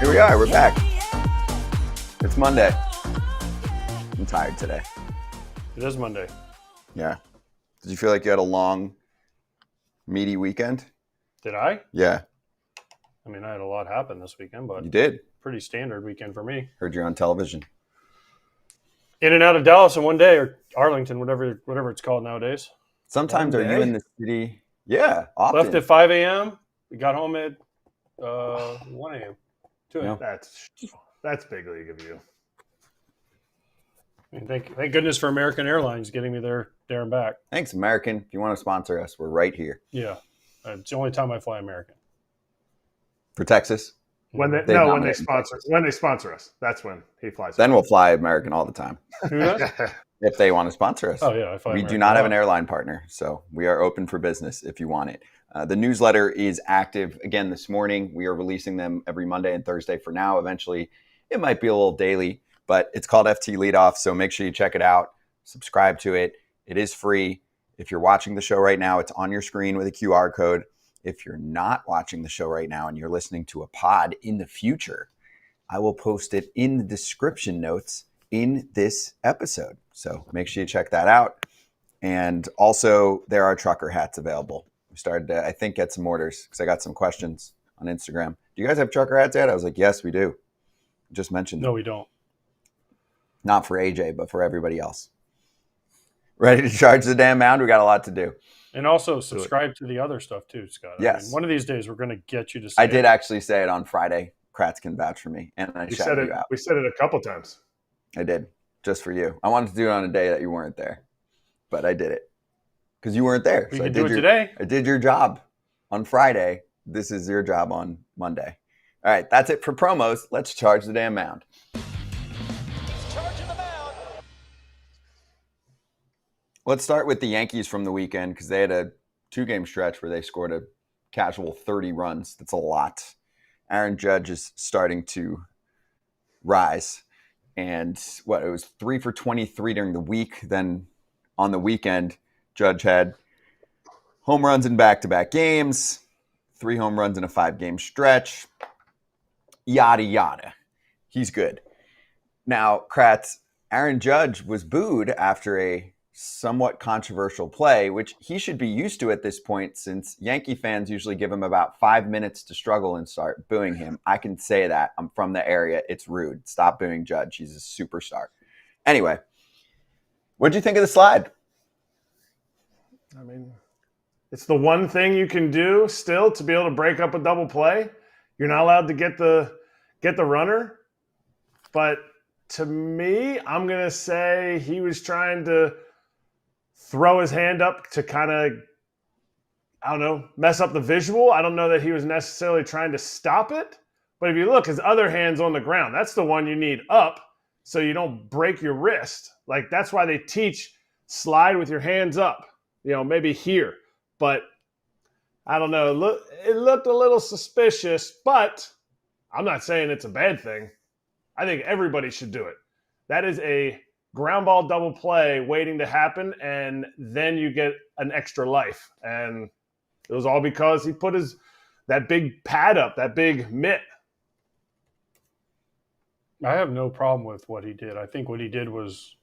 Here we are. We're back. It's Monday. I'm tired today. It is Monday. Yeah. Did you feel like you had a long, meaty weekend? Did I? Yeah. I mean, I had a lot happen this weekend, but You did. pretty standard weekend for me. Heard you're on television. In and out of Dallas in one day, or Arlington, whatever it's called nowadays. Sometimes One are you day? in the city? Yeah, often. Left at 5 a.m. We got home at 1 a.m. 2 a.m. Yeah. That's big league of you. I mean, thank goodness for American Airlines getting me there and back. Thanks, American. If you want to sponsor us, we're right here. Yeah. It's the only time I fly American. For Texas? When they dominate sponsor us, that's when he flies. Then we'll fly American all the time. Who does? If they want to sponsor us. Oh, yeah. I fly We American. do not have an airline partner, so we are open for business if you want it. The newsletter is active again this morning. We are releasing them every Monday and Thursday for now. Eventually, it might be a little daily, but it's called FT Leadoff, so make sure you check it out. Subscribe to it. It is free. If you're watching the show right now, it's on your screen with a QR code. If you're not watching the show right now and you're listening to a pod in the future, I will post it in the description notes in this episode. So make sure you check that out. And also, there are trucker hats available. We started to, I think, get some orders because I got some questions on Instagram. Do you guys have trucker hats yet? I was like, yes, we do. Just mentioned them. No, we don't. Not for AJ, but for everybody else. Ready to charge the damn mound? We got a lot to do. And also subscribe to the other stuff too, Scott. Yes. I mean, one of these days we're going to get you to say I did actually say it on Friday. Kratz can vouch for me. And I We shouted said it. you out. We said it a couple times. I did. Just for you. I wanted to do it on a day that you weren't there. But I did it. Because you weren't there. We So can do it today. I did your job on Friday. This is your job on Monday. All right. That's it for promos. Let's charge the damn mound. Let's start with the Yankees from the weekend because they had a 2-game stretch where they scored a casual 30 runs. That's a lot. Aaron Judge is starting to rise. And it was 3 for 23 during the week. Then on the weekend, Judge had home runs in back-to-back games, 3 home runs in a 5-game stretch, yada, yada. He's good. Now, Kratz, Aaron Judge was booed after a somewhat controversial play, which he should be used to at this point since Yankee fans usually give him about 5 minutes to struggle and start booing him. I can say that. I'm from the area. It's rude. Stop booing Judge. He's a superstar. Anyway, what'd you think of the slide? I mean, it's the one thing you can do still to be able to break up a double play. You're not allowed to get the runner, but to me, I'm gonna say he was trying to throw his hand up to kind of, I don't know, mess up the visual. I don't know that he was necessarily trying to stop it, but if you look, his other hand's on the ground. That's the one you need up so you don't break your wrist. Like, that's why they teach slide with your hands up, maybe here. But I don't know. It looked a little suspicious, but I'm not saying it's a bad thing. I think everybody should do it. That is a ground ball double play waiting to happen, and then you get an extra life. And it was all because he put that big pad up, that big mitt. I have no problem with what he did. I think what he did was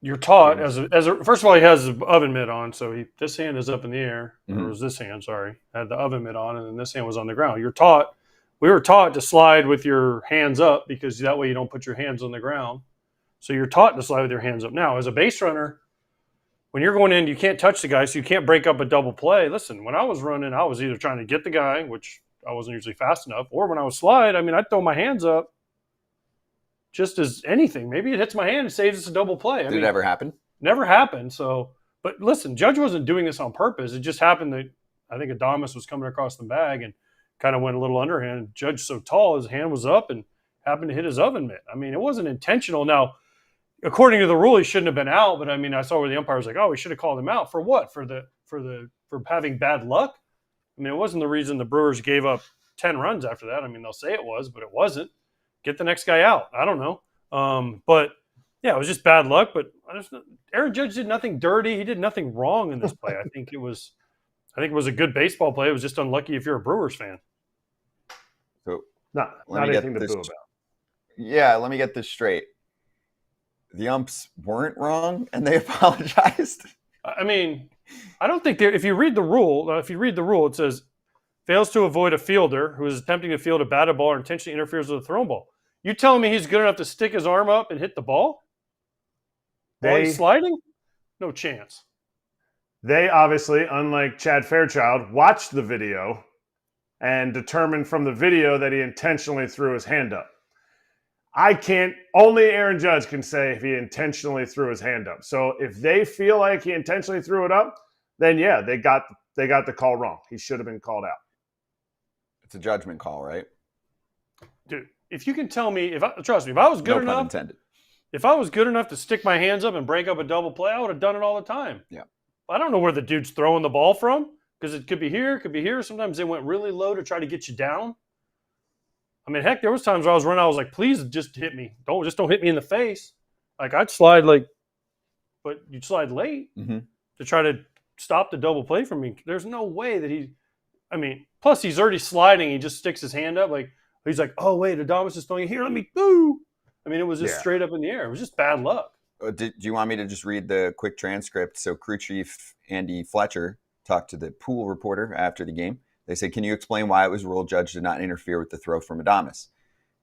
you're taught first of all, he has his oven mitt on, so this hand is up in the air. Mm-hmm. Or was this hand, sorry. Had the oven mitt on, and then this hand was on the ground. We were taught to slide with your hands up because that way you don't put your hands on the ground. So you're taught to slide with your hands up. Now, as a base runner, when you're going in, you can't touch the guy, so you can't break up a double play. Listen, when I was running, I was either trying to get the guy, which I wasn't usually fast enough, or when I was slide, I'd throw my hands up just as anything. Maybe it hits my hand and saves us a double play. Did it ever happen? Never happened. So, but listen, Judge wasn't doing this on purpose. It just happened that I think Adames was coming across the bag and kind of went a little underhand. Judge so tall, his hand was up and happened to hit his oven mitt. It wasn't intentional. Now, according to the rule, he shouldn't have been out. But I saw where the umpire was like, "Oh, we should have called him out for what? For having bad luck." It wasn't the reason the Brewers gave up 10 runs after that. They'll say it was, but it wasn't. Get the next guy out. I don't know. But yeah, it was just bad luck. But Aaron Judge did nothing dirty. He did nothing wrong in this play. I think it was a good baseball play. It was just unlucky if you're a Brewers fan. Not Let me anything get to this. boo about. Yeah, let me get this straight. The umps weren't wrong, and they apologized. I mean, I don't think if you read the rule, it says fails to avoid a fielder who is attempting to field a batted ball or intentionally interferes with a thrown ball. You telling me he's good enough to stick his arm up and hit the ball while he's sliding? No chance. They obviously, unlike Chad Fairchild, watched the video and determined from the video that he intentionally threw his hand up. Only Aaron Judge can say if he intentionally threw his hand up. So if they feel like he intentionally threw it up, then yeah, they got the call wrong. He should have been called out. It's a judgment call, right? Dude, if you can tell me, trust me, if I was good No pun enough, intended. if I was good enough to stick my hands up and break up a double play, I would have done it all the time. Yeah. I don't know where the dude's throwing the ball from because it could be here, it could be here. Sometimes they went really low to try to get you down. I mean, heck, there was times where I was running, I was like, please just hit me. Don't hit me in the face. Like, I'd slide but you'd slide late to try to stop the double play from me. There's no way that plus he's already sliding. He just sticks his hand up. Like, he's like, oh, wait, Adames is throwing it here. Let me, boo. I mean, it was just straight up in the air. It was just bad luck. Do you want me to just read the quick transcript? So crew chief Andy Fletcher talked to the pool reporter after the game. They said, can you explain why it was ruled Judge did not interfere with the throw from Adames?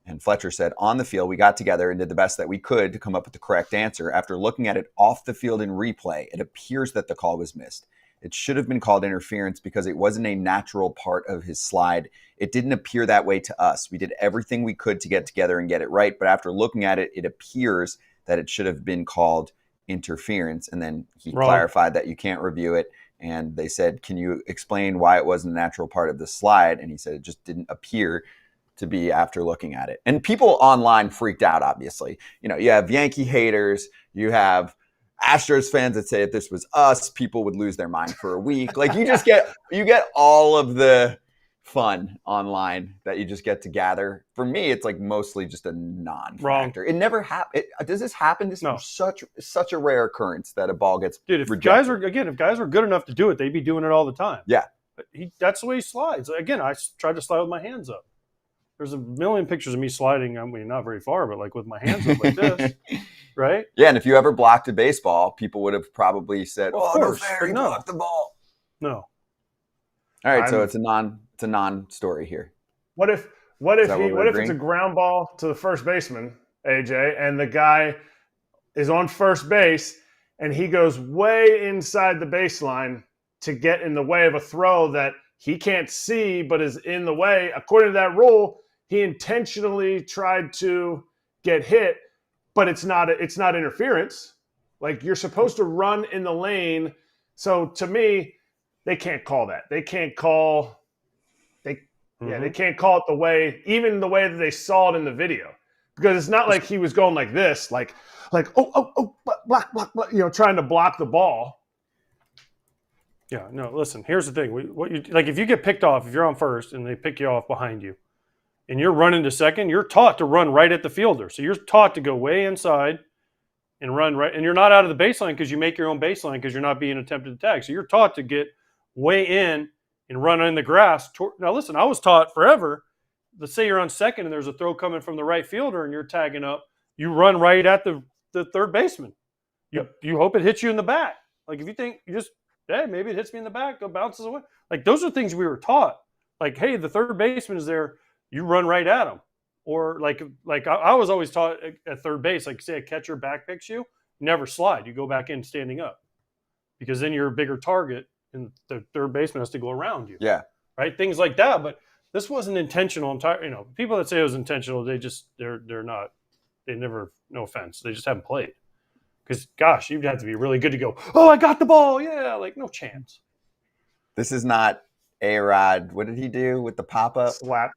And Fletcher said, on the field, we got together and did the best that we could to come up with the correct answer. After looking at it off the field in replay, it appears that the call was missed. It should have been called interference because it wasn't a natural part of his slide. It didn't appear that way to us. We did everything we could to get together and get it right. But after looking at it, it appears that it should have been called interference. And then he clarified that you can't review it. And they said, can you explain why it wasn't a natural part of the slide? And he said it just didn't appear to be after looking at it. And people online freaked out, obviously. You have Yankee haters, you have Astros fans that say if this was us, people would lose their mind for a week. Like, you get all of the fun online that you just get to gather. For me, it's like mostly just a non-factor. It never happened. Does this happen? This is such a rare occurrence that a ball gets rejected. If guys were good enough to do it, they'd be doing it all the time. Yeah. But that's the way he slides. Again, I tried to slide with my hands up. There's a million pictures of me sliding. I mean, not very far, but like with my hands up like this, right? Yeah, and if you ever blocked a baseball, people would have probably said, "Oh, no fair, you blocked the ball." No. All right, so it's a non-story here. What if it's a ground ball to the first baseman, AJ, and the guy is on first base and he goes way inside the baseline to get in the way of a throw that he can't see but is in the way? According to that rule, he intentionally tried to get hit, but it's not interference. Like, you're supposed to run in the lane. So to me, they can't call that. They can't call they can't call it the way that they saw it in the video. Because it's not like he was going like this, like block, trying to block the ball. Yeah, no, listen, here's the thing. If you get picked off, if you're on first and they pick you off behind you and you're running to second, you're taught to run right at the fielder. So you're taught to go way inside and run right. And you're not out of the baseline because you make your own baseline because you're not being attempted to tag. So you're taught to get way in and run in the grass. Now, listen, I was taught forever, let's say you're on second and there's a throw coming from the right fielder and you're tagging up, you run right at the third baseman. You hope it hits you in the back. Like, if you think maybe it hits me in the back, go bounces away. Like, those are things we were taught. Like, hey, the third baseman is there, you run right at him. Or like I was always taught at third base, like, say a catcher back picks you, never slide. You go back in standing up because then you're a bigger target and the third baseman has to go around you. Yeah. Right? Things like that. But this wasn't intentional. People that say it was intentional, they're not. They never, no offense, they just haven't played. Because, gosh, you'd have to be really good to go, oh, I got the ball. Yeah, like, no chance. This is not A-Rod. What did he do with the pop-up? Slap.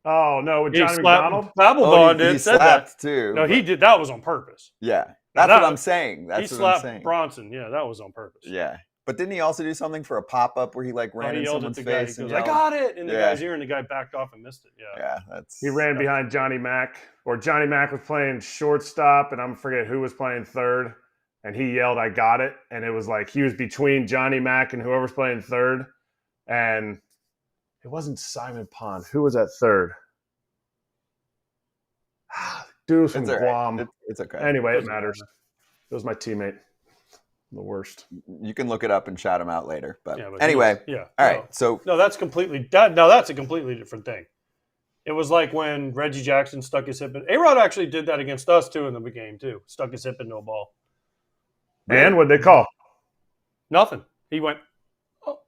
Oh, no, with Johnny McDonald? Babelbon did, said that. Too. No, he did. That was on purpose. Yeah. That's what I'm saying. He slapped Bronson. Yeah, that was on purpose. Yeah. But didn't he also do something for a pop-up where he ran in someone's face? He goes, I got it! And the guy's here, and the guy backed off and missed it. Yeah. He ran behind Johnny Mack, or Johnny Mack was playing shortstop, and I forget who was playing third, and he yelled, I got it. And it was like he was between Johnny Mack and whoever's playing third, and it wasn't Simon Pond. Who was at third? Dude was from It's all right. Guam. It's okay. Anyway, it Doesn't matters. matter. It was my teammate. The worst. You can look it up and shout him out later. But, Yeah, but anyway, yeah. all right. So No, that's that's a completely different thing. It was like when Reggie Jackson stuck his hip in. A-Rod actually did that against us, too, in the game, too. Stuck his hip into a ball. And what'd they call? Nothing. He went, oh,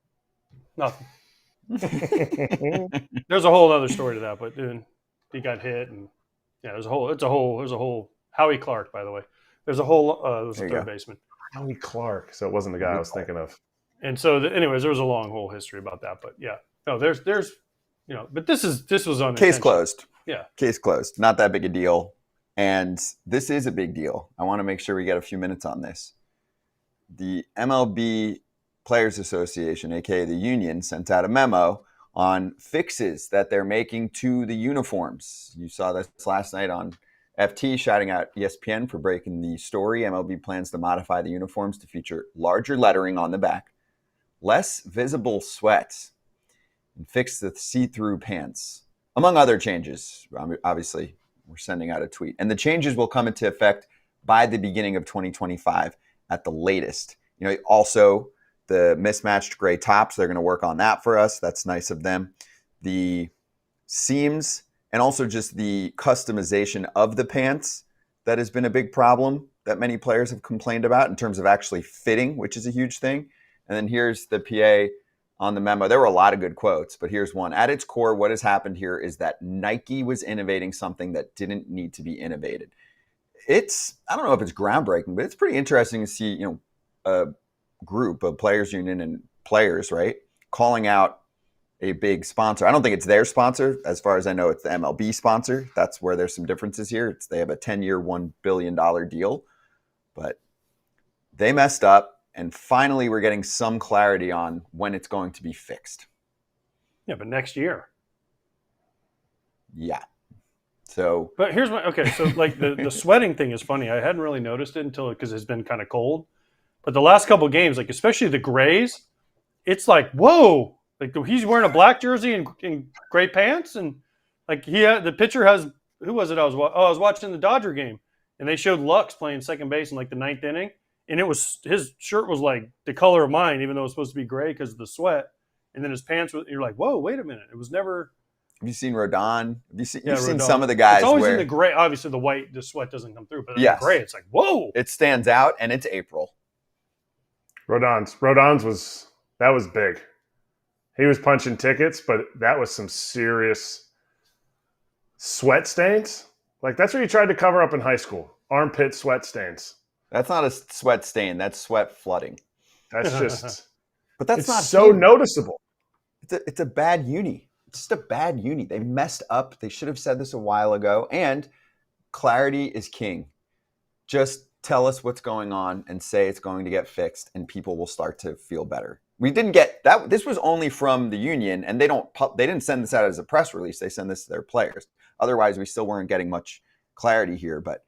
nothing. There's a whole other story to that, but then he got hit, and yeah, there's a whole Howie Clark, by the way. There's a third baseman. Howie Clark. So it wasn't the guy I was thinking of. And so, anyways, there was a long whole history about that, but yeah, no, there's, but this was on case closed. Yeah, case closed. Not that big a deal, and this is a big deal. I want to make sure we get a few minutes on this. The MLB Players Association, aka the union, sent out a memo on fixes that they're making to the uniforms. You saw this last night on FT, shouting out ESPN for breaking the story. MLB plans to modify the uniforms to feature larger lettering on the back, less visible sweat, and fix the see-through pants, among other changes. Obviously, we're sending out a tweet. And the changes will come into effect by the beginning of 2025 at the latest. Also, the mismatched gray tops, they're going to work on that for us. That's nice of them. The seams and also just the customization of the pants, that has been a big problem that many players have complained about in terms of actually fitting, which is a huge thing. And then here's the PA on the memo. There were a lot of good quotes, but here's one. At its core, what has happened here is that Nike was innovating something that didn't need to be innovated. I don't know if it's groundbreaking, but it's pretty interesting to see, a group of players union and players, right, calling out a big sponsor. I don't think it's their sponsor. As far as I know, it's the MLB sponsor. That's where there's some differences here. They have a 10-year, $1 billion deal, but they messed up. And finally, we're getting some clarity on when it's going to be fixed. Yeah, but next year. Yeah. So, but here's so like the sweating thing is funny. I hadn't really noticed it because it's been kind of cold. But the last couple of games, like especially the grays, it's like, whoa, like he's wearing a black jersey and gray pants. And like the pitcher has, who was it? I was watching the Dodger game, and they showed Lux playing second base in like the ninth inning. And his shirt was like the color of mine, even though it was supposed to be gray because of the sweat. And then his pants, you're like, whoa, wait a minute. It was never. Have you seen Rodon? You've seen Rodon. Some of the guys. It's always in the gray. Obviously, the sweat doesn't come through. But in the gray, it's like, whoa. It stands out, and it's April. Rodon's was big. He was punching tickets, but that was some serious sweat stains. Like, that's what you tried to cover up in high school. Armpit sweat stains. That's not a sweat stain. That's sweat flooding. That's just. But that's not so noticeable. It's a bad uni. It's just a bad uni. They messed up. They should have said this a while ago. And clarity is king. Just tell us what's going on and say it's going to get fixed, and people will start to feel better. We didn't get that. This was only from the union, and they didn't send this out as a press release. They send this to their players. Otherwise, we still weren't getting much clarity here. But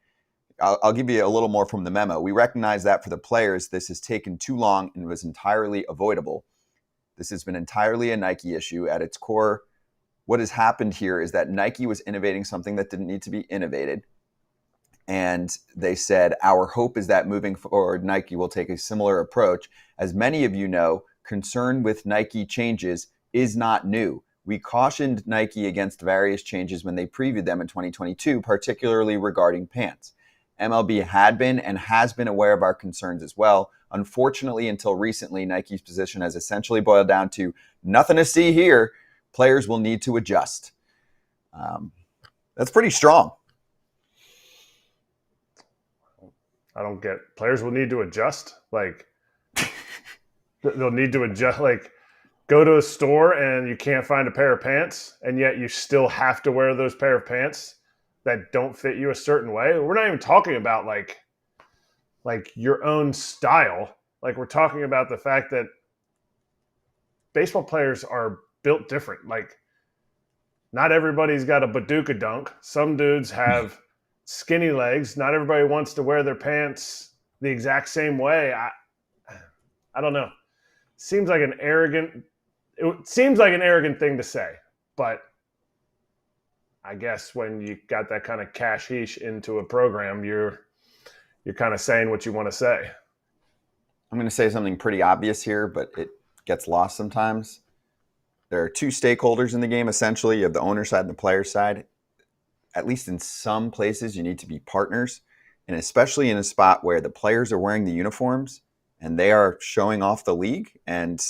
I'll give you a little more from the memo. We recognize that for the players, this has taken too long and was entirely avoidable. This has been entirely a Nike issue. At its core, what has happened here is that Nike was innovating something that didn't need to be innovated. And they said, our hope is that moving forward, Nike will take a similar approach. As many of you know, concern with Nike changes is not new. We cautioned Nike against various changes when they previewed them in 2022, particularly regarding pants. MLB had been and has been aware of our concerns as well. Unfortunately, until recently, Nike's position has essentially boiled down to nothing to see here. Players will need to adjust. That's pretty strong. I don't get. Players will need to adjust. Like, they'll need to adjust. Like, go to a store and you can't find a pair of pants, and yet you still have to wear those pair of pants that don't fit you a certain way. We're not even talking about like your own style. Like, we're talking about the fact that baseball players are built different. Like, not everybody's got a Baduka dunk. Some dudes have skinny legs. Not everybody wants to wear their pants the exact same way. I don't know. It seems like an arrogant thing to say, but I guess when you got that kind of cash-heesh into a program, you're kind of saying what you want to say. I'm going to say something pretty obvious here, but it gets lost sometimes. There are two stakeholders in the game, essentially. You have the owner side and the player side. At least in some places, you need to be partners. And especially in a spot where the players are wearing the uniforms and they are showing off the league and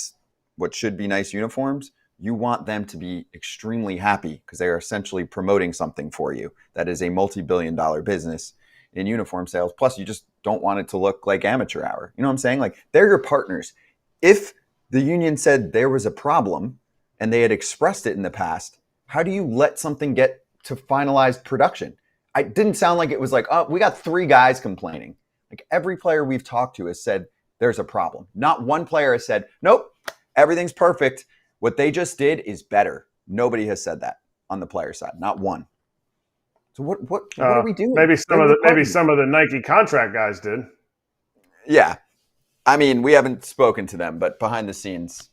what should be nice uniforms, you want them to be extremely happy because they are essentially promoting something for you that is a multi-billion-dollar business in uniform sales. Plus, you just don't want it to look like amateur hour. You know what I'm saying? Like, they're your partners. If the union said there was a problem and they had expressed it in the past, how do you let something get to finalized production? It didn't sound like it was like, oh, we got 3 guys complaining. Like, every player we've talked to has said there's a problem. Not one player has said, nope, everything's perfect. What they just did is better. Nobody has said that on the player side. Not one. So what are we doing? Maybe some of the Nike contract guys did. Yeah. I mean, we haven't spoken to them, but behind the scenes,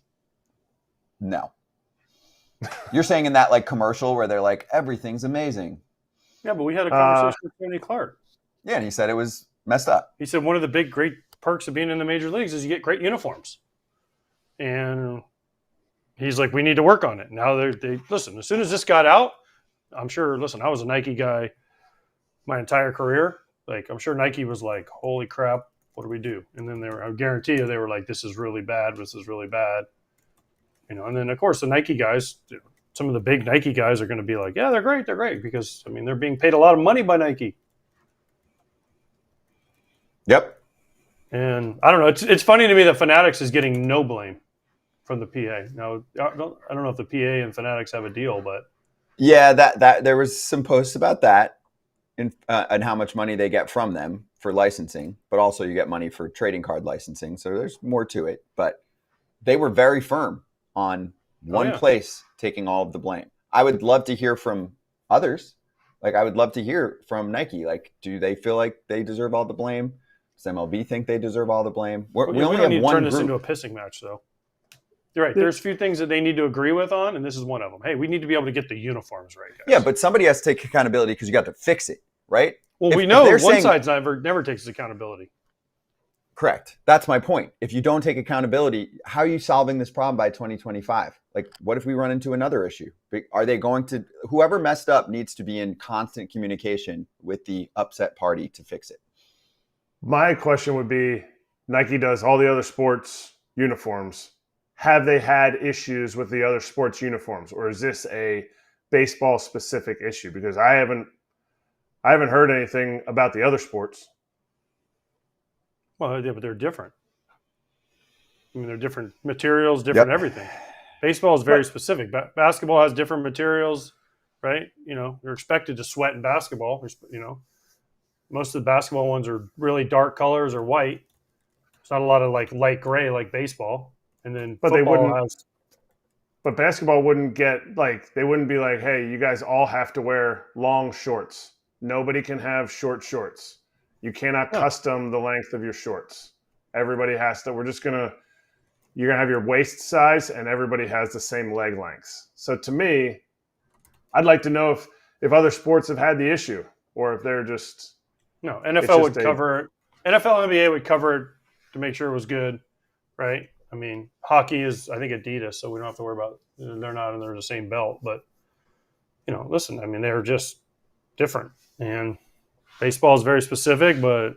no. You're saying in that like commercial where they're like, everything's amazing. Yeah, but we had a conversation with Tony Clark. Yeah, and he said it was messed up. He said one of the big great perks of being in the major leagues is you get great uniforms. And he's like, we need to work on it. Now they listen, as soon as this got out, I'm sure, listen, I was a Nike guy my entire career. Like, I'm sure Nike was like, holy crap, what do we do? And then I guarantee you, they were like, this is really bad. This is really bad. You know, and then of course the Nike guys, some of the big Nike guys are going to be like, yeah, they're great. They're great because, I mean, they're being paid a lot of money by Nike. Yep. And I don't know. It's funny to me that Fanatics is getting no blame from the PA. Now, I don't know if the PA and Fanatics have a deal, but yeah, that there was some posts about that and how much money they get from them for licensing, but also you get money for trading card licensing. So there's more to it, but they were very firm on one place taking all of the blame. I would love to hear from others. Like, I would love to hear from Nike. Like, do they feel like they deserve all the blame? Does MLB think they deserve all the blame? We only don't have need one to turn this group. into a pissing match, though. You're right. There's a few things that they need to agree with on, and this is one of them. Hey, we need to be able to get the uniforms right, guys. Yeah, but somebody has to take accountability because you got to fix it, right? Well, we know one side's never takes accountability. Correct. That's my point. If you don't take accountability, how are you solving this problem by 2025? Like, what if we run into another issue? Are they going to – whoever messed up needs to be in constant communication with the upset party to fix it. My question would be, Nike does all the other sports uniforms. Have they had issues with the other sports uniforms, or is this a baseball-specific issue? Because I haven't heard anything about the other sports. Well, yeah, but they're different. I mean, they're different materials, different everything. Baseball is very specific. Basketball has different materials, right? You know, you're expected to sweat in basketball. You know, most of the basketball ones are really dark colors or white. It's not a lot of like light gray like baseball. And then but basketball wouldn't get like, they wouldn't be like, hey, you guys all have to wear long shorts. Nobody can have short shorts. You cannot custom the length of your shorts. Everybody has to. You're going to have your waist size and everybody has the same leg lengths. So to me, I'd like to know if other sports have had the issue or if they're just. No, NFL would cover it. NFL and NBA would cover it to make sure it was good, right? I mean, hockey is, I think, Adidas, so we don't have to worry about it. They're not under the same belt. But, you know, listen, I mean, they're just different. And baseball is very specific, but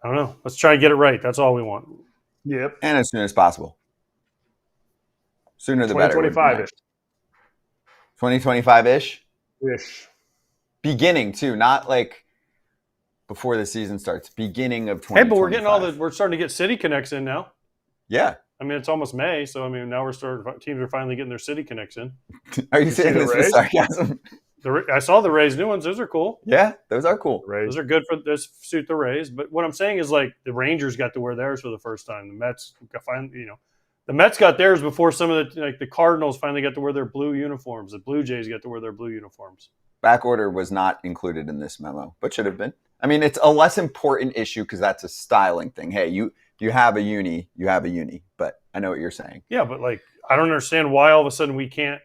I don't know. Let's try to get it right. That's all we want. Yep. And as soon as possible. Sooner the better. 2025-ish. 2025-ish? Ish. Beginning, too. Not like before the season starts. Beginning of 2025. Hey, but we're getting we're starting to get City Connects in now. Yeah. I mean, it's almost May, so I mean, now teams are finally getting their City Connects in. Are you saying this with sarcasm? I saw the Rays new ones. Those are cool. Yeah, those are cool. Those are good for this suit the Rays. But what I'm saying is, like, the Rangers got to wear theirs for the first time. The Mets the Mets got theirs before some of the Cardinals finally got to wear their blue uniforms. The Blue Jays got to wear their blue uniforms. Back order was not included in this memo, but should have been. I mean, it's a less important issue because that's a styling thing. Hey, you have a uni, you have a uni. But I know what you're saying. Yeah, but like, I don't understand why all of a sudden we can't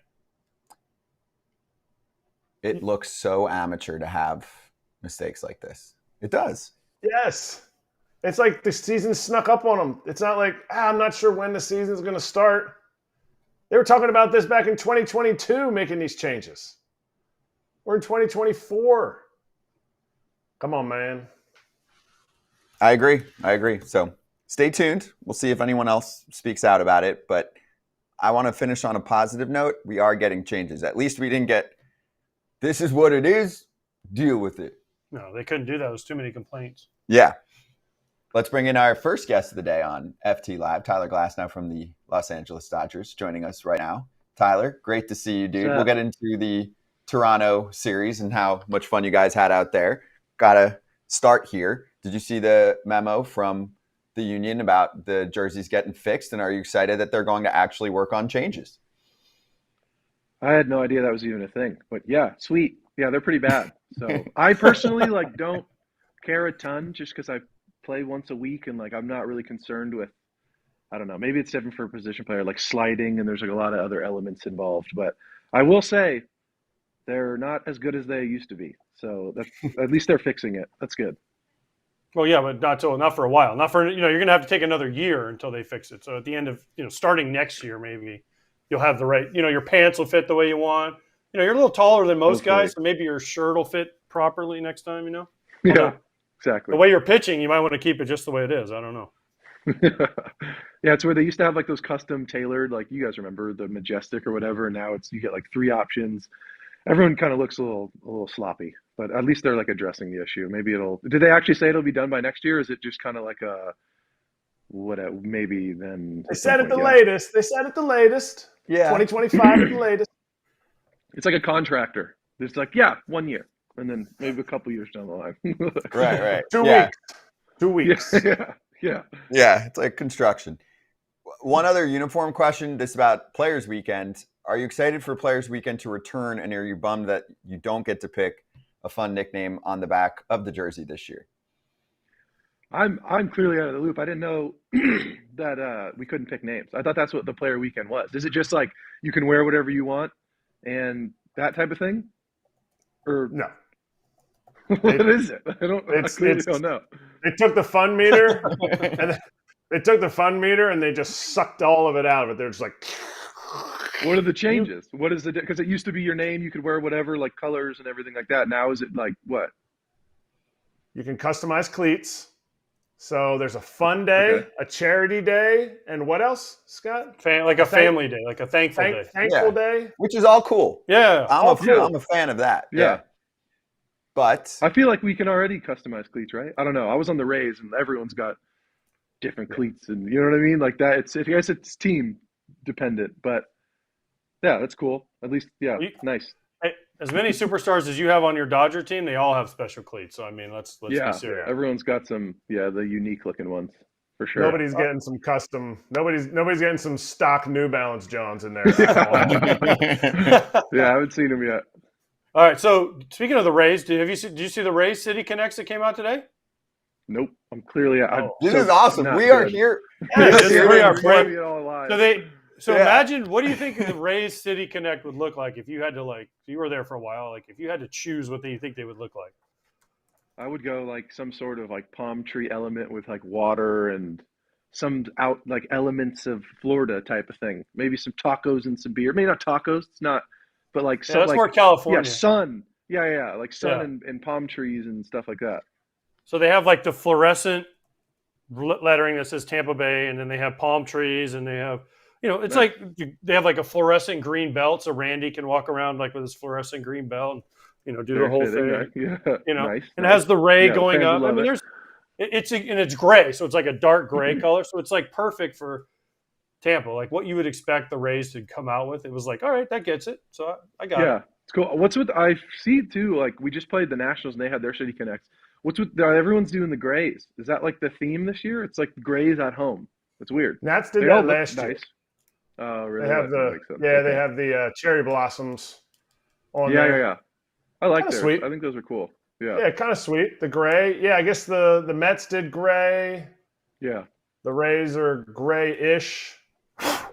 it looks so amateur to have mistakes like this. It does. Yes. It's like the season snuck up on them. It's not like, I'm not sure when the season's going to start. They were talking about this back in 2022, making these changes. We're in 2024. Come on, man. I agree. So stay tuned. We'll see if anyone else speaks out about it. But I want to finish on a positive note. We are getting changes. At least we didn't get, this is what it is, deal with it. No, they couldn't do that. There was too many complaints. Yeah. Let's bring in our first guest of the day on FT Live, Tyler Glasnow from the Los Angeles Dodgers, joining us right now. Tyler, great to see you, dude. We'll get into the Toronto series and how much fun you guys had out there. Got to start here. Did you see the memo from the union about the jerseys getting fixed, and are you excited that they're going to actually work on changes? I had no idea that was even a thing, but yeah, sweet. Yeah, they're pretty bad. So I personally don't care a ton just because I play once a week and I'm not really concerned with, I don't know, maybe it's different for a position player, like sliding, and there's a lot of other elements involved. But I will say they're not as good as they used to be. So that's, at least they're fixing it. That's good. Well, yeah, but not for a while. Not for, you're going to have to take another year until they fix it. So at the end of, starting next year, maybe you'll have the right, your pants will fit the way you want. You're a little taller than most guys, so maybe your shirt will fit properly next time, Yeah, exactly. The way you're pitching, you might want to keep it just the way it is. I don't know. Yeah, it's where they used to have those custom tailored, you guys remember the Majestic or whatever, and now you get 3 options. Everyone kind of looks a little sloppy, but at least they're addressing the issue. Maybe did they actually say it'll be done by next year? Or is it just kind of maybe then? They said at the latest. They said at the latest. Yeah. 2025 at the latest. It's like a contractor. It's 1 year, and then maybe a couple years down the line. Right. 2 weeks. 2 weeks. Yeah. It's like construction. One other uniform question. This is about Players Weekend. Are you excited for Players Weekend to return, and are you bummed that you don't get to pick a fun nickname on the back of the jersey this year? I'm clearly out of the loop. I didn't know that we couldn't pick names. I thought that's what the Player Weekend was. Is it just you can wear whatever you want and that type of thing? Or no? What is it? I clearly don't know. They took the fun meter and they just sucked all of it out of it. They're just what are the changes? What is because it used to be your name, you could wear whatever, colors and everything like that. Now is it what? You can customize cleats. So there's a fun day, a charity day, and what else, Scott? A family day, a thankful day. Thankful day. Which is all cool. Yeah. I'm a fan of that. Yeah. But I feel like we can already customize cleats, right? I don't know. I was on the Rays and everyone's got different cleats and you know what I mean? It's team dependent, but yeah, that's cool. At least, nice. As many superstars as you have on your Dodger team, they all have special cleats. So let's be serious. Everyone's got some, the unique looking ones for sure. Nobody's getting some custom. Nobody's getting some stock New Balance Johns in there. Yeah, I haven't seen them yet. All right. So speaking of the Rays, did you see the Rays City Connects that came out today? Nope. I'm clearly. This is awesome. We are here. We are great. So Yeah. Imagine, what do you think the Rays City Connect would look like if you had to you were there for a while, if you had to choose what you think they would look like? I would go some sort of palm tree element with water and some elements of Florida type of thing. Maybe some tacos and some beer. Maybe not tacos. It's not, but that's more California. Yeah, sun. Yeah. Sun and palm trees and stuff like that. So they have the fluorescent lettering that says Tampa Bay, and then they have palm trees, and they have, it's they have a fluorescent green belt, so Randy can walk around with his fluorescent green belt and, do the whole thing. Right? Yeah. Nice. And it has the Ray going up. I mean, it's gray, so it's a dark gray color, so it's perfect for Tampa, what you would expect the Rays to come out with. It was all right, that gets it. So I got it. Yeah, it's cool. What's with I see too? We just played the Nationals and they had their City Connects. What's with everyone's doing the grays? Is that the theme this year? It's grays at home. It's weird. Nats did that last year. Nice. Oh, really? They have they have the cherry blossoms on there. Yeah. I like those. Sweet. I think those are cool. Yeah. Yeah, kind of sweet. The gray. Yeah, I guess the Mets did gray. Yeah. The Rays are gray-ish.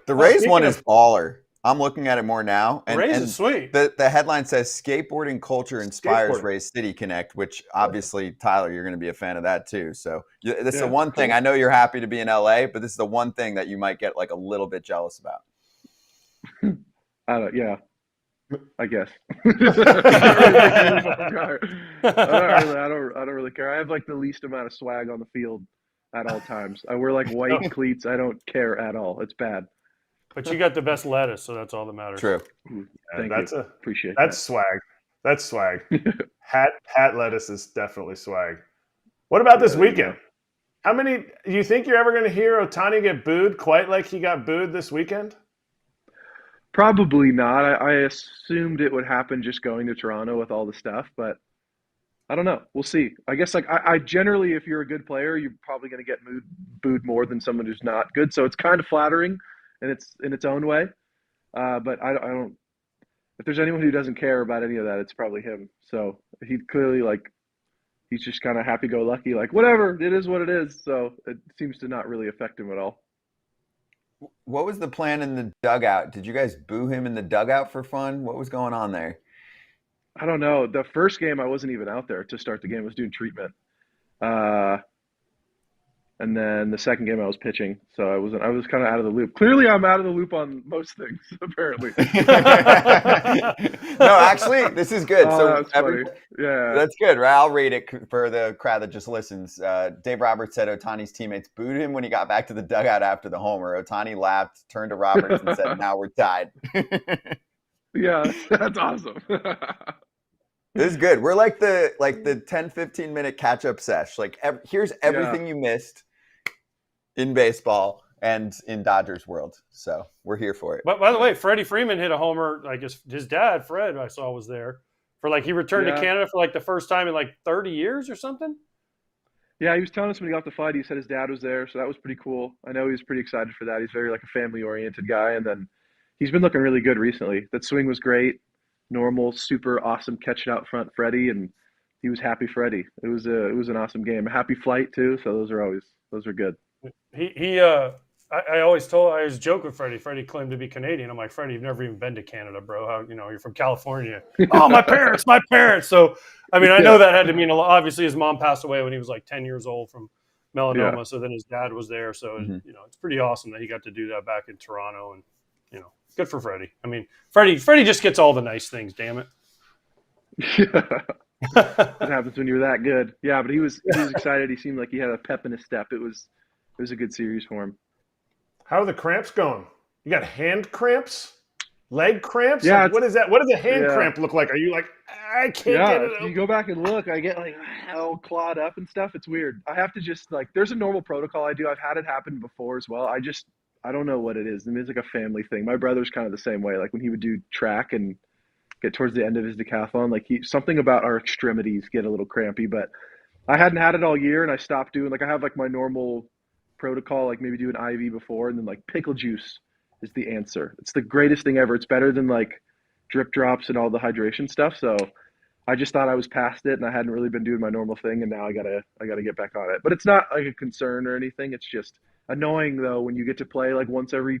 The Rays one is baller. I'm looking at it more now. Rays And is sweet. the headline says skateboarding culture inspires Skateboarding. Rays City Connect, which obviously, Tyler, you're going to be a fan of that too. So this is the Yeah, one thing. cool. I know you're happy to be in LA, but this is the one thing that you might get like a little bit jealous about. Yeah, I guess. I don't really care. I have like the least amount of swag on the field at all times. I wear like white cleats. I don't care at all. It's bad. But you got the best lettuce, so that's all that matters. True. Thank that's you. a Appreciate that's swag. That's swag. hat lettuce is definitely swag. What about this weekend? How many do you think you're ever going to hear Ohtani get booed quite like he got booed this weekend? Probably not. I assumed it would happen just going to Toronto with all the stuff, but I don't know. We'll see. I guess like I generally, if you're a good player, you're probably going to get booed more than someone who's not good. So it's kind of flattering, in its own way. But I don't. If there's anyone who doesn't care about any of that, it's probably him. So he clearly he's just kind of happy-go-lucky, like whatever, it is what it is. So it seems to not really affect him at all. What was the plan in the dugout? Did you guys boo him in the dugout for fun? What was going on there? I don't know. The first game I wasn't even out there to start the game. I was doing treatment. And then the second game I was pitching, so I was kind of out of the loop. Clearly, I'm out of the loop on most things, apparently. No, actually, this is good. That's funny. Yeah, that's good, right? I'll read it for the crowd that just listens. Dave Roberts said Ohtani's teammates booed him when he got back to the dugout after the homer. Ohtani laughed, turned to Roberts, and said, "Now we're tied." Yeah, that's awesome. This is good. We're like the 10-15 minute catch up sesh. Like here's everything you missed in baseball and in Dodgers world. So we're here for it. But by the way, Freddie Freeman hit a homer. Like his dad, Fred, I saw was there for he returned to Canada for the first time in 30 years or something. Yeah, he was telling us when he got off the flight, he said his dad was there, so that was pretty cool. I know he was pretty excited for that. He's very a family oriented guy, and then he's been looking really good recently. That swing was great. Normal, super awesome catching out front, Freddie, and he was happy Freddie. It was an awesome game. A happy flight too, so those are good. I always joke with Freddie. Freddie claimed to be Canadian. I'm like, Freddie, you've never even been to Canada, bro. How you're from California? Oh, my parents. So I know that had to mean a lot. Obviously, his mom passed away when he was 10 years old from melanoma. Yeah. So then his dad was there. So it's pretty awesome that he got to do that back in Toronto, and good for Freddie. Freddie just gets all the nice things. Damn it. Yeah. What happens when you're that good? Yeah, but he was excited. He seemed like he had a pep in his step. It was a good series for him. How are the cramps going? You got hand cramps? Leg cramps? Yeah. What is that? What does a hand cramp look like? Are you I can't get it up? You go back and look. I get all clawed up and stuff. It's weird. I have to just there's a normal protocol I do. I've had it happen before as well. I don't know what it is. It's a family thing. My brother's kind of the same way. When he would do track and get towards the end of his decathlon, something about our extremities get a little crampy, but I hadn't had it all year, and I stopped doing I have my normal protocol, maybe do an IV before, and then pickle juice is the answer. It's the greatest thing ever. It's better than drip drops and all the hydration stuff. So I just thought I was past it, and I hadn't really been doing my normal thing, and now I gotta get back on it. But it's not a concern or anything. It's just annoying though when you get to play once every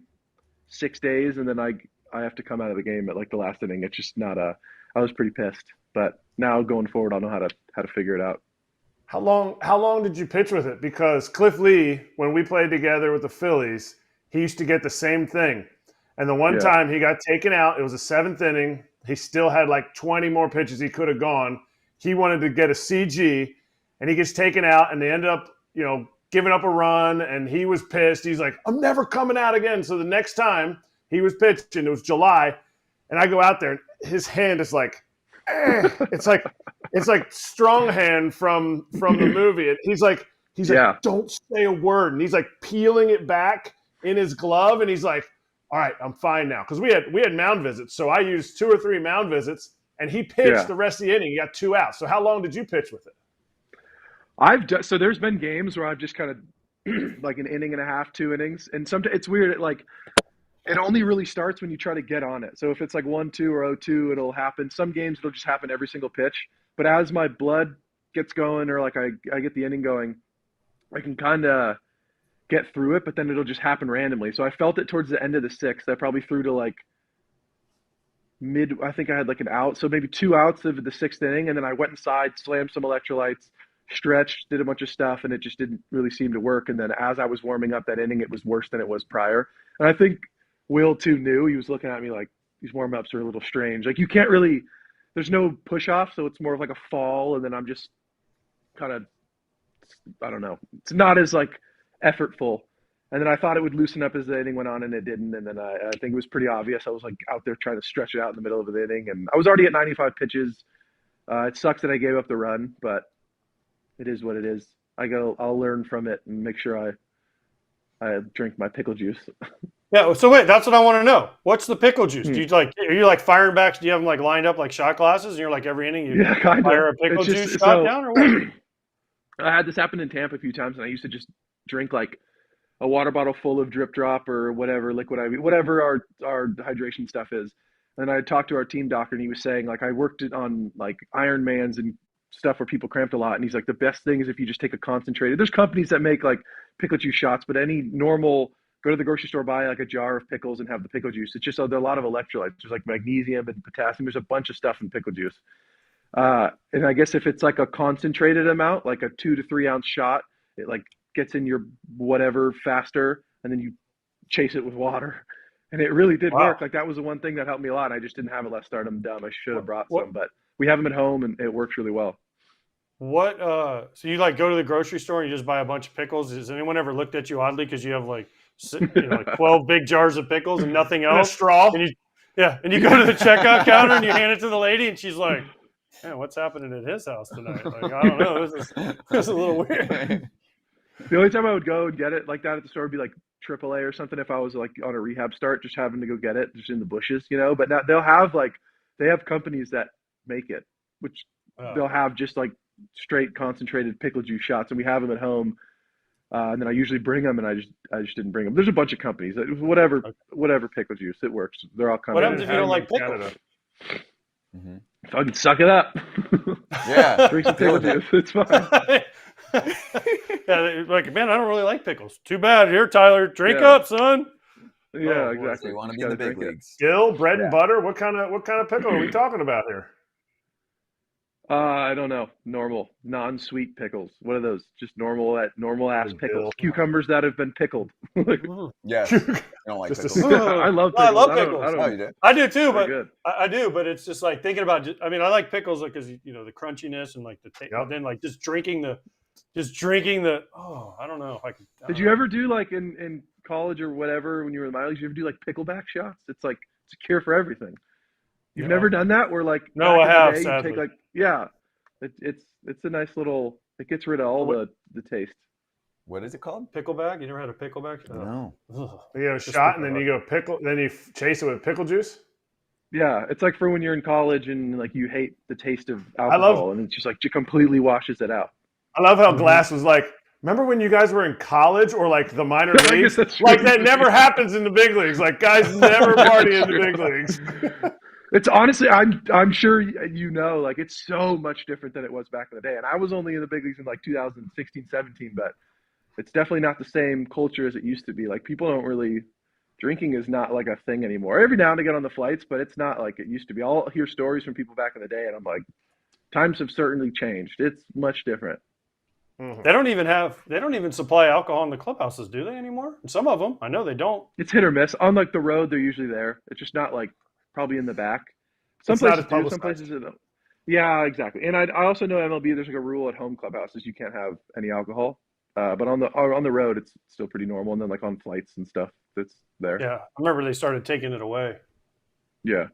6 days, and then I have to come out of the game at the last inning. It's just not I was pretty pissed, but now going forward, I'll know how to figure it out. How long did you pitch with it? Because Cliff Lee, when we played together with the Phillies, he used to get the same thing. And the one time he got taken out, it was a 7th inning. He still had 20 more pitches he could have gone. He wanted to get a CG, and he gets taken out, and they ended up, giving up a run, and he was pissed. He's like, I'm never coming out again. So the next time he was pitching, it was July, and I go out there, and his hand is it's like Strong Hand from the movie. And he's like, don't say a word. And he's peeling it back in his glove, and he's like, all right, I'm fine now. Because we had mound visits, so I used 2 or 3 mound visits, and he pitched the rest of the inning. He got 2 outs. So how long did you pitch with it? So there's been games where I've just kind of an inning and a half, 2 innings, and sometimes it's weird. It only really starts when you try to get on it. So if it's 1-2 or 0-2, it'll happen. Some games it'll just happen every single pitch. But as my blood gets going, or I get the inning going, I can kind of get through it, but then it'll just happen randomly. So I felt it towards the end of the 6th. I probably threw to I think I had like an out, so maybe 2 outs of the 6th inning, and then I went inside, slammed some electrolytes, stretched, did a bunch of stuff, and it just didn't really seem to work. And then as I was warming up that inning, it was worse than it was prior. And I think Will too knew. He was looking at me like, these warm ups are a little strange. Like you can't really, there's no push off, so it's more of like a fall, and then I'm just kind of, I don't know. It's not as like effortful. And then I thought it would loosen up as the inning went on, and it didn't. And then I think it was pretty obvious. I was like out there trying to stretch it out in the middle of the inning, and I was already at 95 pitches. It sucks that I gave up the run, but it is what it is. I'll learn from it and make sure I drink my pickle juice. Yeah. So wait, that's what I want to know. What's the pickle juice? Do you are you like firing backs? Do you have them like lined up like shot glasses? And you're like every inning you fire a pickle juice shot down or what? I had this happen in Tampa a few times, and I used to just drink like a water bottle full of Drip Drop or whatever liquid IV, whatever our hydration stuff is. And I talked to our team doctor, and he was saying like I worked it on like Ironmans and stuff where people cramped a lot, and he's like the best thing is if you just take a concentrated. There's companies that make like pickle juice shots, but any normal go to the grocery store, buy like a jar of pickles and have the pickle juice. It's just there are a lot of electrolytes. There's like magnesium and potassium. There's a bunch of stuff in pickle juice. And I guess if it's like a concentrated amount, like a 2 to 3 ounce shot, it like gets in your whatever faster, and then you chase it with water. And it really did work. Like that was the one thing that helped me a lot. I just didn't have it last start. I'm dumb. I should have brought some, but we have them at home, and it works really well. What? So you like go to the grocery store and you just buy a bunch of pickles? Has anyone ever looked at you oddly because you have like, like 12 big jars of pickles and nothing else? And a straw. And you go to the checkout counter and you hand it to the lady, and she's like, "Man, what's happening at his house tonight?" Like, I don't know. This is a little weird. The only time I would go and get it like that at the store would be like AAA or something. If I was like on a rehab start, just having to go get it just in the bushes, But now they have companies that make it, which they'll have just like straight concentrated pickle juice shots, and we have them at home. And then I usually bring them, and I just didn't bring them. There's a bunch of companies that whatever pickle juice, it works. They're all kind What of. happens if you don't like pickles? Mm-hmm. Fucking suck it up. Yeah, Drink some pickle juice. It's fine. Yeah, like, man, I don't really like pickles. Too bad. Here, Tyler, drink up, son. Yeah, So exactly. you want to be in the big leagues. Dill, bread and butter. What kind of pickle are we talking about here? I don't know. Normal, non-sweet pickles. What are those? Just normal ass pickles. Dill. Cucumbers that have been pickled. Yes, I don't like Just pickles. I love pickles. I love pickles. Oh, you do? I do too, They're but good. I do, but it's just like thinking about. I mean, I like pickles because the crunchiness and like the taste. Yep. But then like just drinking the. Oh, I don't know if I could. Did you ever do like in college or whatever when you were in the minor leagues? You ever do like pickleback shots? It's like it's a cure for everything. You've never done that? Where like No, I have. you Sadly. take like it's a nice little. It gets rid of all the taste. What is it called? Pickleback? You never had a pickleback? No. Ugh. You have a shot, and then you go pickle. Then you chase it with pickle juice. Yeah, it's like for when you're in college and like you hate the taste of alcohol, and it's just like it completely washes it out. I love how Glass was like, remember when you guys were in college or like the minor I guess leagues? that's true. Like that never happens in the big leagues. Like guys never party in the big leagues. It's honestly, I'm sure like it's so much different than it was back in the day. And I was only in the big leagues in like 2016, 17, but it's definitely not the same culture as it used to be. Like people don't really, drinking is not like a thing anymore. Every now and again on the flights, but it's not like it used to be. I'll hear stories from people back in the day, and I'm like, times have certainly changed. It's much different. Mm-hmm. They don't even supply alcohol in the clubhouses, do they anymore? And some of them, I know they don't. It's hit or miss. On like the road, they're usually there. It's just not like probably in the back. Some It's not places as do, some publicized. places don't. Yeah, exactly. And I also know MLB. There's like a rule at home clubhouses you can't have any alcohol. But on the road, it's still pretty normal. And then like on flights and stuff, it's there. Yeah, I remember they started taking it away. Yeah.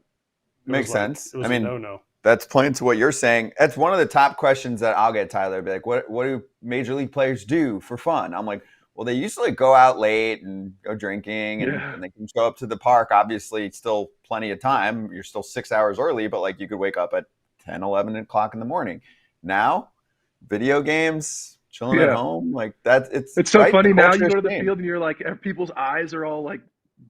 Makes sense. It was I mean, no. That's playing to what you're saying. That's one of the top questions that I'll get, Tyler. Be like, what do major league players do for fun? I'm like, well, they usually go out late and go drinking, and they can show up to the park. Obviously, it's still plenty of time. You're still 6 hours early, but like you could wake up at 10, 11 o'clock in the morning. Now, video games, chilling at home, like that. It's so right? funny now. You Culture's go to the changed. field and you're like, people's eyes are all like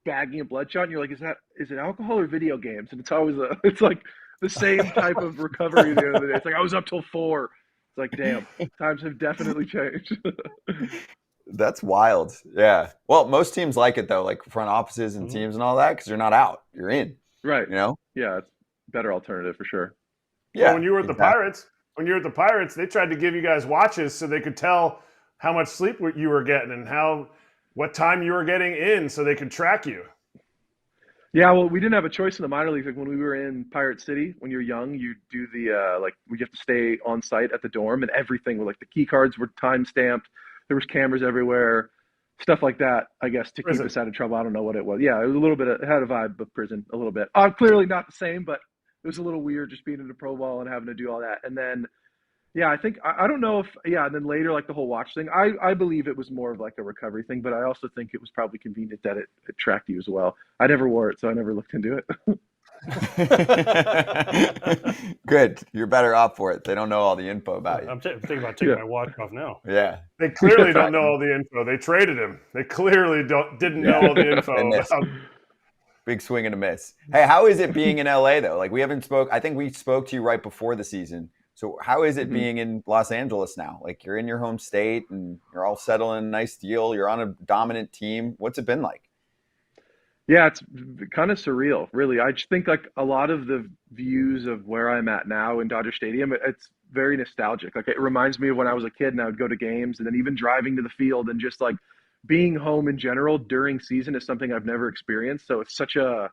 bagging and bloodshot. And you're like, is it alcohol or video games? And it's always it's like the same type of recovery at the end of the day. It's like I was up till 4. It's like, damn, times have definitely changed. That's wild. Yeah. Well, most teams like it though, like front offices and teams and all that, because you're not out, you're in. Right. You know? Yeah, it's a better alternative for sure. Yeah. Well, when you were at the Pirates, they tried to give you guys watches so they could tell how much sleep you were getting and what time you were getting in so they could track you. Yeah, well, we didn't have a choice in the minor leagues. Like when we were in Pirate City, when you're young, you do the we have to stay on site at the dorm, and everything like the key cards were time stamped. There was cameras everywhere, stuff like that. I guess to keep us out of trouble. I don't know what it was. Yeah, it was a little bit. It had a vibe of prison, a little bit. Clearly not the same, but it was a little weird just being in the pro ball and having to do all that. And then, yeah, I think I don't know if and then later like the whole watch thing. I believe it was more of like a recovery thing, but I also think it was probably convenient that it tracked you as well. I never wore it, so I never looked into it. Good, you're better off for it. They don't know all the info about you. I'm thinking about taking my watch off now. Yeah, they clearly don't know all the info. They traded him. They clearly didn't know all the info. Big swing and a miss. Hey, how is it being in LA though? Like we haven't spoke. I think we spoke to you right before the season. So how is it being in Los Angeles now? Like you're in your home state and you're all settled in a nice deal. You're on a dominant team. What's it been like? Yeah, it's kind of surreal, really. I just think like a lot of the views of where I'm at now in Dodger Stadium, it's very nostalgic. Like it reminds me of when I was a kid and I would go to games, and then even driving to the field and just like being home in general during season is something I've never experienced. So it's such a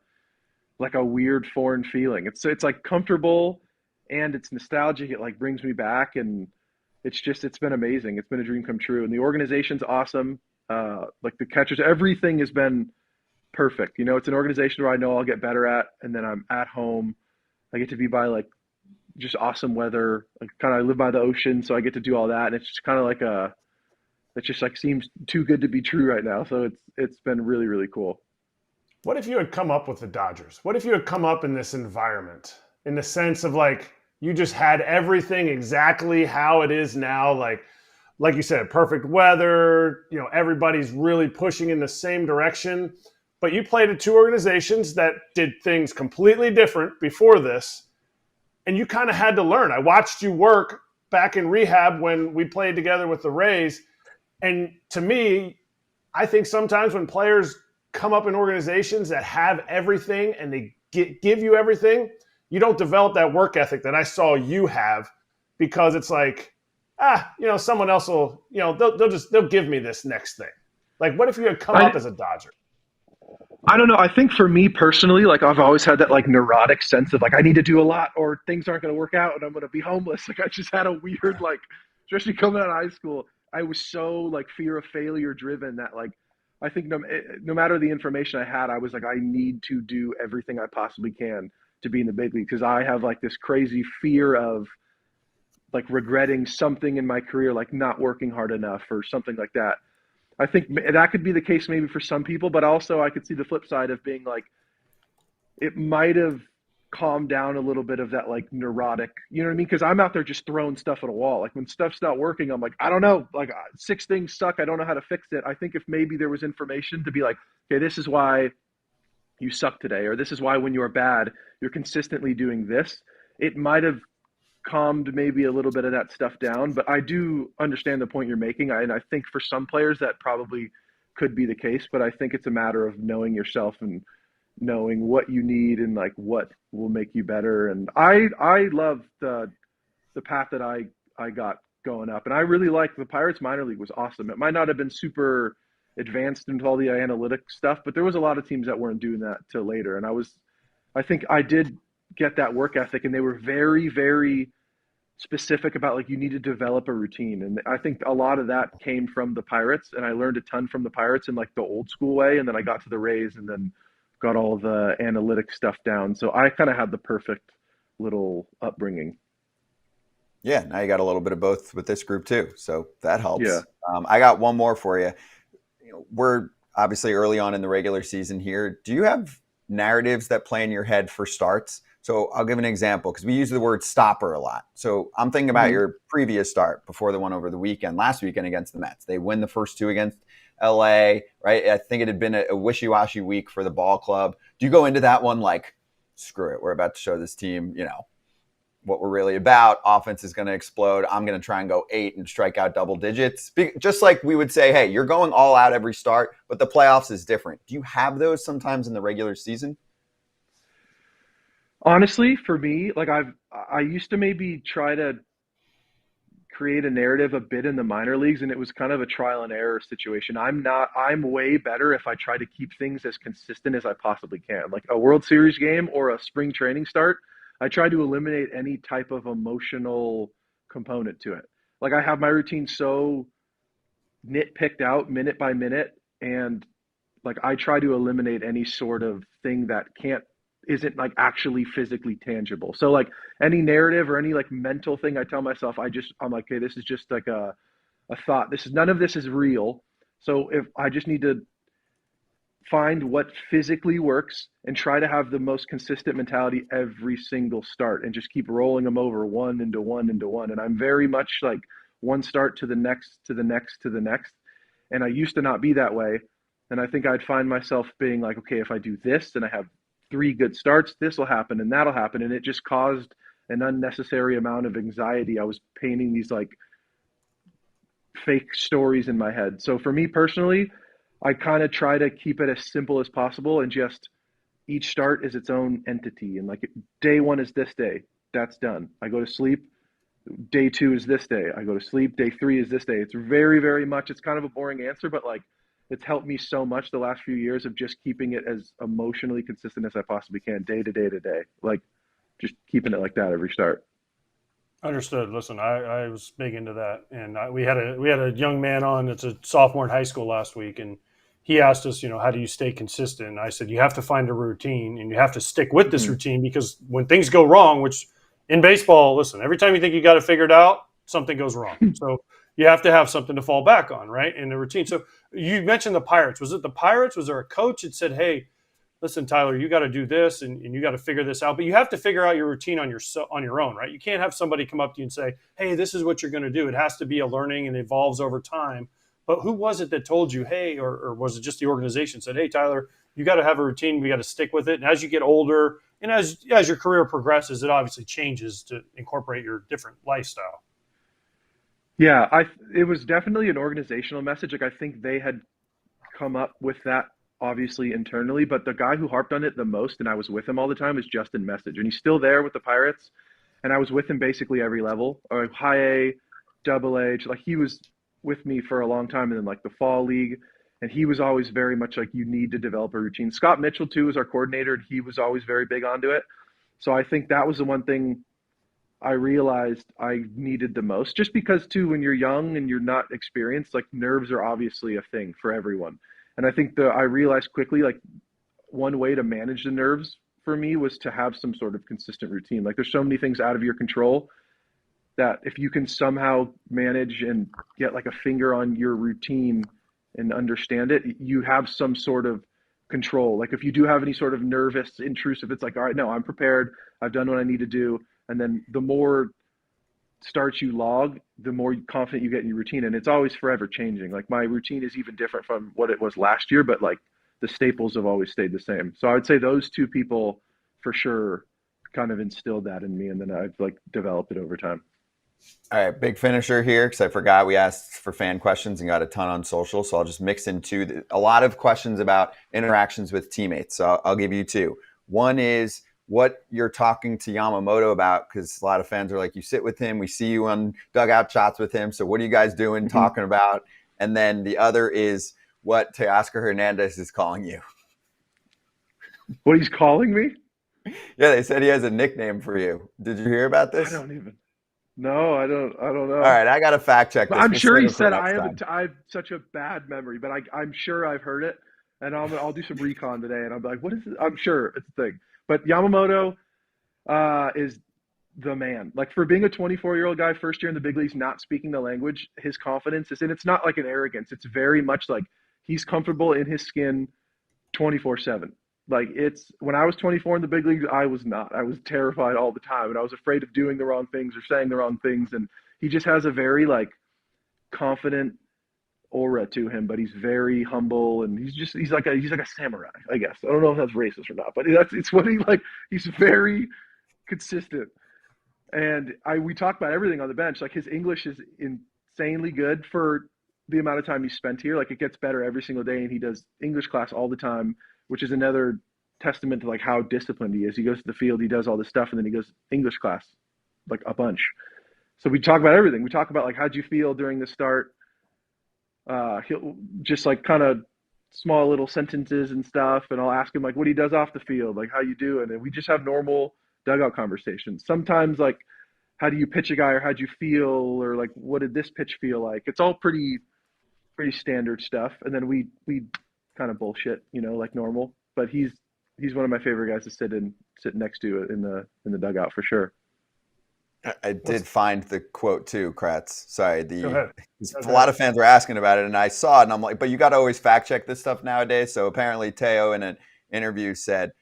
weird foreign feeling. It's like comfortable and it's nostalgic. It like brings me back, and it's been amazing. It's been a dream come true, and the organization's awesome. Like the catchers, everything has been perfect. You know, it's an organization where I know I'll get better at, and then I'm at home. I get to be by like just awesome weather. Like kind of I live by the ocean, so I get to do all that, and it's just kind of like it just like seems too good to be true right now. So it's been really, really cool. What if you had come up with the Dodgers? What if you had come up in this environment in the sense of like you just had everything exactly how it is now, like you said, perfect weather, you know, everybody's really pushing in the same direction, but you played at two organizations that did things completely different before this, and you kind of had to learn. I watched you work back in rehab when we played together with the Rays, and to me, I think sometimes when players come up in organizations that have everything and they give you everything, you don't develop that work ethic that I saw you have, because it's like, you know, someone else will, you know, they'll give me this next thing. Like, what if you had come up as a Dodger? I don't know. I think for me personally, like I've always had that like neurotic sense of like I need to do a lot or things aren't going to work out and I'm going to be homeless. Like I just had a weird like, especially coming out of high school, I was so like fear of failure driven that like I think no matter the information I had, I was like I need to do everything I possibly can to be in the big league, because I have like this crazy fear of like regretting something in my career, like not working hard enough or something like that. I think that could be the case maybe for some people, but also I could see the flip side of being like, it might have calmed down a little bit of that like neurotic, you know what I mean? Because I'm out there just throwing stuff at a wall. Like when stuff's not working, I'm like, I don't know, like 6 things suck. I don't know how to fix it. I think if maybe there was information to be like, okay, this is why you suck today, or this is why when you're bad, you're consistently doing this, it might have calmed maybe a little bit of that stuff down. But I do understand the point you're making. And I think for some players that probably could be the case, but I think it's a matter of knowing yourself and knowing what you need and like what will make you better. And I love the path that I got going up, and I really like the Pirates minor league was awesome. It might not have been super advanced into all the analytic stuff, but there was a lot of teams that weren't doing that till later. And I think I did get that work ethic, and they were very, very specific about like you need to develop a routine. And I think a lot of that came from the Pirates, and I learned a ton from the Pirates in like the old school way. And then I got to the Rays and then got all the analytic stuff down. So I kind of had the perfect little upbringing. Yeah, now you got a little bit of both with this group too, so that helps. Yeah. I got one more for you. We're obviously early on in the regular season here. Do you have narratives that play in your head for starts? So I'll give an example, because we use the word stopper a lot. So I'm thinking about your previous start before the one over the weekend, last weekend against the Mets. They win the first 2 against LA, right? I think it had been a wishy-washy week for the ball club. Do you go into that one like, screw it, we're about to show this team, what we're really about. Offense is going to explode. I'm going to try and go 8 and strike out double digits. Just like we would say, hey, you're going all out every start, but the playoffs is different. Do you have those sometimes in the regular season? Honestly, for me, like I used to maybe try to create a narrative a bit in the minor leagues, and it was kind of a trial and error situation. I'm way better if I try to keep things as consistent as I possibly can. Like a World Series game or a spring training start, I try to eliminate any type of emotional component to it. Like I have my routine so nitpicked out minute by minute, and like I try to eliminate any sort of thing that isn't like actually physically tangible. So like any narrative or any like mental thing I tell myself, I'm like, okay, this is just like a thought. None of this is real. So if I just need to find what physically works and try to have the most consistent mentality every single start and just keep rolling them over one into one into one. And I'm very much like one start to the next, to the next, to the next. And I used to not be that way. And I think I'd find myself being like, okay, if I do this and I have 3 good starts, this will happen and that'll happen. And it just caused an unnecessary amount of anxiety. I was painting these like fake stories in my head. So for me personally, I kind of try to keep it as simple as possible and just each start is its own entity. And like day 1 is this day, that's done. I go to sleep. Day 2 is this day. I go to sleep. Day 3 is this day. It's very, very much, it's kind of a boring answer, but like it's helped me so much the last few years of just keeping it as emotionally consistent as I possibly can, day to day to day. Like just keeping it like that every start. Understood. Listen, I was big into that, and we had a young man on that's a sophomore in high school last week, and he asked us, how do you stay consistent? And I said, you have to find a routine, and you have to stick with this routine because when things go wrong, which in baseball, listen, every time you think you got it figured out, something goes wrong. So you have to have something to fall back on, right? In the routine. So you mentioned the Pirates. Was it the Pirates? Was there a coach that said, hey, listen, Tyler, you got to do this and you got to figure this out. But you have to figure out your routine on your own, right? You can't have somebody come up to you and say, hey, this is what you're going to do. It has to be a learning and evolves over time. But who was it that told you, hey, or was it just the organization said, hey, Tyler, you got to have a routine. We got to stick with it. And as you get older and as your career progresses, it obviously changes to incorporate your different lifestyle. Yeah, it was definitely an organizational message. Like I think they had come up with that obviously internally, but the guy who harped on it the most, and I was with him all the time, is Justin Message, and he's still there with the Pirates. And I was with him basically every level, or high A, double A. Like he was with me for a long time, and then like the fall league, and he was always very much like you need to develop a routine. Scott Mitchell too was our coordinator, and he was always very big onto it. So I think that was the one thing I realized I needed the most, just because too, when you're young and you're not experienced, like nerves are obviously a thing for everyone. And I think I realized quickly, like one way to manage the nerves for me was to have some sort of consistent routine. Like there's so many things out of your control that if you can somehow manage and get like a finger on your routine and understand it, you have some sort of control. Like if you do have any sort of nervous, intrusive, it's like, all right, no, I'm prepared. I've done what I need to do. And then the more starts you log, the more confident you get in your routine. And it's always forever changing. Like my routine is even different from what it was last year, but like the staples have always stayed the same. So I would say those two people for sure kind of instilled that in me. And then I've like developed it over time. All right, big finisher here because I forgot we asked for fan questions and got a ton on social. So I'll just mix in a lot of questions about interactions with teammates. So I'll give you 2. One is what you're talking to Yamamoto about, because a lot of fans are like, you sit with him, we see you on dugout shots with him. So what are you guys doing, talking about? And then the other is what Teoscar Hernandez is calling you. What he's calling me? Yeah, they said he has a nickname for you. Did you hear about this? No, I don't know. All right, I got to fact check this. I'm sure he said I have such a bad memory, but I'm sure I've heard it, and I'll do some recon today, and I'll be like, what is it? I'm sure it's a thing. But Yamamoto is the man. Like for being a 24-year-old guy, first year in the big leagues, not speaking the language, his confidence is, and it's not like an arrogance. It's very much like he's comfortable in his skin 24/7. Like it's when I was 24 in the big leagues, I was not. I was terrified all the time, and I was afraid of doing the wrong things or saying the wrong things. And he just has a very like confident aura to him, but he's very humble, and he's like a samurai, I guess. I don't know if that's racist or not, but it's what he like. He's very consistent, and we talk about everything on the bench. Like his English is insanely good for the amount of time he spent here. Like it gets better every single day, and he does English class all the time, which is another testament to like how disciplined he is. He goes to the field, he does all this stuff, and then he goes English class like a bunch. So we talk about everything. We talk about like, how'd you feel during the start? He'll just like kind of small little sentences and stuff, and I'll ask him like what he does off the field, like how you doing, and we just have normal dugout conversations. Sometimes like, how do you pitch a guy, or how'd you feel, or like what did this pitch feel like? It's all pretty standard stuff, and then we kind of bullshit, like normal. But he's one of my favorite guys to sit next to in the dugout for sure. I did find the quote too, Kratz. Sorry, Go a lot of fans were asking about it, and I saw it, and I'm like, but you got to always fact check this stuff nowadays. So apparently, Teo in an interview said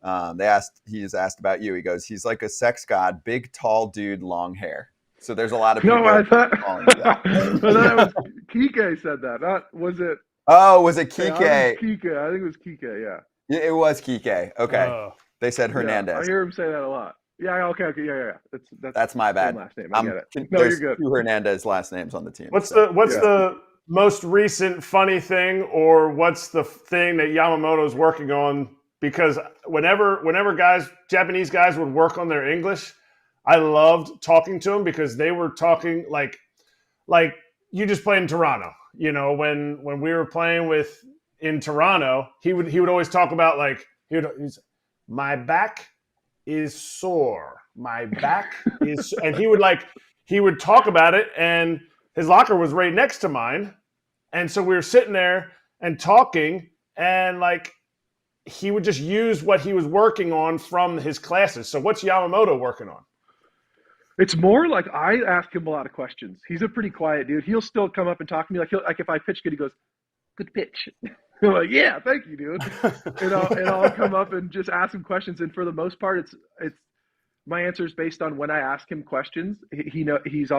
he was asked about you. He goes, he's like a sex god, big, tall dude, long hair. So there's a lot of people. No, I thought that. I thought it was Kike said that. Not was it? Oh, was it Kike? I think it was Kike. Yeah. It was Kike. Okay. They said Hernandez. Yeah, I hear him say that a lot. Yeah. Okay. Yeah. That's my bad. Last name. I get it. No, there's you're good. 2 Hernandez last names on the team. What's the most recent funny thing, or what's the thing that Yamamoto's working on? Because whenever Japanese guys would work on their English, I loved talking to them because they were talking like you just played in Toronto. When we were playing in Toronto, he would always talk about like he's my back is sore. My back is, and he would talk about it, and his locker was right next to mine, and so we were sitting there and talking, and like he would just use what he was working on from his classes. So what's Yamamoto working on? It's more like I ask him a lot of questions. He's a pretty quiet dude. He'll still come up and talk to me. Like if I pitch good, he goes, "Good pitch." I'm like, "Yeah, thank you, dude." And I'll come up and just ask him questions. And for the most part, it's my answers based on when I ask him questions. His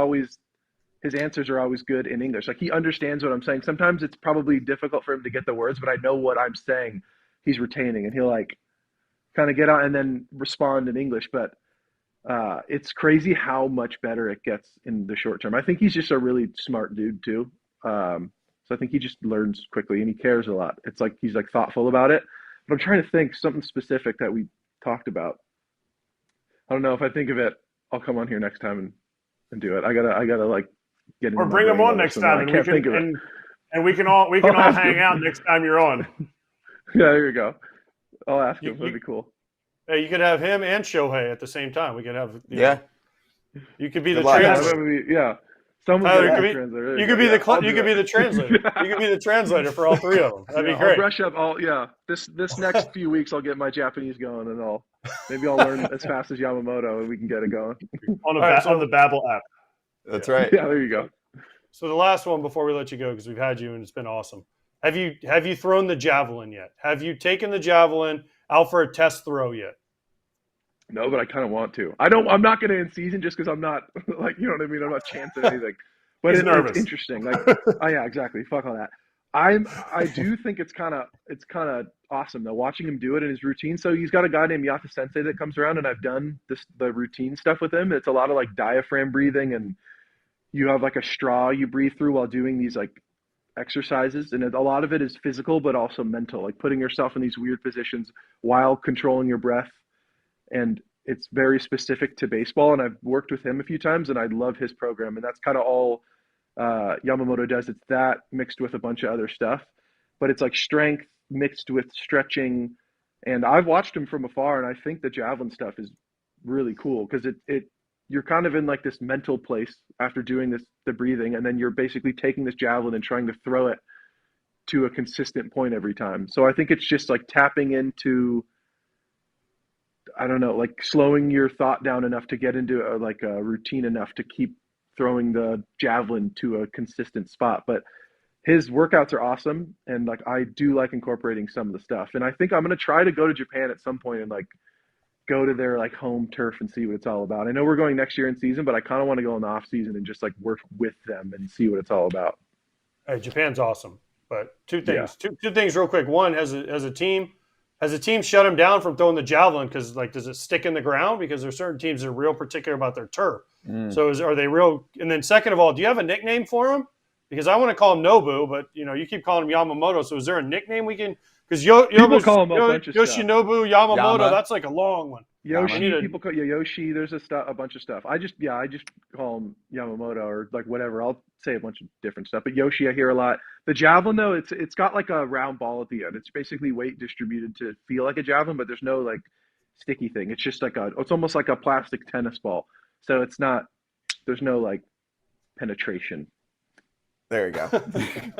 answers are always good in English. Like he understands what I'm saying. Sometimes it's probably difficult for him to get the words, but I know what I'm saying. He's retaining, and he'll like kind of get out and then respond in English. But it's crazy how much better it gets in the short term. I think he's just a really smart dude too. So I think he just learns quickly, and he cares a lot. It's like he's like thoughtful about it. But I'm trying to think something specific that we talked about. I don't know. If I think of it, I'll come on here next time and do it. I gotta like get in. Or bring him on next time, and we can all hang out next time you're on. Yeah, there you go. I'll ask him. That'd be cool. Hey, you could have him and Shohei at the same time. We could have you could be the translator. Yeah. You could be the translator. You could be the translator for all 3 of them. That'd be great. I'll brush up this next few weeks I'll get my Japanese going, and I'll learn as fast as Yamamoto, and we can get it going. on the Babbel app. That's right. Yeah, there you go. So the last one before we let you go, because we've had you and it's been awesome. Have you thrown the javelin yet? Have you taken the javelin out for a test throw yet? No, but I kind of want to. I'm not going to in season just because I'm not like, you know what I mean? I'm not chancing anything. But it's interesting. Like, oh yeah, exactly. Fuck all that. I do think it's kind of awesome though, watching him do it in his routine. So he's got a guy named Yata Sensei that comes around, and I've done the routine stuff with him. It's a lot of like diaphragm breathing, and you have like a straw you breathe through while doing these like exercises, and a lot of it is physical but also mental, like putting yourself in these weird positions while controlling your breath. And it's very specific to baseball, and I've worked with him a few times, and I love his program. And that's kind of all Yamamoto does. It's that mixed with a bunch of other stuff, but it's like strength mixed with stretching. And I've watched him from afar, and I think the javelin stuff is really cool because you're kind of in like this mental place after doing the breathing, and then you're basically taking this javelin and trying to throw it to a consistent point every time. So I think it's just like tapping into, I don't know, like slowing your thought down enough to get into a routine enough to keep throwing the javelin to a consistent spot. But his workouts are awesome, and like I do like incorporating some of the stuff. And I think I'm going to try to go to Japan at some point and like go to their like home turf and see what it's all about. I know we're going next year in season, but I kind of want to go in the off season and just like work with them and see what it's all about. Hey, Japan's awesome. But two things, two things real quick. One, has a team shut him down from throwing the javelin? Because like, does it stick in the ground? Because there's certain teams that are real particular about their turf. So are they real? And then second of all, do you have a nickname for him? Because I want to call him Nobu, but you keep calling him Yamamoto. So is there a nickname we can Because People call him a bunch of stuff. Yoshinobu Yamamoto, that's like a long one. Yoshi, people call Yoshi. There's a bunch of stuff. I just call him Yamamoto or like whatever. I'll say a bunch of different stuff. But Yoshi, I hear a lot. The javelin though, it's got like a round ball at the end. It's basically weight distributed to feel like a javelin, but there's no like sticky thing. It's just it's almost like a plastic tennis ball. So there's no like penetration. There you go.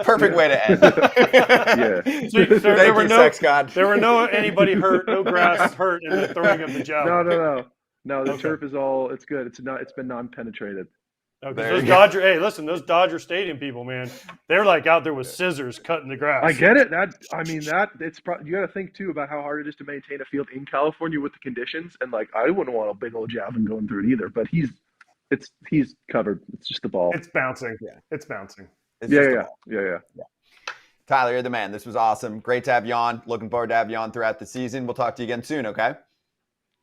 Perfect way to end. Yeah. So Thank you, Sex God. There were no anybody hurt, no grass hurt in the throwing of the javelin. No. The turf is all. It's good. It's been non-penetrated. Okay, those Dodger Stadium people, man, they're like out there with scissors cutting the grass. I get it. You got to think too about how hard it is to maintain a field in California with the conditions, and like I wouldn't want a big old javelin going through it either. But he's covered. It's just the ball. It's bouncing. Yeah. It's bouncing. Yeah. Tyler, you're the man. This was awesome. Great to have you on. Looking forward to have you on throughout the season. We'll talk to you again soon, okay?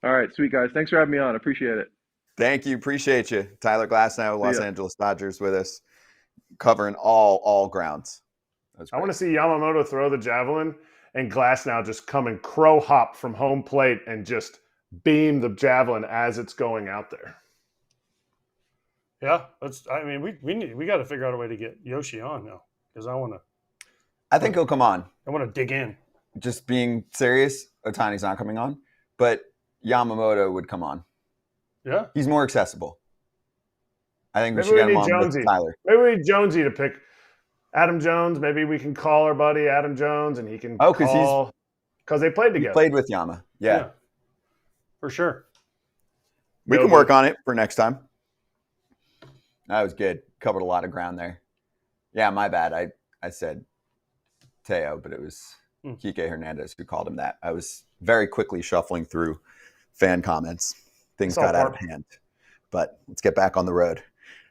All right, sweet guys. Thanks for having me on. Appreciate it. Thank you. Appreciate you. Tyler Glasnow, Los Angeles Dodgers with us, covering all grounds. I want to see Yamamoto throw the javelin and Glasnow just come and crow hop from home plate and just beam the javelin as it's going out there. Yeah, we got to figure out a way to get Yoshi on now because I think he'll come on. I want to dig in. Just being serious, Ohtani's not coming on, but Yamamoto would come on. Yeah, he's more accessible. I think we should get him on with Tyler. Maybe we need Jonesy to pick Adam Jones. Maybe we can call our buddy Adam Jones and he can because they played together. He played with Yama. Yeah, for sure. We can work on it for next time. That was good. Covered a lot of ground there. Yeah, my bad. I said Teo, but it was Kike Hernandez who called him that. I was very quickly shuffling through fan comments. Things got out of hand. But let's get back on the road.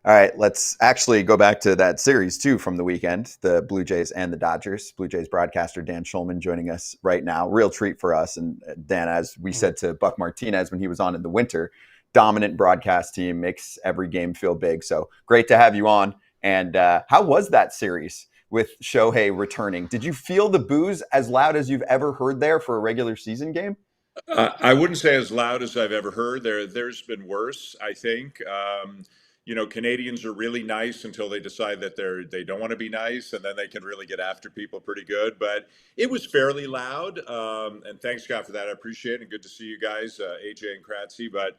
All right, let's actually go back to that series, too, from the weekend, the Blue Jays and the Dodgers. Blue Jays broadcaster Dan Shulman joining us right now. Real treat for us. And Dan, as we said to Buck Martinez when he was on in the winter, dominant broadcast team, makes every game feel big. So great to have you on. And how was that series with Shohei returning? Did you feel the boos as loud as you've ever heard there for a regular season game? I wouldn't say as loud as I've ever heard. There's been worse, I think. Canadians are really nice until they decide that they don't want to be nice, and then they can really get after people pretty good. But it was fairly loud, and thanks, Scott, for that. I appreciate it, and good to see you guys, AJ and Kratzy. But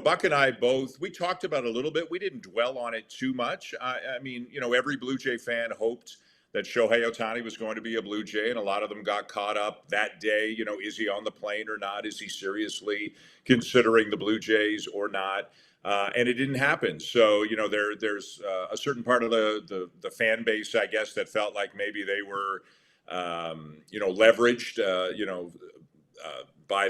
Buck and I both, we talked about it a little bit. We didn't dwell on it too much. Every Blue Jay fan hoped that Shohei Ohtani was going to be a Blue Jay, and a lot of them got caught up that day. Is he on the plane or not? Is he seriously considering the Blue Jays or not? And it didn't happen. So, there's a certain part of the fan base, I guess, that felt like maybe they were, leveraged, by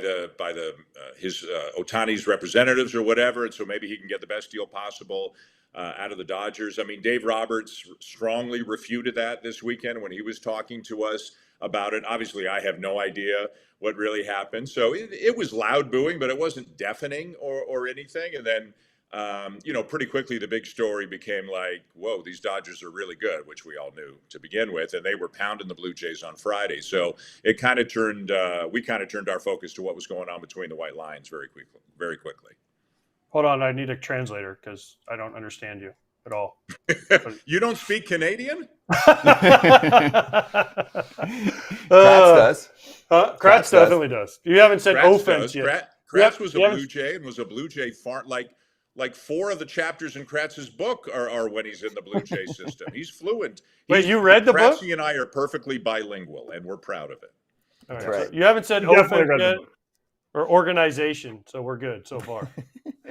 his Ohtani's representatives or whatever, and so maybe he can get the best deal possible out of the Dodgers. I mean, Dave Roberts strongly refuted that this weekend when he was talking to us about it. Obviously, I have no idea what really happened. So it was loud booing, but it wasn't deafening or anything. And then, pretty quickly the big story became like, whoa, these Dodgers are really good, which we all knew to begin with. And they were pounding the Blue Jays on Friday. So it kind of turned our focus to what was going on between the white lines very quickly. Hold on, I need a translator because I don't understand you at all. You don't speak Canadian? Kratz does. Kratz definitely does. You haven't said Kratz offense does. yet. Kratz was a Blue Jay and was a Blue Jay like 4 of the chapters in Kratz's book are when he's in the Blue Jay system. He's fluent. Wait, you read the book? Kratzy and I are perfectly bilingual, and we're proud of it. All right. Right. So you haven't said offense yet or organization, so we're good so far.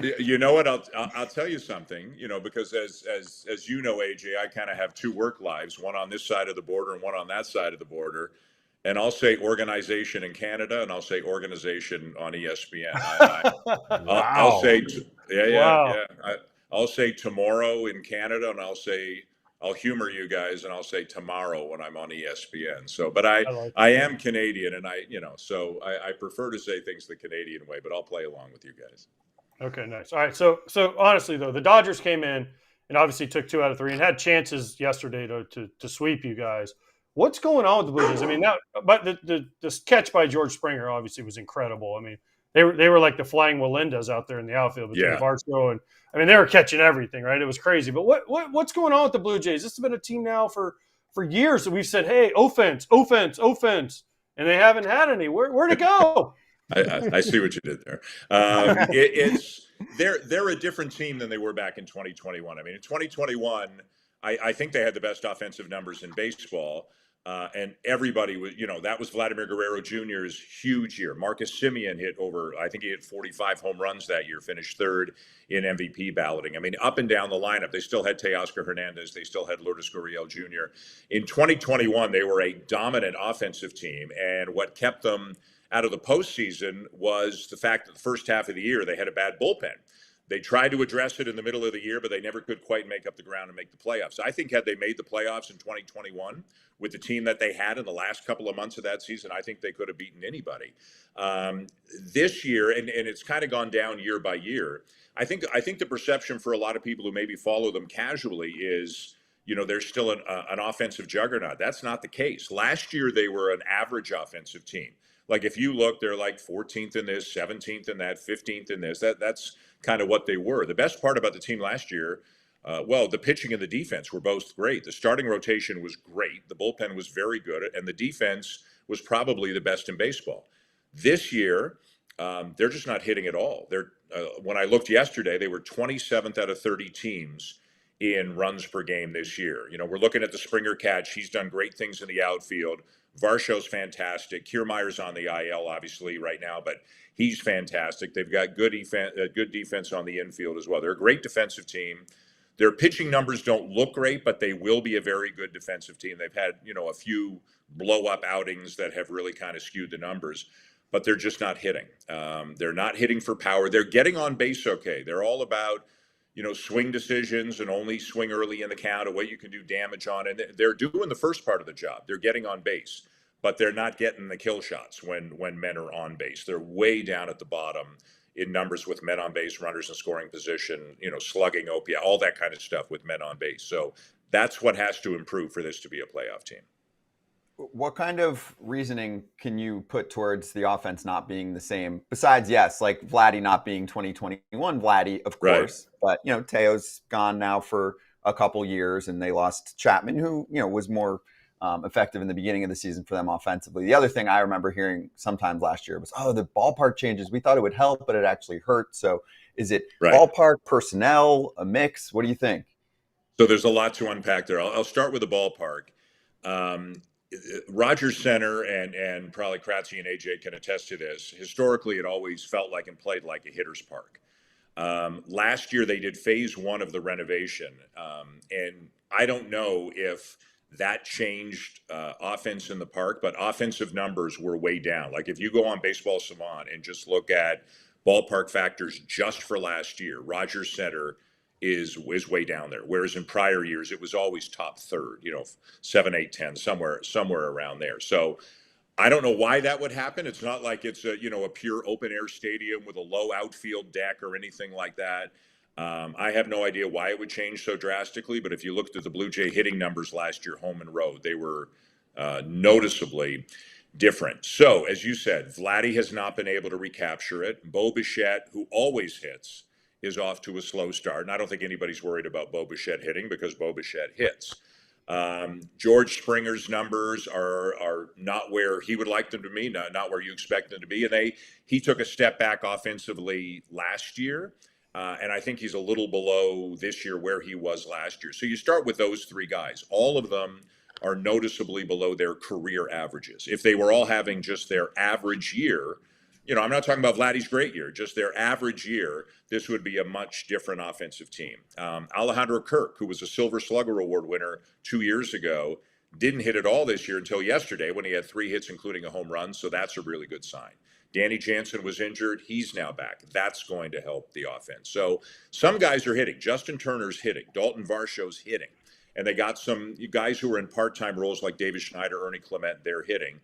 You know what? I'll tell you something. Because as you know, AJ, I kind of have 2 work lives, one on this side of the border and one on that side of the border. And I'll say organization in Canada, and I'll say organization on ESPN. I'll say, I'll say tomorrow in Canada, and I'll humor you guys, and I'll say tomorrow when I'm on ESPN. So, but I am Canadian, and so I prefer to say things the Canadian way, but I'll play along with you guys. Okay, nice. All right, so honestly though, the Dodgers came in and obviously took 2 out of 3 and had chances yesterday to sweep you guys. What's going on with the Blue Jays? I mean, but the catch by George Springer obviously was incredible. I mean, they were like the flying Walindas out there in the outfield between Varsho and I mean, they were catching everything, right? It was crazy. But what's going on with the Blue Jays? This has been a team now for years that we've said, hey, offense, offense, offense, and they haven't had any. Where'd it go? I see what you did there. They're a different team than they were back in 2021. I mean, in 2021, I think they had the best offensive numbers in baseball. And everybody was, that was Vladimir Guerrero Jr.'s huge year. Marcus Semien I think he hit 45 home runs that year, finished third in MVP balloting. I mean, up and down the lineup, they still had Teoscar Hernandez. They still had Lourdes Gurriel Jr. In 2021, they were a dominant offensive team. And what kept them out of the postseason was the fact that the first half of the year, they had a bad bullpen. They tried to address it in the middle of the year, but they never could quite make up the ground and make the playoffs. I think had they made the playoffs in 2021 with the team that they had in the last couple of months of that season, I think they could have beaten anybody. This year, and it's kind of gone down year by year, I think the perception for a lot of people who maybe follow them casually is, they're still an offensive juggernaut. That's not the case. Last year, they were an average offensive team. Like if you look, they're like 14th in this, 17th in that, 15th in this. That's kind of what they were. The best part about the team last year, the pitching and the defense were both great. The starting rotation was great. The bullpen was very good, and the defense was probably the best in baseball. This year, they're just not hitting at all. When I looked yesterday, they were 27th out of 30 teams in runs per game this year. We're looking at the Springer catch. He's done great things in the outfield. Varsho's fantastic. Kiermaier's on the IL, obviously, right now, but he's fantastic. They've got good defense on the infield as well. They're a great defensive team. Their pitching numbers don't look great, but they will be a very good defensive team. They've had, a few blow-up outings that have really kind of skewed the numbers, but they're just not hitting. They're not hitting for power. They're getting on base okay. They're all about, swing decisions and only swing early in the count and what you can do damage on. And they're doing the first part of the job. They're getting on base, but they're not getting the kill shots when men are on base. They're way down at the bottom in numbers with men on base, runners in scoring position, slugging, OPI, all that kind of stuff with men on base. So that's what has to improve for this to be a playoff team. What kind of reasoning can you put towards the offense not being the same? Besides, yes, like Vladdy not being 2021 Vladdy, of course. Right. But, Teo's gone now for a couple years, and they lost Chapman, who, was more effective in the beginning of the season for them offensively. The other thing I remember hearing sometimes last year was, the ballpark changes. We thought it would help, but it actually hurt. So is it ballpark, personnel, a mix? What do you think? So there's a lot to unpack there. I'll start with the ballpark. Rogers Center and probably Kratzy and AJ can attest to this. Historically, it always felt like and played like a hitter's park. Last year, they did phase one of the renovation. And I don't know if that changed offense in the park, but offensive numbers were way down. Like if you go on Baseball Savant and just look at ballpark factors just for last year, Rogers Center is way down there. Whereas in prior years, it was always top third, 7, 8, 10, somewhere around there. So I don't know why that would happen. It's not like it's a pure open air stadium with a low outfield deck or anything like that. I have no idea why it would change so drastically, but if you looked at the Blue Jay hitting numbers last year, home and road, they were noticeably different. So as you said, Vladdy has not been able to recapture it. Bo Bichette, who always hits, is off to a slow start. And I don't think anybody's worried about Bo Bichette hitting because Bo Bichette hits. George Springer's numbers are not where he would like them to be, not where you expect them to be. And he took a step back offensively last year. And I think he's a little below this year where he was last year. So you start with those three guys. All of them are noticeably below their career averages. If they were all having just their average year, I'm not talking about Vladdy's great year, just their average year, this would be a much different offensive team. Alejandro Kirk, who was a Silver Slugger Award winner 2 years ago, didn't hit at all this year until yesterday when he had 3 hits, including a home run. So that's a really good sign. Danny Jansen was injured. He's now back. That's going to help the offense. So some guys are hitting. Justin Turner's hitting. Dalton Varsho's hitting. And they got some guys who are in part-time roles like David Schneider, Ernie Clement, they're hitting.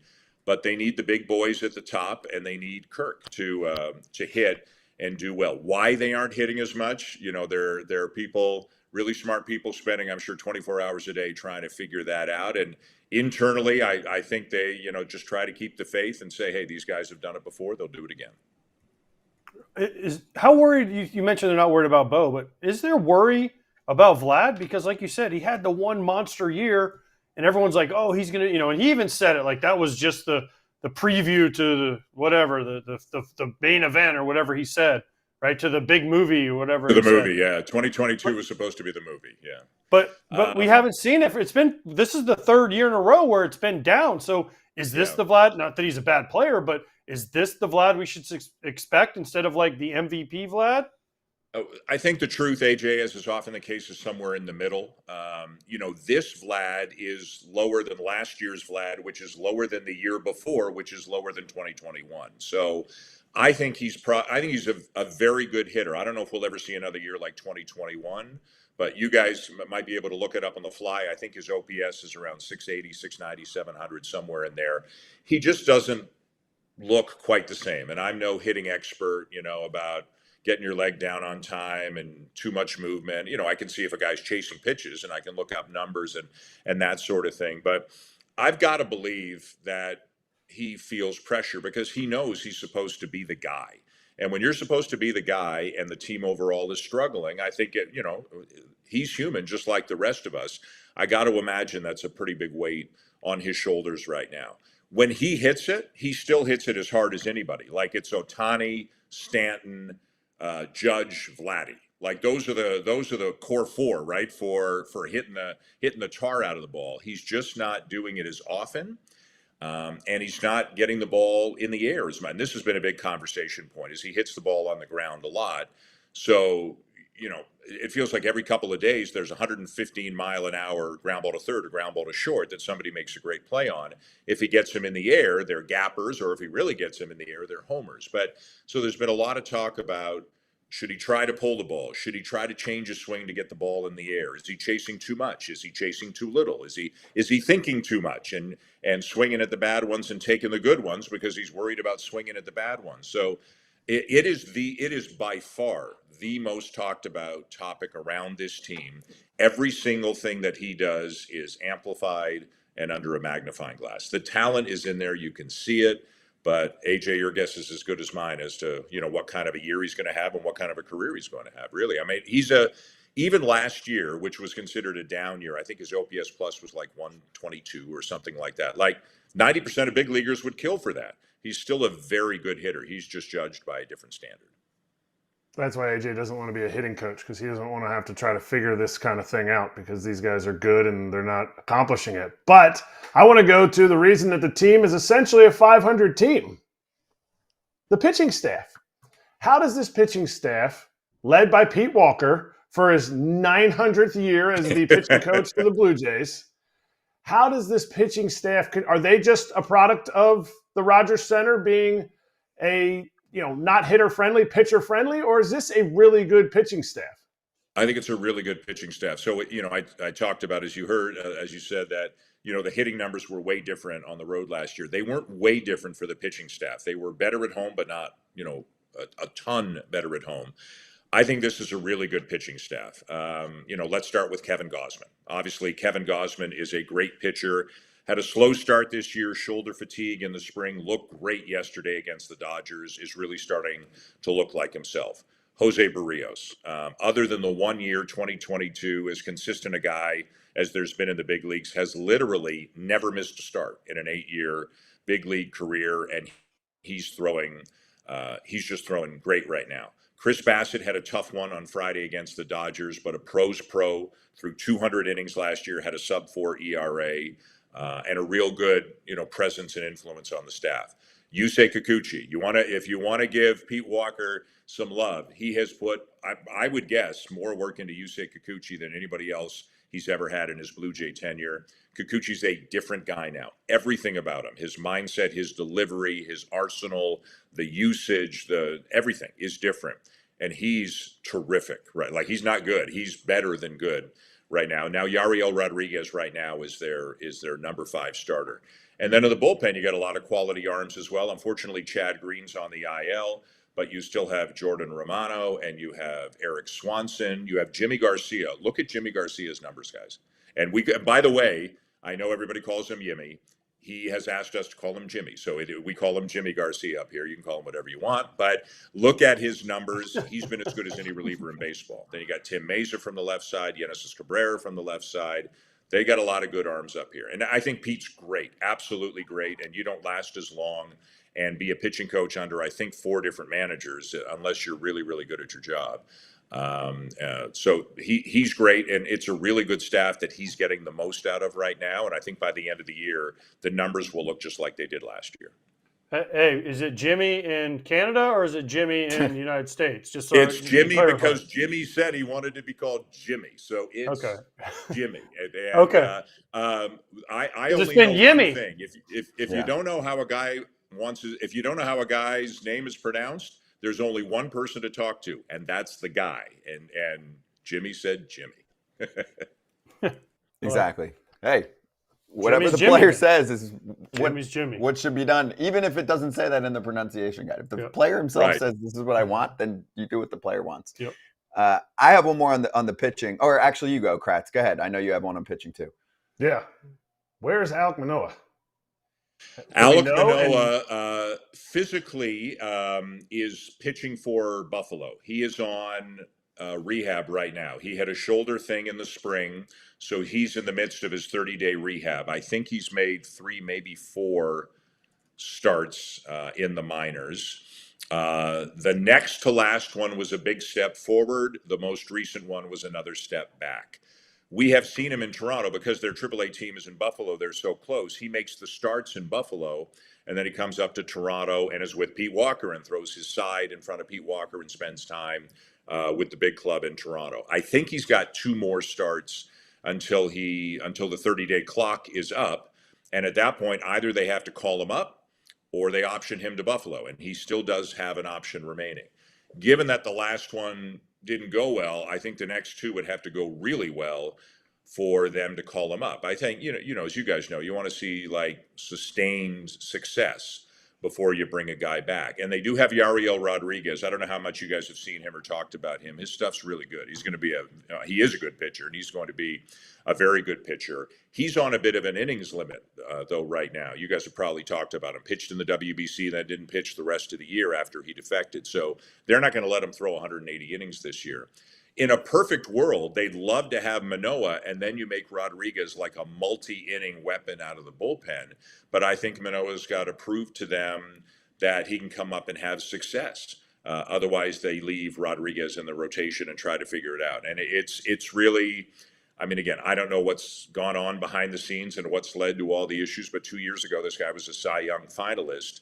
But they need the big boys at the top, and they need Kirk to hit and do well. Why they aren't hitting as much, there are people really smart people spending, I'm sure, 24 hours a day trying to figure that out. And internally, I think they, just try to keep the faith and say, hey, these guys have done it before. They'll do it again. How worried, you mentioned they're not worried about Bo, but is there worry about Vlad? Because like you said, he had the one monster year and everyone's like, oh, he's going to, and he even said it like that was just the preview to the whatever, the main event or whatever he said, right? To the big movie or whatever. To the movie, yeah. 2022 was supposed to be the movie, yeah. But we haven't seen it. This is the third year in a row where it's been down. So is this the Vlad? Not that he's a bad player, but is this the Vlad we should expect instead of like the MVP Vlad? I think the truth, AJ, as is often the case, is somewhere in the middle. This Vlad is lower than last year's Vlad, which is lower than the year before, which is lower than 2021. So I think he's a very good hitter. I don't know if we'll ever see another year like 2021, but you guys might be able to look it up on the fly. I think his OPS is around 680, 690, 700, somewhere in there. He just doesn't look quite the same. And I'm no hitting expert, about getting your leg down on time and too much movement. I can see if a guy's chasing pitches and I can look up numbers and that sort of thing. But I've got to believe that he feels pressure because he knows he's supposed to be the guy. And when you're supposed to be the guy and the team overall is struggling, I think he's human just like the rest of us. I got to imagine that's a pretty big weight on his shoulders right now. When he hits it, he still hits it as hard as anybody. Like it's Ohtani, Stanton, Judge, Vladdy. Like those are the core four, right? For hitting the tar out of the ball. He's just not doing it as often. And he's not getting the ball in the air as much. And this has been a big conversation point, is he hits the ball on the ground a lot. So, it feels like every couple of days there's 115 mile an hour ground ball to third or ground ball to short that somebody makes a great play on. If he gets him in the air, they're gappers, or if he really gets him in the air, they're homers. But so there's been a lot of talk about, should he try to pull the ball? Should he try to change his swing to get the ball in the air? Is he chasing too much? Is he chasing too little? Is he thinking too much and swinging at the bad ones and taking the good ones because he's worried about swinging at the bad ones? So it is by far the most talked about topic around this team. Every single thing that he does is amplified and under a magnifying glass. The talent is in there. You can see it. But AJ, your guess is as good as mine as to, what kind of a year he's going to have and what kind of a career he's going to have. Really, I mean, even last year, which was considered a down year, I think his OPS plus was like 122 or something like that. Like 90% of big leaguers would kill for that. He's still a very good hitter. He's just judged by a different standard. That's why AJ doesn't want to be a hitting coach, because he doesn't want to have to try to figure this kind of thing out because these guys are good and they're not accomplishing it. But I want to go to the reason that the team is essentially a 500 team. The pitching staff. How does this pitching staff, led by Pete Walker for his 900th year as the pitching coach to the Blue Jays, how does this pitching staff, are they just a product of the Rogers Center being a not hitter-friendly, pitcher-friendly, or is this a really good pitching staff? I think it's a really good pitching staff. So, I talked about, as you heard, as you said, that, the hitting numbers were way different on the road last year. They weren't way different for the pitching staff. They were better at home, but not, a ton better at home. I think this is a really good pitching staff. Let's start with Kevin Gausman. Obviously, Kevin Gausman is a great pitcher. Had a slow start this year, shoulder fatigue in the spring, looked great yesterday against the Dodgers, is really starting to look like himself. Jose Barrios, other than the 1 year, 2022, as consistent a guy as there's been in the big leagues, has literally never missed a start in an 8-year big league career, and he's just throwing great right now. Chris Bassett had a tough one on Friday against the Dodgers, but a pro's pro, through 200 innings last year, had a sub-4 ERA. And a real good, presence and influence on the staff. Yusei Kikuchi, if you want to give Pete Walker some love, he has put, I would guess, more work into Yusei Kikuchi than anybody else he's ever had in his Blue Jay tenure. Kikuchi's a different guy now. Everything about him, his mindset, his delivery, his arsenal, the usage, everything is different. And he's terrific, right? Like, he's not good. He's better than good right now. Now, Yariel Rodriguez right now is their number 5 starter. And then in the bullpen, you got a lot of quality arms as well. Unfortunately, Chad Green's on the IL. but you still have Jordan Romano and you have Eric Swanson. You have Jimmy Garcia. Look at Jimmy Garcia's numbers, guys. And by the way, I know everybody calls him Yimmy. He has asked us to call him Jimmy. So we call him Jimmy Garcia up here. You can call him whatever you want. But look at his numbers. He's been as good as any reliever in baseball. Then you got Tim Mazur from the left side, Genesis Cabrera from the left side. They got a lot of good arms up here. And I think Pete's great, absolutely great. And you don't last as long and be a pitching coach under, I think, 4 different managers, unless you're really, really good at your job. So he's great, and it's a really good staff that he's getting the most out of right now. And I think by the end of the year, the numbers will look just like they did last year. Hey, is it Jimmy in Canada or is it Jimmy in the United States? Just so it's Jimmy because Jimmy said he wanted to be called Jimmy, so it's okay. Jimmy. And, okay. I only been know Yimmy. one thing. If you don't know how a guy if you don't know how a guy's name is pronounced, there's only one person to talk to, and that's the guy. And Jimmy said Jimmy. Exactly. Hey, whatever Jimmy's the Jimmy player then. says is Jimmy. what should be done, even if it doesn't say that in the pronunciation guide. If the player himself says this is what I want, then you do what the player wants. Yep. I have one more on the pitching. Or actually, you go, Kratz. Go ahead. I know you have one on pitching too. Yeah. Where's Alek Manoah? Alek Manoah physically is pitching for Buffalo. He is on rehab right now. He had a shoulder thing in the spring, so he's in the midst of his 30-day rehab. I think he's made 3, maybe 4 starts in the minors. The next to last one was a big step forward. The most recent one was another step back. We have seen him in Toronto because their AAA team is in Buffalo. They're so close. He makes the starts in Buffalo, and then he comes up to Toronto and is with Pete Walker and throws his side in front of Pete Walker and spends time with the big club in Toronto. I think he's got 2 more starts until the 30-day clock is up. And at that point, either they have to call him up or they option him to Buffalo, and he still does have an option remaining. Given that the last one didn't go well, I think the next 2 would have to go really well for them to call him up. I think, you know, as you guys know, you want to see like sustained success before you bring a guy back. And they do have Yariel Rodriguez. I don't know how much you guys have seen him or talked about him. His stuff's really good. He's going to be he is a good pitcher, and he's going to be a very good pitcher. He's on a bit of an innings limit, though, right now. You guys have probably talked about him. Pitched in the WBC, then didn't pitch the rest of the year after he defected. So they're not going to let him throw 180 innings this year. In a perfect world, they'd love to have Manoah, and then you make Rodriguez like a multi-inning weapon out of the bullpen. But I think Manoah's got to prove to them that he can come up and have success. Otherwise, they leave Rodriguez in the rotation and try to figure it out. And it's really, I mean, again, I don't know what's gone on behind the scenes and what's led to all the issues, but 2 years ago, this guy was a Cy Young finalist.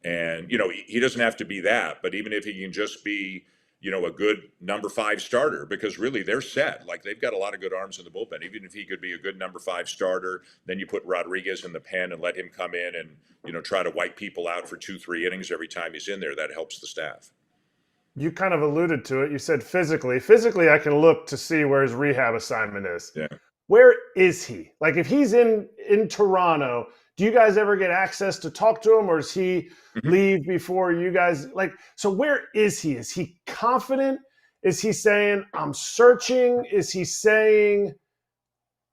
And, you know, he doesn't have to be that, but even if he can just be, you know, a good number 5 starter, because really they're set. Like, they've got a lot of good arms in the bullpen. Even if he could be a good number 5 starter, then you put Rodriguez in the pen and let him come in and, you know, try to wipe people out for 2-3 innings every time he's in there. That helps the staff. You kind of alluded to it. You said physically. Physically, I can look to see where his rehab assignment is. Yeah. Where is he? Like, if he's in Toronto, do you guys ever get access to talk to him, or does he leave before you guys? Like, so where is he? Is he confident? Is he saying, I'm searching? Is he saying,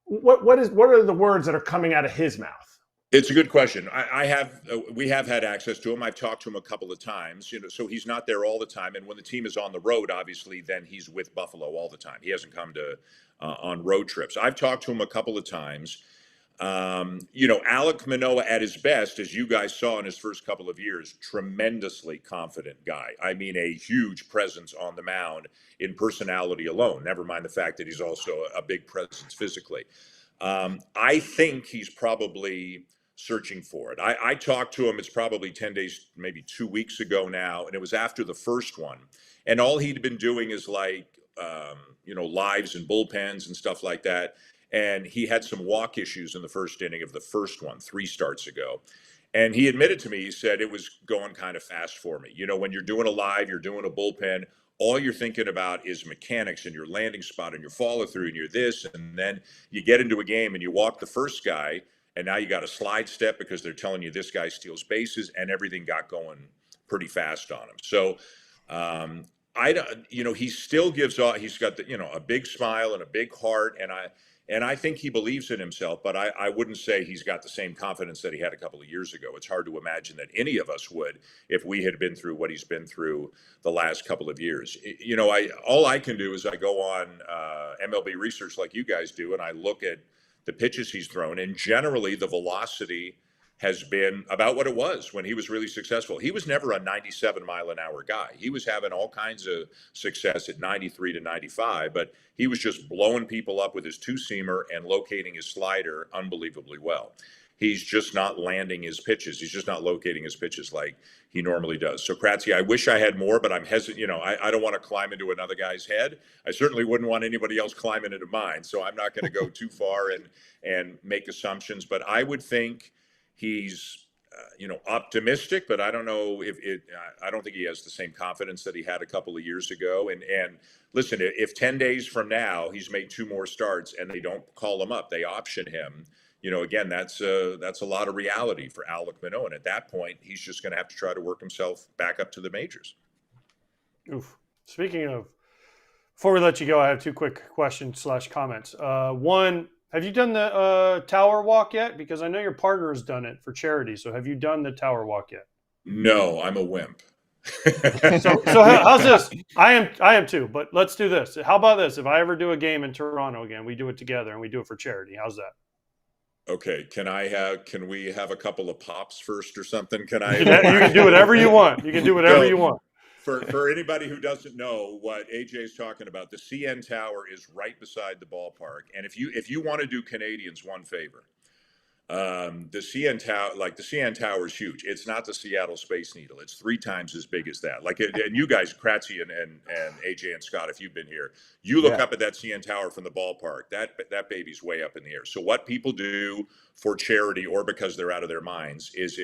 what are the words that are coming out of his mouth? It's a good question. We have had access to him. I've talked to him a couple of times, you know, so he's not there all the time. And when the team is on the road, obviously, then he's with Buffalo all the time. He hasn't come to on road trips. I've talked to him a couple of times. You know, Alek Manoah at his best, as you guys saw in his first couple of years, tremendously confident guy. I mean, a huge presence on the mound in personality alone, never mind the fact that he's also a big presence physically. I think he's probably searching for it. I talked to him, it's probably 10 days, maybe 2 weeks ago now, and it was after the first one. And all he'd been doing is like, you know, lives and bullpens and stuff like that. And he had some walk issues in the first inning of the first one, 3 starts ago. And he admitted to me, he said it was going kind of fast for me. You know, when you're doing a live, you're doing a bullpen, all you're thinking about is mechanics and your landing spot and your follow through and your this. And then you get into a game and you walk the first guy, and now you got a slide step because they're telling you this guy steals bases, and everything got going pretty fast on him. So He still gives off. He's got a big smile and a big heart, and I think he believes in himself. But I wouldn't say he's got the same confidence that he had a couple of years ago. It's hard to imagine that any of us would if we had been through what he's been through the last couple of years. All I can do is I go on MLB research like you guys do, and I look at the pitches he's thrown, and generally the velocity has been about what it was when he was really successful. He was never a 97-mile-an-hour guy. He was having all kinds of success at 93 to 95, but he was just blowing people up with his two-seamer and locating his slider unbelievably well. He's just not landing his pitches. He's just not locating his pitches like he normally does. So, Kratzy, I wish I had more, but I'm hesitant. I don't want to climb into another guy's head. I certainly wouldn't want anybody else climbing into mine. So I'm not going to go too far and make assumptions. But I would think he's, optimistic, but I don't know I don't think he has the same confidence that he had a couple of years ago. And listen, if 10 days from now he's made 2 more starts and they don't call him up, they option him. Again, that's a lot of reality for Alek Manoah. And at that point, he's just going to have to try to work himself back up to the majors. Oof. Speaking of, before we let you go, I have 2 quick questions / comments. One, have you done the tower walk yet? Because I know your partner has done it for charity. So have you done the tower walk yet? No, I'm a wimp. so how's this? I am too. But let's do this. How about this? If I ever do a game in Toronto again, we do it together and we do it for charity. How's that? Okay. Can we have a couple of pops first or something? You can do whatever you want. You can do whatever you want. For anybody who doesn't know what AJ is talking about, the CN Tower is right beside the ballpark. And if you want to do Canadians one favor, the CN Tower is huge. It's not the Seattle Space Needle. It's 3 times as big as that. And you guys, Kratzy and AJ and Scott, if you've been here, you look up at that CN Tower from the ballpark. That baby's way up in the air. So what people do for charity or because they're out of their minds is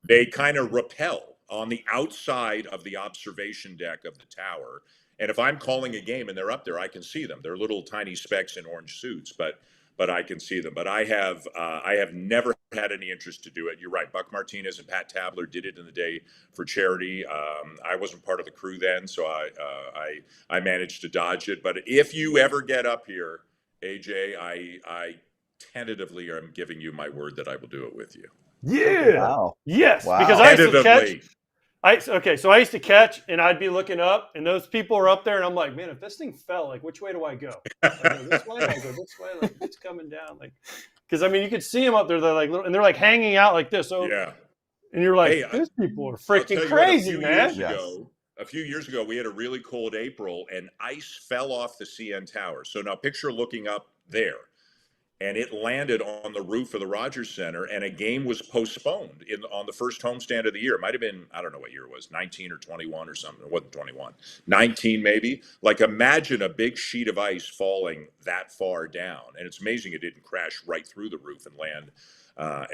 they kind of rappel on the outside of the observation deck of the tower. And if I'm calling a game and they're up there, I can see them. They're little tiny specks in orange suits, but I can see them. But I have never had any interest to do it. You're right. Buck Martinez and Pat Tabler did it in the day for charity. I wasn't part of the crew then, so I managed to dodge it. But if you ever get up here, AJ, I tentatively am giving you my word that I will do it with you. Yeah. Wow. Yes, Wow. because I used to catch. So I used to catch, and I'd be looking up, and those people are up there, and I'm like, man, if this thing fell, which way do I go? I go this way. I go this way. It's coming down, because you could see them up there. They're like little, and they're like hanging out like this. So yeah, and you're like, these people are freaking crazy, man. A few years ago, we had a really cold April, and ice fell off the CN Tower. So now picture looking up there. And it landed on the roof of the Rogers Center, and a game was postponed on the first homestand of the year. It might have been, I don't know what year it was, 19 or 21 or something. It wasn't 21. 19 maybe. Imagine a big sheet of ice falling that far down. And it's amazing it didn't crash right through the roof and land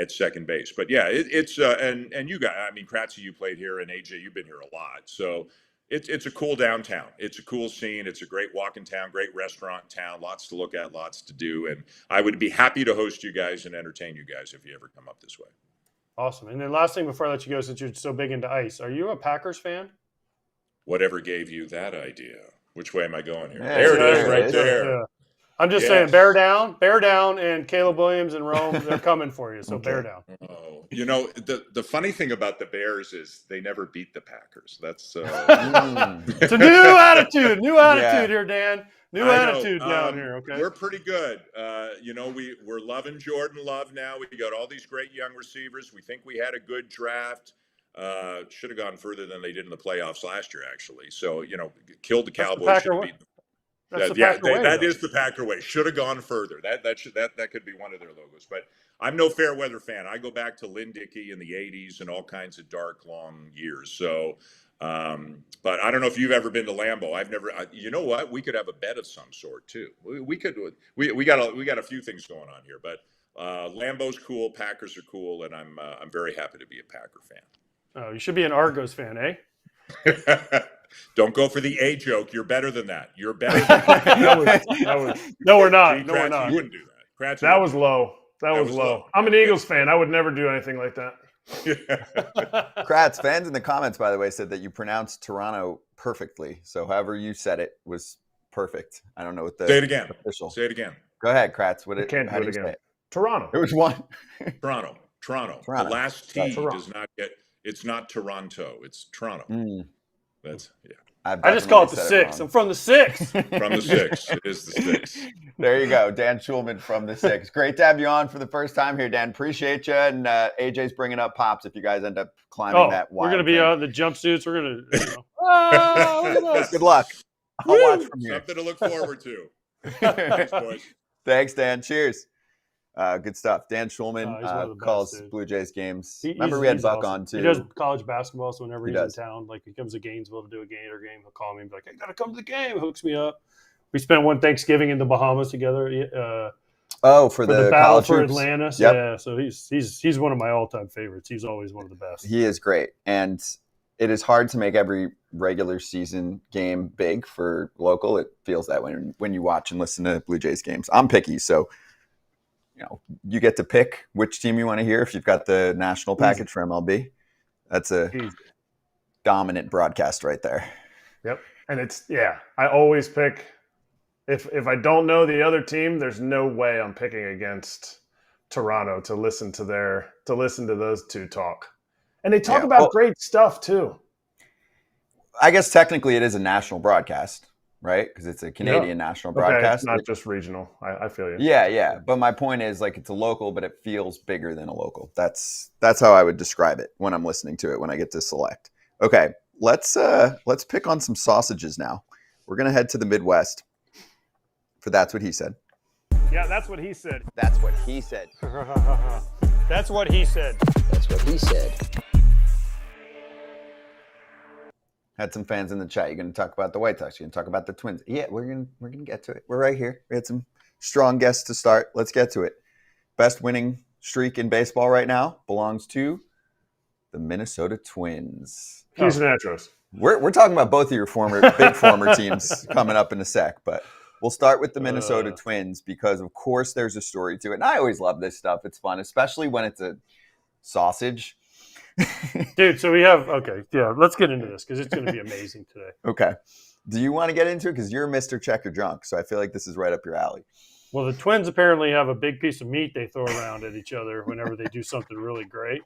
at second base. But yeah, it's and you guys, Kratzy, you played here, and AJ, you've been here a lot. So it's a cool downtown. It's a cool scene. It's a great walk-in town, great restaurant town, lots to look at, lots to do. And I would be happy to host you guys and entertain you guys if you ever come up this way. Awesome. And then last thing before I let you go, since you're so big into ice, are you a Packers fan? Whatever gave you that idea? Which way am I going here? Yeah, there it is, right there. Yeah. I'm just saying, bear down, and Caleb Williams and Rome, they're coming for you. So bear down. Oh, the funny thing about the Bears is they never beat the Packers. That's it's a new attitude here, Dan. New attitude down here. Okay, we're pretty good. We're loving Jordan Love now. We got all these great young receivers. We think we had a good draft. Should have gone further than they did in the playoffs last year, actually. So killed the Cowboys. That is the Packer way. Should have gone further. That could be one of their logos. But I'm no fair weather fan. I go back to Lynn Dickey in the 80s and all kinds of dark, long years. So, but I don't know if you've ever been to Lambeau. I've never. You know what? We could have a bet of some sort too. We could. We got a few things going on here. But Lambeau's cool. Packers are cool, and I'm very happy to be a Packer fan. Oh, you should be an Argos fan, eh? Don't go for the A joke. You're better than that. You're better than that. No, we're not. See, no, we're not. You wouldn't do that. That was low. That was low. I'm an Eagles fan. I would never do anything like that. Kratz, fans in the comments, by the way, said that you pronounced Toronto perfectly. So however you said it was perfect. I don't know what the Say it again. official. Say it again. Go ahead, Kratz. Can't do it again. Toronto. It was one. Toronto. The last T Toronto. does not get. It's not Toronto. It's Toronto. That's I just call it the 6. I'm from the 6. From the 6. It is the 6. There you go. Dan Shulman from the 6. Great to have you on for the first time here, Dan. Appreciate you. And AJ's bringing up Pops if you guys end up climbing that wire. We're going to be the jumpsuits. We're going to, Good luck. I'll watch from here. Something to look forward to. Thanks, boys. Thanks, Dan. Cheers. Good stuff. Dan Shulman calls best, Blue Jays games. Remember we had Buck on too. He does college basketball, so whenever he's in town, like he comes to Gainesville to do a Gator game, he'll call me and be like, "I gotta come to the game." Hooks me up. We spent one Thanksgiving in the Bahamas together. For the battle college for hoops. Atlantis. Yep. Yeah, so he's one of my all-time favorites. He's always one of the best. He is great, and it is hard to make every regular season game big for local. It feels that way when you watch and listen to Blue Jays games. I'm picky, so. You get to pick which team you want to hear if you've got the national package for MLB. That's a dominant broadcast right there. Yep. And I always pick if I don't know the other team, there's no way I'm picking against Toronto to listen to those two talk. And they talk about great stuff too. I guess technically it is a national broadcast. Right? Because it's a Canadian national broadcast. It's not just regional. I feel you. Yeah. But my point is, like, it's a local, but it feels bigger than a local. That's how I would describe it when I'm listening to it, when I get to select. Okay, let's pick on some sausages now. We're going to head to the Midwest for That's What He Said. Yeah, that's what he said. That's what he said. That's what he said. That's what he said. Had some fans in the chat. You're going to talk about the White Sox. You're going to talk about the Twins. Yeah, we're going to get to it. We're right here. We had some strong guests to start. Let's get to it. Best winning streak in baseball right now belongs to the Minnesota Twins. Houston Astros. We're talking about both of your big former teams coming up in a sec, but we'll start with the Minnesota Twins because, of course, there's a story to it. And I always love this stuff. It's fun, especially when it's a sausage. Dude, so let's get into this because it's going to be amazing today. Okay. Do you want to get into it? Because you're Mr. Check Your Junk, so I feel like this is right up your alley. Well, the Twins apparently have a big piece of meat they throw around at each other whenever they do something really great.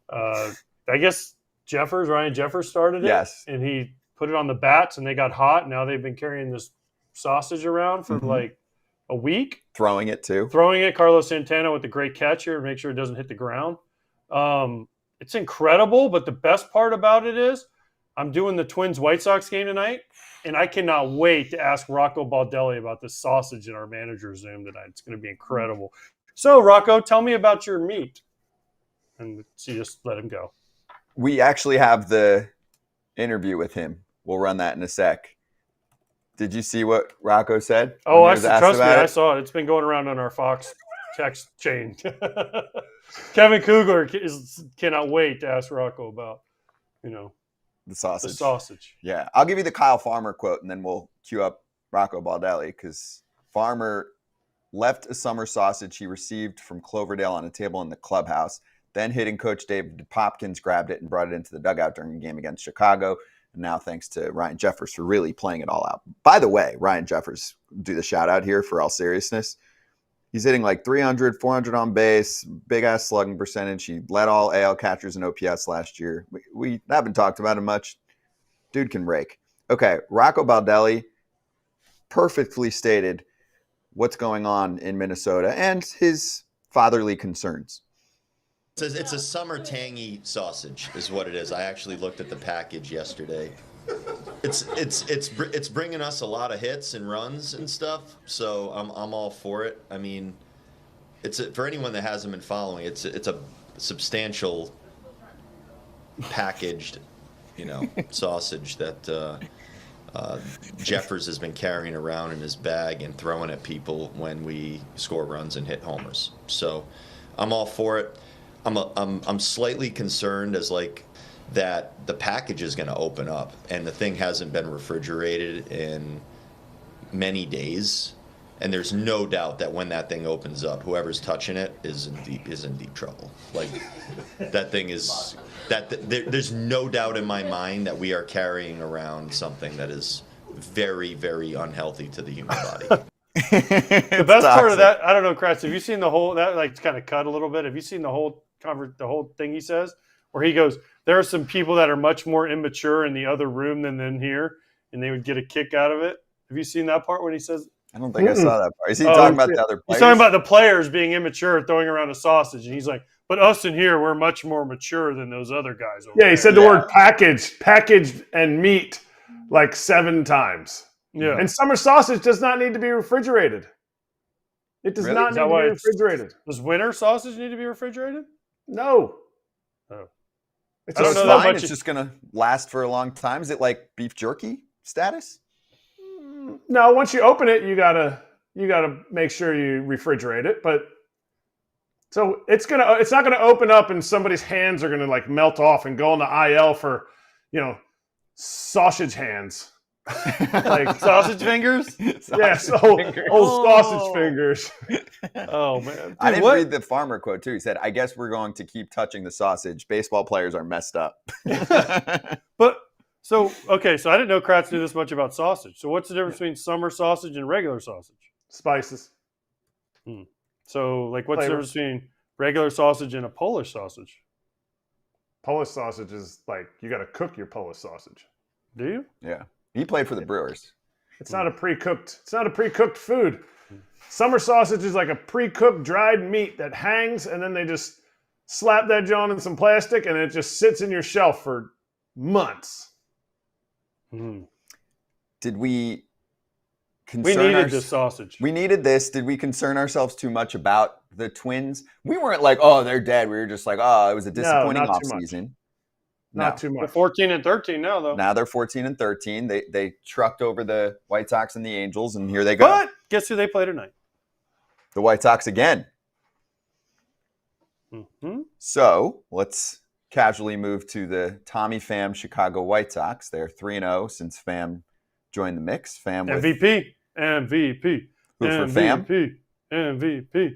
I guess Ryan Jeffers started it. Yes. And he put it on the bats, and they got hot. Now they've been carrying this sausage around for like a week. Throwing it, too. Carlos Santana with a great catch here to make sure it doesn't hit the ground. It's incredible, but the best part about it is I'm doing the Twins White Sox game tonight, and I cannot wait to ask Rocco Baldelli about this sausage in our manager Zoom tonight. It's going to be incredible. So, Rocco, tell me about your meat. And so you just let him go. We actually have the interview with him. We'll run that in a sec. Did you see what Rocco said? Oh, trust me, I saw it. It's been going around on our Fox text chain. Kevin Kugler cannot wait to ask Rocco about, the sausage. The sausage. Yeah. I'll give you the Kyle Farmer quote, and then we'll cue up Rocco Baldelli, because Farmer left a summer sausage he received from Cloverdale on a table in the clubhouse. Then hitting coach David Popkins grabbed it and brought it into the dugout during a game against Chicago. And now thanks to Ryan Jeffers for really playing it all out. By the way, Ryan Jeffers, do the shout out here for all seriousness. He's hitting like 300, 400 on base, big-ass slugging percentage. He led all AL catchers in OPS last year. We haven't talked about him much. Dude can rake. Okay, Rocco Baldelli perfectly stated what's going on in Minnesota and his fatherly concerns. It's a summer tangy sausage is what it is. I actually looked at the package yesterday. It's bringing us a lot of hits and runs and stuff, so I'm all for it. I mean, for anyone that hasn't been following, it's a substantial packaged, sausage that Jeffers has been carrying around in his bag and throwing at people when we score runs and hit homers. So I'm all for it. I'm slightly concerned that the package is going to open up and the thing hasn't been refrigerated in many days. And there's no doubt that when that thing opens up, whoever's touching it is in deep trouble. Like that thing is there's no doubt in my mind that we are carrying around something that is very, very unhealthy to the human body. The best part of that, I don't know, Kratz, have you seen the whole, that like kind of cut a little bit? Have you seen the whole thing he says where he goes, there are some people that are much more immature in the other room than in here, and they would get a kick out of it? Have you seen that part when he says? I don't think I saw that part. Is he talking about the other players? He's talking about the players being immature, throwing around a sausage, and he's like, but us in here, we're much more mature than those other guys over there. He said the word packaged and meat like 7 times. Yeah. And summer sausage does not need to be refrigerated. It does not need to be refrigerated. Does winter sausage need to be refrigerated? No. Oh. It's I don't know that much. It's just going to last for a long time. Is it like beef jerky status? No, once you open it, you gotta make sure you refrigerate it. But so it's not gonna open up and somebody's hands are gonna like melt off and go on the IL for, sausage hands. Like sausage fingers? Yes, old sausage fingers. Oh man. Dude, I didn't read the farmer quote too. He said, I guess we're going to keep touching the sausage. Baseball players are messed up. But so I didn't know Kratz knew this much about sausage. So what's the difference between summer sausage and regular sausage? Spices. So like what's the difference between regular sausage and a Polish sausage? Polish sausage is like you got to cook your Polish sausage. Do you? Yeah. He played for the Brewers. It's not a pre-cooked food. Summer sausage is like a pre-cooked dried meat that hangs, and then they just slap that John in some plastic, and it just sits in your shelf for months. Did we We needed this sausage. We needed this. Did we concern ourselves too much about the Twins? We weren't like, oh, they're dead. We were just like, oh, it was a disappointing offseason. Not too much. They're 14 and 13 now, though. Now they're 14 and 13. They trucked over the White Sox and the Angels, and here they go. But guess who they play tonight? The White Sox again. So let's casually move to the Tommy Pham Chicago White Sox. They're 3-0 since Pham joined the mix. Pham with MVP. Who for Pham? MVP.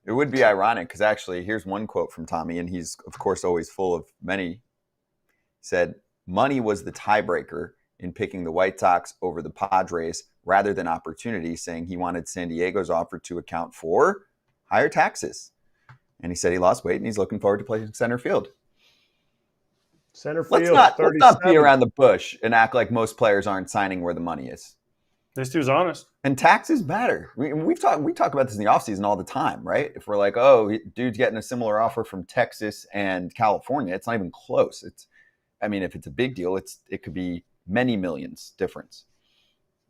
It would be ironic because actually, here's one quote from Tommy, and he's of course always full of many. He said, "Money was the tiebreaker in picking the White Sox over the Padres rather than opportunity," saying he wanted San Diego's offer to account for higher taxes. And he said he lost weight and he's looking forward to playing center field. Center field. Let's not be around the bush and act like most players aren't signing where the money is. This dude's honest. And taxes matter. We talk about this in the offseason all the time, right? If we're like, oh, dude's getting a similar offer from Texas and California, it's not even close. If it's a big deal, it could be many millions difference.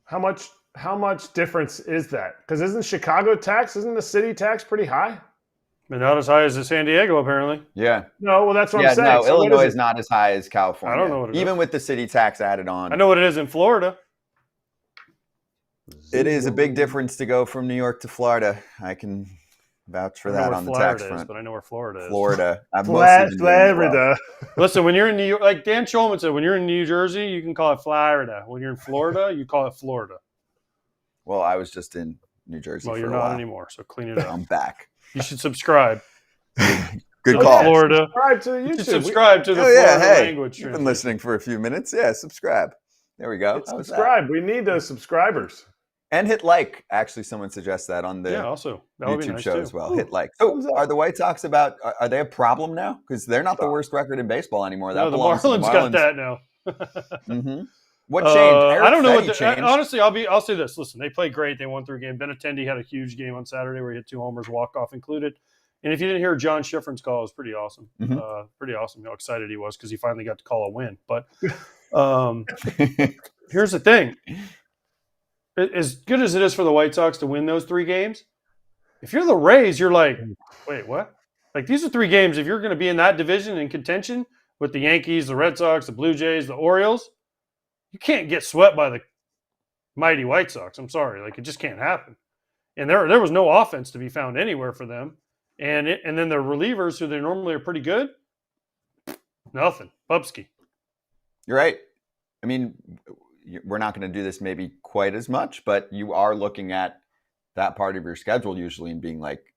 How much difference is that? Because isn't the city tax pretty high? But not as high as the San Diego, apparently. Yeah. No, well, that's what I'm saying. No, so Illinois is not as high as California. I don't know what it is. Even with the city tax added on. I know what it is in Florida. It is a big difference to go from New York to Florida. I can vouch for that on the tax front. But I know where Florida is. Florida. Florida. Listen, when you're in New York, like Dan Shulman said, when you're in New Jersey, you can call it Florida. When you're in Florida, you call it Florida. Well, I was just in New Jersey for a while. Well, you're not anymore, so clean it up. I'm back. You should subscribe. Good call. Florida. Subscribe to YouTube. You should subscribe to the Florida language. You've been listening for a few minutes. Yeah, subscribe. There we go. Subscribe. We need those subscribers. And hit like. Actually, someone suggests that on the also that would YouTube be nice show too. as well. Hit like. So, are the White Sox are they a problem now? Because they're not the worst record in baseball anymore. That no, the belongs Marlins to the Marlins. got that now. Mm-hmm. What changed? I don't know what. Honestly, I'll say this. Listen, they played great. They won 3 games. Benintendi had a huge game on Saturday where he hit 2 homers, walk off included. And if you didn't hear John Schifrin's call, it was pretty awesome. Pretty awesome how excited he was because he finally got to call a win. But here's the thing. As good as it is for the White Sox to win those 3 games, if you're the Rays, you're like, wait, what? Like, these are 3 games. If you're going to be in that division in contention with the Yankees, the Red Sox, the Blue Jays, the Orioles, you can't get swept by the mighty White Sox. I'm sorry. Like, it just can't happen. And there was no offense to be found anywhere for them. And then the relievers, who they normally are pretty good, nothing. Bubsky. You're right. I mean, we're not going to do this maybe quite as much, but you are looking at that part of your schedule usually and being like,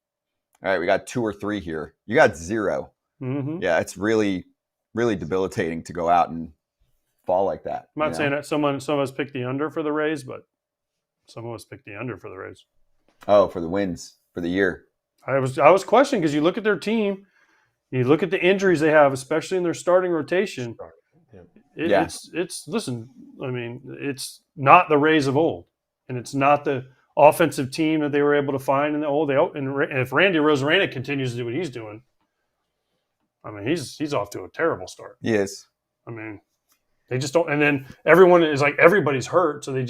all right, we got 2 or 3 here. You got 0. Mm-hmm. Yeah, it's really, really debilitating to go out and fall like that. I'm not saying that some of us picked the under for the Rays, but some of us picked the under for the Rays. Oh, for the wins for the year. I was questioning because you look at their team, you look at the injuries they have, especially in their starting rotation. It's listen. I mean, it's not the Rays of old, and it's not the offensive team that they were able to find in the old. And if Randy Arozarena continues to do what he's doing, I mean, he's off to a terrible start. He is. I mean, they just don't. And then everyone is like everybody's hurt, so they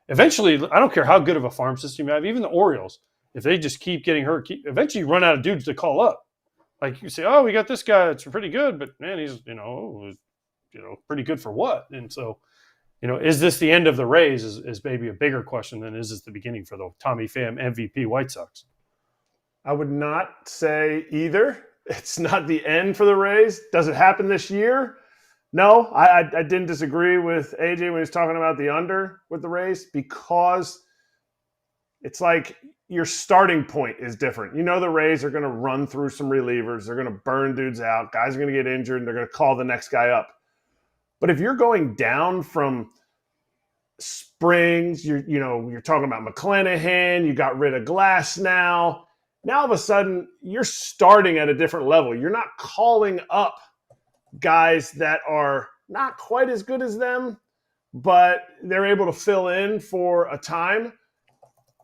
eventually. I don't care how good of a farm system you have, even the Orioles. If they just keep getting hurt, eventually you run out of dudes to call up. Like you say, oh, we got this guy that's pretty good, but man, he's pretty good for what? And so, is this the end of the Rays? Is maybe a bigger question than is this the beginning for the Tommy Pham MVP White Sox? I would not say either. It's not the end for the Rays. Does it happen this year? No, I didn't disagree with AJ when he was talking about the under with the Rays because it's like your starting point is different. The Rays are going to run through some relievers. They're going to burn dudes out. Guys are going to get injured, and they're going to call the next guy up. But if you're going down from Springs, you're talking about McClanahan, you got rid of Glasnow. Now all of a sudden you're starting at a different level. You're not calling up guys that are not quite as good as them, but they're able to fill in for a time.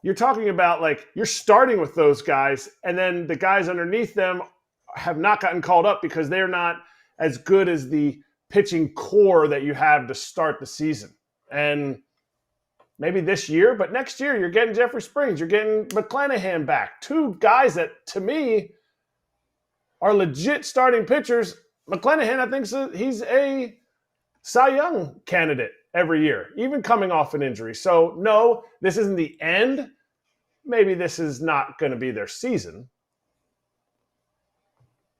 You're talking about you're starting with those guys, and then the guys underneath them have not gotten called up because they're not as good as the pitching core that you have to start the season. And maybe this year, but next year you're getting Jeffrey Springs, you're getting McClanahan back. 2 guys that, to me, are legit starting pitchers. McClanahan, I think he's a Cy Young candidate every year, even coming off an injury. So, no, this isn't the end. Maybe this is not going to be their season.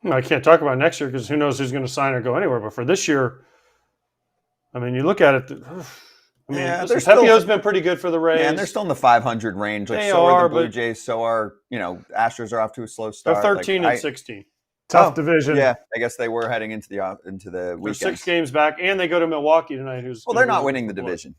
I can't talk about next year because who knows who's going to sign or go anywhere. But for this year, I mean, you look at it. Pepio's been pretty good for the Rays. And they're still in the 500 range. Are the Blue Jays. So are Astros are off to a slow start. They're 13 and 16. Tough division. Yeah, I guess they were heading into the weekend. They're 6 games back, and they go to Milwaukee tonight. They're not winning the division,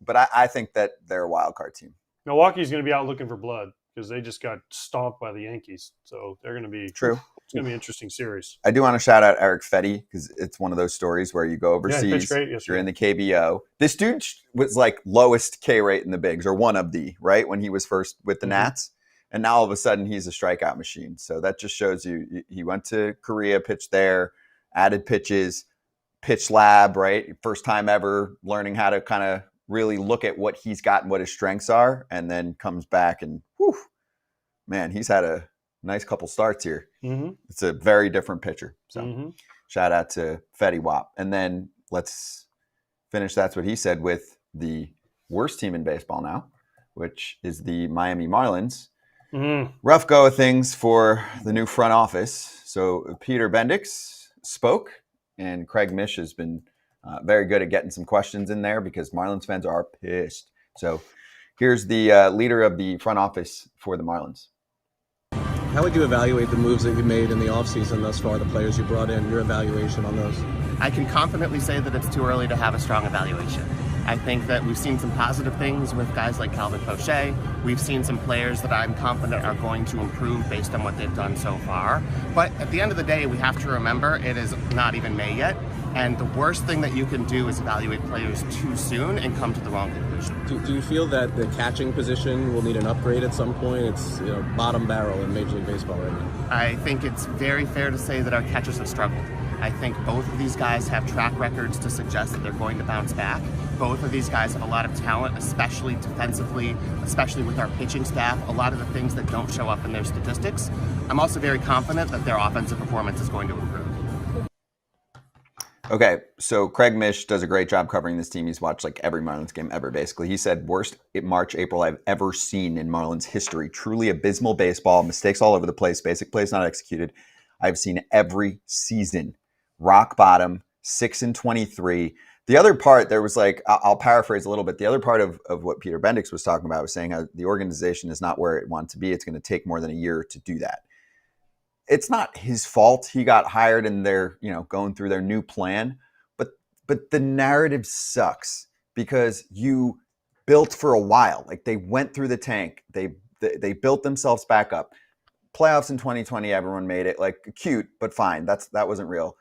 but I think that they're a wild card team. Milwaukee's going to be out looking for blood because they just got stomped by the Yankees. So they're going to be true. It's going to be an interesting series. I do want to shout out Eric Fetty because it's one of those stories where you go overseas, you're in the KBO. This dude was lowest K rate in the bigs, or one of the, right, when he was first with the Nats. And now all of a sudden he's a strikeout machine. So that just shows you he went to Korea, pitched there, added pitches, pitch lab, right? First time ever learning how to kind of really look at what he's got and what his strengths are, and then comes back and, man, he's had a nice couple starts here. Mm-hmm. It's a very different pitcher. So shout out to Fetty Wap. And then let's finish That's What He Said with the worst team in baseball now, which is the Miami Marlins. Rough go of things for the new front office. So Peter Bendix spoke, and Craig Mish has been very good at getting some questions in there because Marlins fans are pissed. So here's the leader of the front office for the Marlins. How would you evaluate the moves that you made in the offseason thus far, the players you brought in, your evaluation on those? I can confidently say that it's too early to have a strong evaluation. I think that we've seen some positive things with guys like Calvin Fauché. We've seen some players that I'm confident are going to improve based on what they've done so far. But at the end of the day, we have to remember it is not even May yet. And the worst thing that you can do is evaluate players too soon and come to the wrong conclusion. Do you feel that the catching position will need an upgrade at some point? It's bottom barrel in Major League Baseball right now. I think it's very fair to say that our catchers have struggled. I think both of these guys have track records to suggest that they're going to bounce back. Both of these guys have a lot of talent, especially defensively, especially with our pitching staff, a lot of the things that don't show up in their statistics. I'm also very confident that their offensive performance is going to improve. Okay, so Craig Mish does a great job covering this team. He's watched every Marlins game ever, basically. He said, worst March, April I've ever seen in Marlins history. Truly abysmal baseball, mistakes all over the place, basic plays not executed. I've seen every season. Rock bottom, 6-23. The other part, there was like, I'll paraphrase a little bit. The other part of what Peter Bendix was talking about was saying how the organization is not where it wants to be. It's going to take more than a year to do that. It's not his fault. He got hired and they're, going through their new plan. But the narrative sucks because you built for a while. Like they went through the tank. They built themselves back up. Playoffs in 2020, everyone made it. Like cute, but fine. That wasn't real.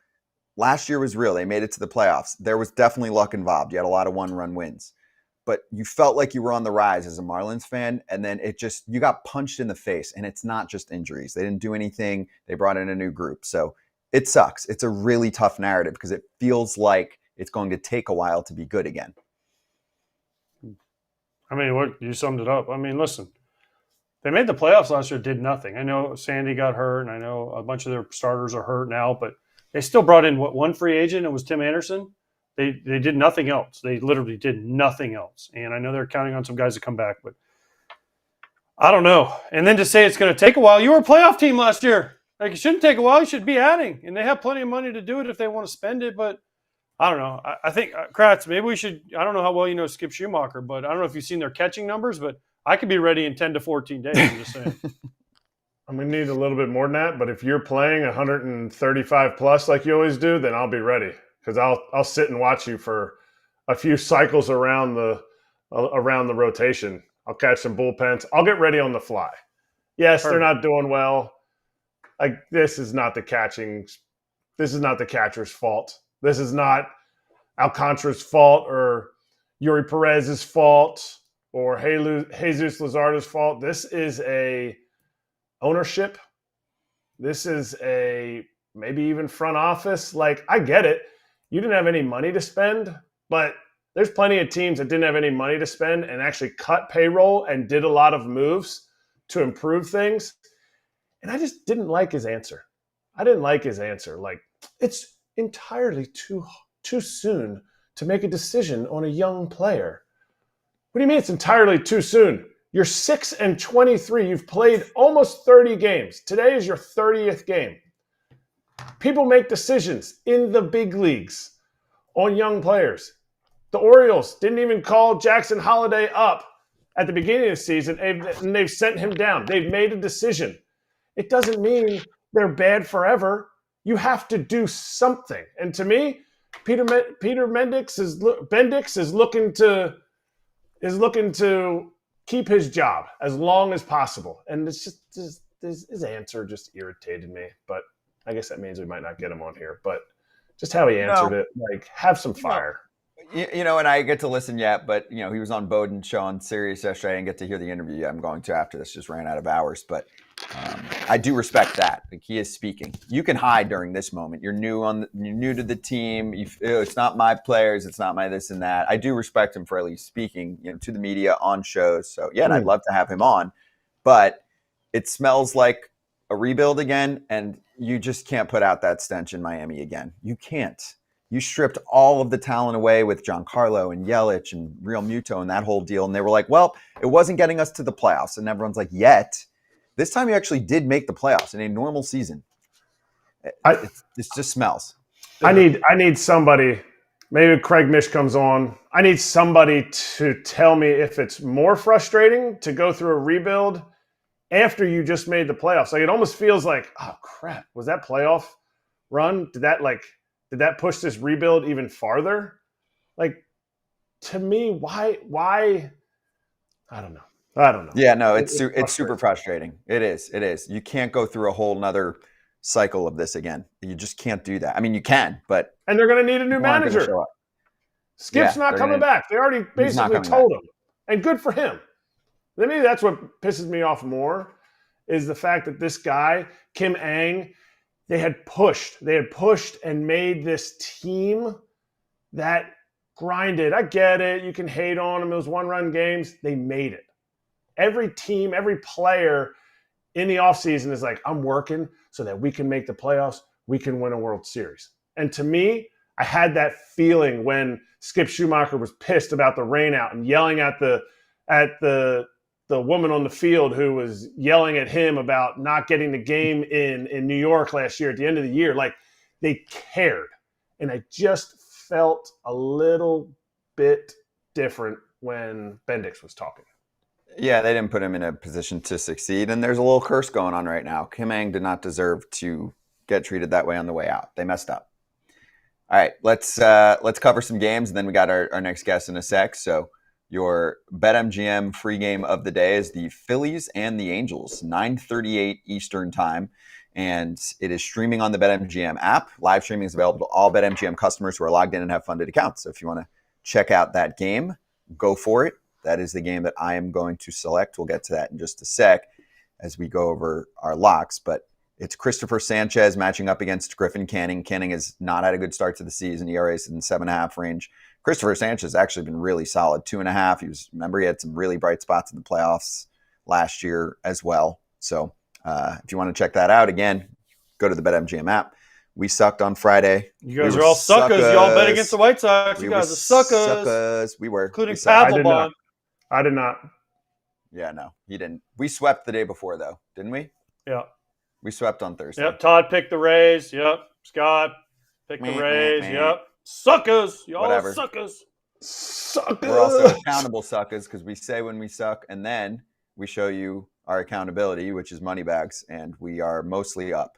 Last year was real. They made it to the playoffs. There was definitely luck involved. You had a lot of one-run wins. But you felt like you were on the rise as a Marlins fan, and then you got punched in the face, and it's not just injuries. They didn't do anything. They brought in a new group. So it sucks. It's a really tough narrative because it feels like it's going to take a while to be good again. I mean, you summed it up. I mean, listen, they made the playoffs last year, did nothing. I know Sandy got hurt, and I know a bunch of their starters are hurt now, but they still brought in one free agent. It was Tim Anderson. They did nothing else. They literally did nothing else. And I know they're counting on some guys to come back, but I don't know. And then to say it's going to take a while, you were a playoff team last year. Like, it shouldn't take a while. You should be adding. And they have plenty of money to do it if they want to spend it. But I don't know. I think, Kratz, maybe we should – I don't know how well you know Skip Schumacher, but I don't know if you've seen their catching numbers, but I could be ready in 10 to 14 days. I'm just saying. I'm going to need a little bit more than that, but if you're playing 135 plus like you always do, then I'll be ready because I'll sit and watch you for a few cycles around the rotation. I'll catch some bullpens. I'll get ready on the fly. Yes, They're not doing well. Like this is not the catcher's fault. This is not Alcantara's fault or Yuri Perez's fault or Jesus Luzardo's fault. This is a ownership. This is a maybe even front office. Like, I get it. You didn't have any money to spend, but there's plenty of teams that didn't have any money to spend and actually cut payroll and did a lot of moves to improve things. And I just didn't like his answer. Like, it's entirely too soon to make a decision on a young player. What do you mean it's entirely too soon? You're 6-23. You've played almost 30 games. Today is your 30th game. People make decisions in the big leagues on young players. The Orioles didn't even call Jackson Holliday up at the beginning of the season, and they've sent him down. They've made a decision. It doesn't mean they're bad forever. You have to do something. And to me, Peter Bendix is looking to keep his job as long as possible. And it's just his answer just irritated me. But I guess that means we might not get him on here. But just how he answered it, like, have some fire. And I get to listen yet, but he was on Bowden's show on Sirius yesterday. I didn't get to hear the interview yet. I'm going to after this, just ran out of hours. But I do respect that. Like, he is speaking. You can hide during this moment. You're new to the team. It's not my players. It's not my this and that. I do respect him for at least speaking, to the media on shows. So yeah, and I'd love to have him on. But it smells like a rebuild again, and you just can't put out that stench in Miami again. You can't. You stripped all of the talent away with Giancarlo and Yelich and Real Muto and that whole deal. And they were like, well, it wasn't getting us to the playoffs. And everyone's like, yet. This time you actually did make the playoffs in a normal season. It just smells. I need somebody, maybe Craig Mish comes on. I need somebody to tell me if it's more frustrating to go through a rebuild after you just made the playoffs. Like, it almost feels like, oh crap, was that playoff run? Did that push this rebuild even farther? Like, to me, why? I don't know. Yeah, no, it's super frustrating. It is. You can't go through a whole nother cycle of this again. You just can't do that. I mean, you can, but and they're going to need a new manager. Skip's not coming back. They already basically told him, and good for him. Maybe that's what pisses me off more is the fact that this guy, Kim Ang, they had pushed and made this team that grinded. I get it. You can hate on them. Those one-run games. They made it. Every team, every player in the offseason is like, I'm working so that we can make the playoffs. We can win a World Series. And to me, I had that feeling when Skip Schumacher was pissed about the rain out and yelling at the woman on the field who was yelling at him about not getting the game in New York last year at the end of the year. Like, they cared. And I just felt a little bit different when Bendix was talking. Yeah, they didn't put him in a position to succeed, and there's a little curse going on right now. Kim Ng did not deserve to get treated that way on the way out. They messed up. All right, let's cover some games, and then we got our next guest in a sec. So your BetMGM free game of the day is the Phillies and the Angels, 9:38 Eastern time, and it is streaming on the BetMGM app. Live streaming is available to all BetMGM customers who are logged in and have funded accounts. So if you want to check out that game, go for it. That is the game that I am going to select. We'll get to that in just a sec as we go over our locks, but it's Christopher Sanchez matching up against Griffin Canning. Canning has not had a good start to the season. ERA is in the 7.5 range. Christopher Sanchez has actually been really solid, 2.5. Remember, he had some really bright spots in the playoffs last year as well. So if you want to check that out, again, go to the BetMGM app. We sucked on Friday. You guys are all suckers. Y'all bet against the White Sox. You guys are suckers. We were. Including Papelbon. I did not. Yeah, no, he didn't. We swept the day before, though, didn't we? Yeah. We swept on Thursday. Yep. Todd picked the Rays. Yep. Scott picked the Rays. Yep. Suckers. Y'all Whatever. suckers. Suckers. We're also accountable suckers because we say when we suck, and then we show you our accountability, which is money bags, and we are mostly up.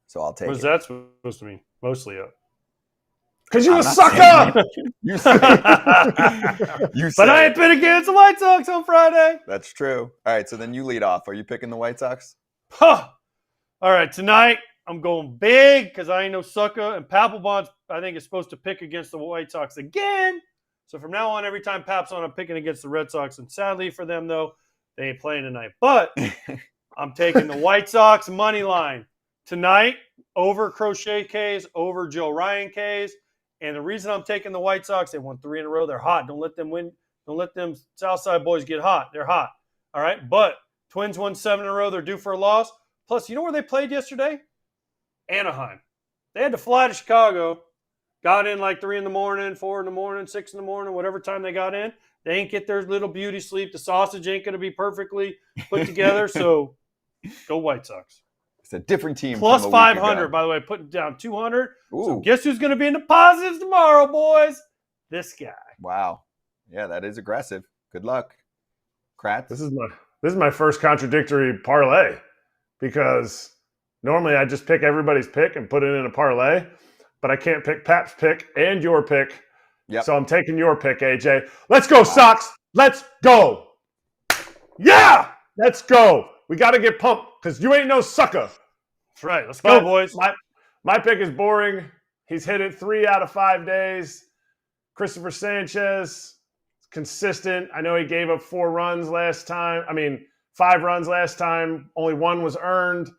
So I'll take it. What is that supposed to mean? Mostly up. Because you a sucker! You say. But I ain't been against the White Sox on Friday. That's true. All right, so then you lead off. Are you picking the White Sox? Huh. All right, tonight I'm going big because I ain't no sucker. And Papelbon, I think, is supposed to pick against the White Sox again. So from now on, every time Pap's on, I'm picking against the Red Sox. And sadly for them, though, they ain't playing tonight. But I'm taking the White Sox money line tonight over Crochet K's, over Joe Ryan K's. And the reason I'm taking the White Sox, they won 3 in a row. They're hot. Don't let them win. Don't let them Southside boys get hot. They're hot. All right. But Twins won 7 in a row. They're due for a loss. Plus, you know where they played yesterday? Anaheim. They had to fly to Chicago. Got in like 3 in the morning, 4 in the morning, 6 in the morning, whatever time they got in. They ain't get their little beauty sleep. The sausage ain't going to be perfectly put together. So go White Sox. It's a different team. Plus 500, by the way, putting down 200. Ooh. So guess who's going to be in the positives tomorrow, boys? This guy. Wow. Yeah, that is aggressive. Good luck, Kratz. This is my first contradictory parlay because normally I just pick everybody's pick and put it in a parlay, but I can't pick Pap's pick and your pick. Yep. So I'm taking your pick, AJ. Let's go, Sox. Let's go. Yeah, let's go. We got to get pumped because you ain't no sucker. That's right. Let's go, boys. My pick is boring. He's hit it 3 out of 5 days. Christopher Sanchez, consistent. I know he gave up 4 runs last time. 5 runs last time. Only 1 was earned.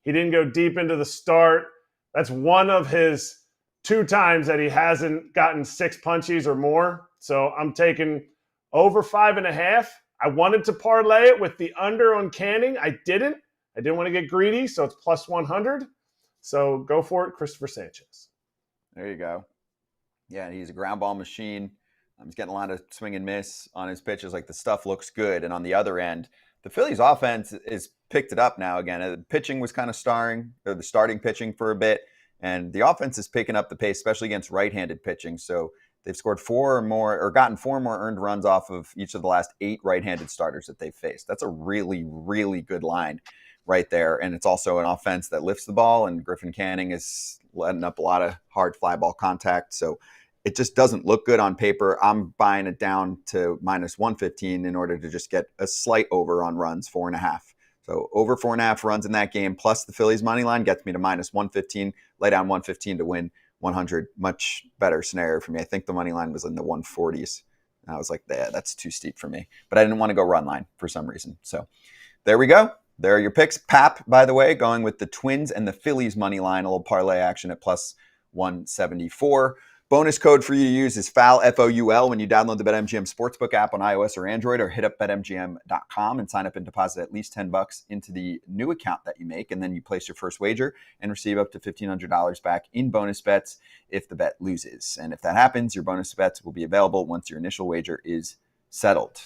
He didn't go deep into the start. That's one of his 2 times that he hasn't gotten 6 punchies or more. So I'm taking over 5.5. I wanted to parlay it with the under on Canning. I didn't want to get greedy, so it's plus 100. So go for it, Christopher Sanchez. There you go. Yeah, he's a ground ball machine. He's getting a lot of swing and miss on his pitches. Like, the stuff looks good. And on the other end, the Phillies offense is picked it up now again. The pitching was kind of the starting pitching for a bit. And the offense is picking up the pace, especially against right-handed pitching. So they've scored 4 or more, or gotten 4 more earned runs off of each of the last 8 right-handed starters that they've faced. That's a really, really good line right there. And it's also an offense that lifts the ball, and Griffin Canning is letting up a lot of hard fly ball contact. So it just doesn't look good on paper. I'm buying it down to minus 115 in order to just get a slight over on runs, 4.5. So over 4.5 runs in that game, plus the Phillies money line gets me to minus 115, lay down 115 to win 100. Much better scenario for me. I think the money line was in the 140s. I was like, yeah, that's too steep for me. But I didn't want to go run line for some reason. So there we go. There are your picks. Pap, by the way, going with the Twins and the Phillies money line, a little parlay action at plus 174. Bonus code for you to use is FOUL, F-O-U-L, when you download the BetMGM Sportsbook app on iOS or Android, or hit up BetMGM.com and sign up and deposit at least $10 into the new account that you make. And then you place your first wager and receive up to $1,500 back in bonus bets if the bet loses. And if that happens, your bonus bets will be available once your initial wager is settled.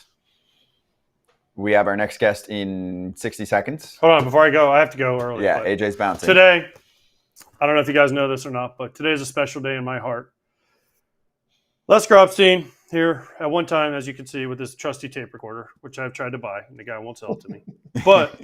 We have our next guest in 60 seconds. Hold on, before I go, I have to go early. Yeah, AJ's bouncing. Today, I don't know if you guys know this or not, but today is a special day in my heart. Les Grobstein here at one time, as you can see, with this trusty tape recorder, which I've tried to buy, and the guy won't sell it to me. But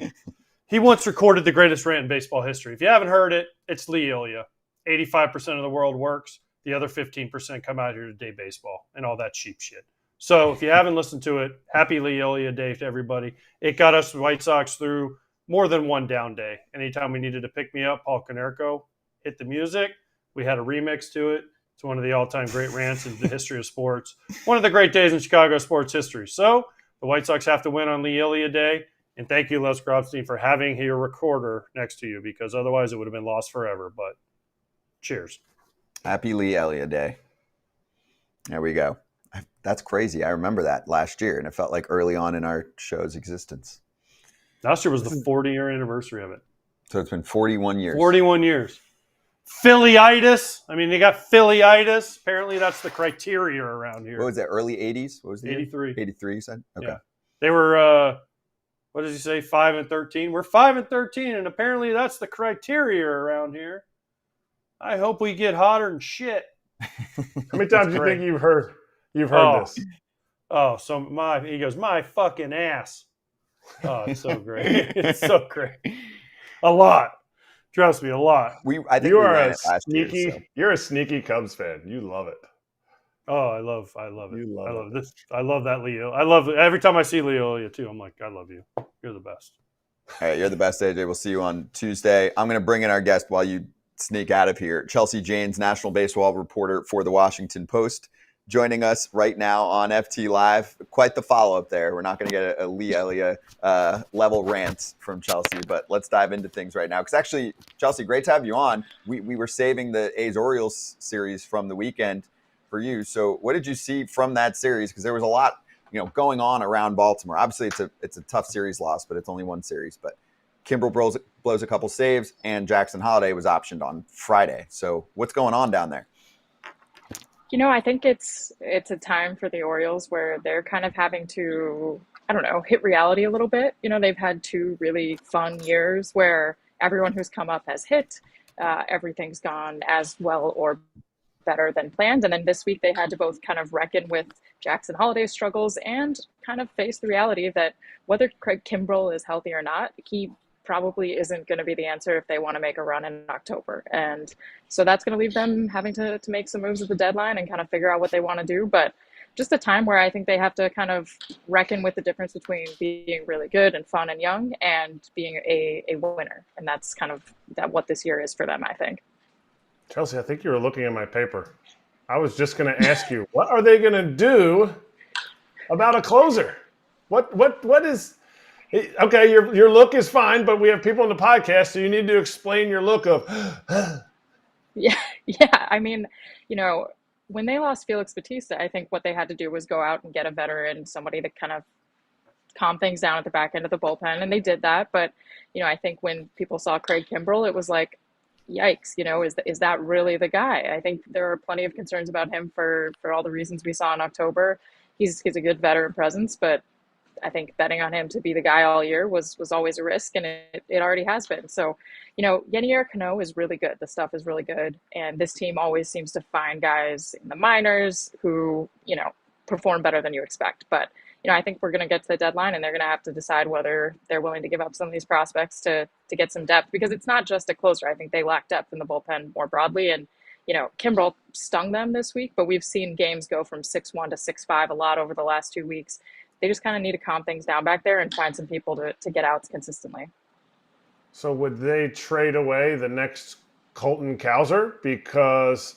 he once recorded the greatest rant in baseball history. If you haven't heard it, it's Lee Ilya. 85% of the world works. The other 15% come out here to day baseball and all that cheap shit. So if you haven't listened to it, happy Lee Ilya Day to everybody. It got us White Sox through more than one down day. Anytime we needed to pick me up, Paul Konerko hit the music. We had a remix to it. It's one of the all-time great rants in the history of sports. One of the great days in Chicago sports history. So the White Sox have to win on Lee Ilya Day. And thank you, Les Grobstein, for having your recorder next to you, because otherwise it would have been lost forever. But cheers. Happy Lee Ilya Day. There we go. That's crazy. I remember that last year, and it felt like early on in our show's existence. Last year was the 40-year anniversary of it. So it's been 41 years. 41 years. Philly-itis. I mean, they got Philly-itis. Apparently that's the criteria around here. What was that, early 80s? What was the 83. Year? 83, you said? Okay. Yeah. They were, what does he say, 5-13? We're 5-13, and apparently that's the criteria around here. I hope we get hotter than shit. How many times do you think you've heard this? Oh, so he goes, my fucking ass. Oh, it's so great. It's so great. A lot. Trust me, a lot. I think you we are ran a it last sneaky. year, so. You're a sneaky Cubs fan. You love it. Oh, I love it. You love I love this. I love that Leo. I love it. Every time I see Leo too, I'm like, I love you. You're the best. All right, you're the best, AJ. We'll see you on Tuesday. I'm going to bring in our guest while you sneak out of here. Chelsea Janes, national baseball reporter for the Washington Post, joining us right now on FT Live. Quite the follow-up there. We're not going to get a Lee Ilya level rant from Chelsea, but let's dive into things right now. Because actually, Chelsea, great to have you on. We were saving the A's-Orioles series from the weekend for you. So what did you see from that series? Because there was a lot going on around Baltimore. Obviously, it's a tough series loss, but it's only one series. But Kimbrel blows a couple saves, and Jackson Holliday was optioned on Friday. So what's going on down there? I think it's a time for the Orioles where they're kind of having to, hit reality a little bit. They've had two really fun years where everyone who's come up has hit. Everything's gone as well or better than planned. And then this week they had to both kind of reckon with Jackson Holliday's struggles and kind of face the reality that whether Craig Kimbrel is healthy or not, he probably isn't going to be the answer if they want to make a run in October. And so that's going to leave them having to make some moves at the deadline and kind of figure out what they want to do. But just a time where I think they have to kind of reckon with the difference between being really good and fun and young and being a winner. And that's kind of what this year is for them, I think. Chelsea, I think you were looking at my paper. I was just going to ask you, what are they going to do about a closer? What is – okay, your look is fine, but we have people on the podcast, so you need to explain your look of Yeah. I mean, when they lost Felix Bautista, I think what they had to do was go out and get a veteran, somebody that kind of calm things down at the back end of the bullpen, and they did that. But, I think when people saw Craig Kimbrel, it was like, yikes, is that really the guy? I think there are plenty of concerns about him for all the reasons we saw in October. He's a good veteran presence, but I think betting on him to be the guy all year was always a risk, and it already has been. So, Yenier Cano is really good. The stuff is really good. And this team always seems to find guys in the minors who, perform better than you expect. But, I think we're going to get to the deadline, and they're going to have to decide whether they're willing to give up some of these prospects to get some depth, because it's not just a closer. I think they lack depth in the bullpen more broadly. And, Kimbrel stung them this week, but we've seen games go from 6-1 to 6-5 a lot over the last 2 weeks. They just kind of need to calm things down back there and find some people to get outs consistently. So would they trade away the next Colton Cowser? Because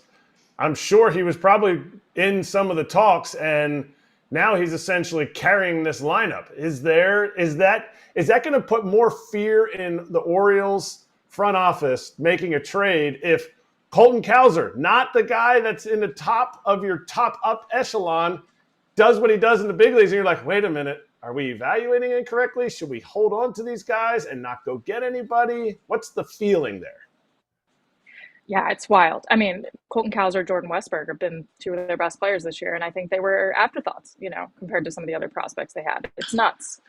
I'm sure he was probably in some of the talks, and now he's essentially carrying this lineup. Is that going to put more fear in the Orioles front office making a trade if Colton Cowser, not the guy that's in the top of your top up echelon, does what he does in the big leagues, and you're like, wait a minute, are we evaluating it correctly? Should we hold on to these guys and not go get anybody? What's the feeling there? Yeah, it's wild. I mean, Colton Cowser, Jordan Westberg have been two of their best players this year, and I think they were afterthoughts, compared to some of the other prospects they had. It's nuts.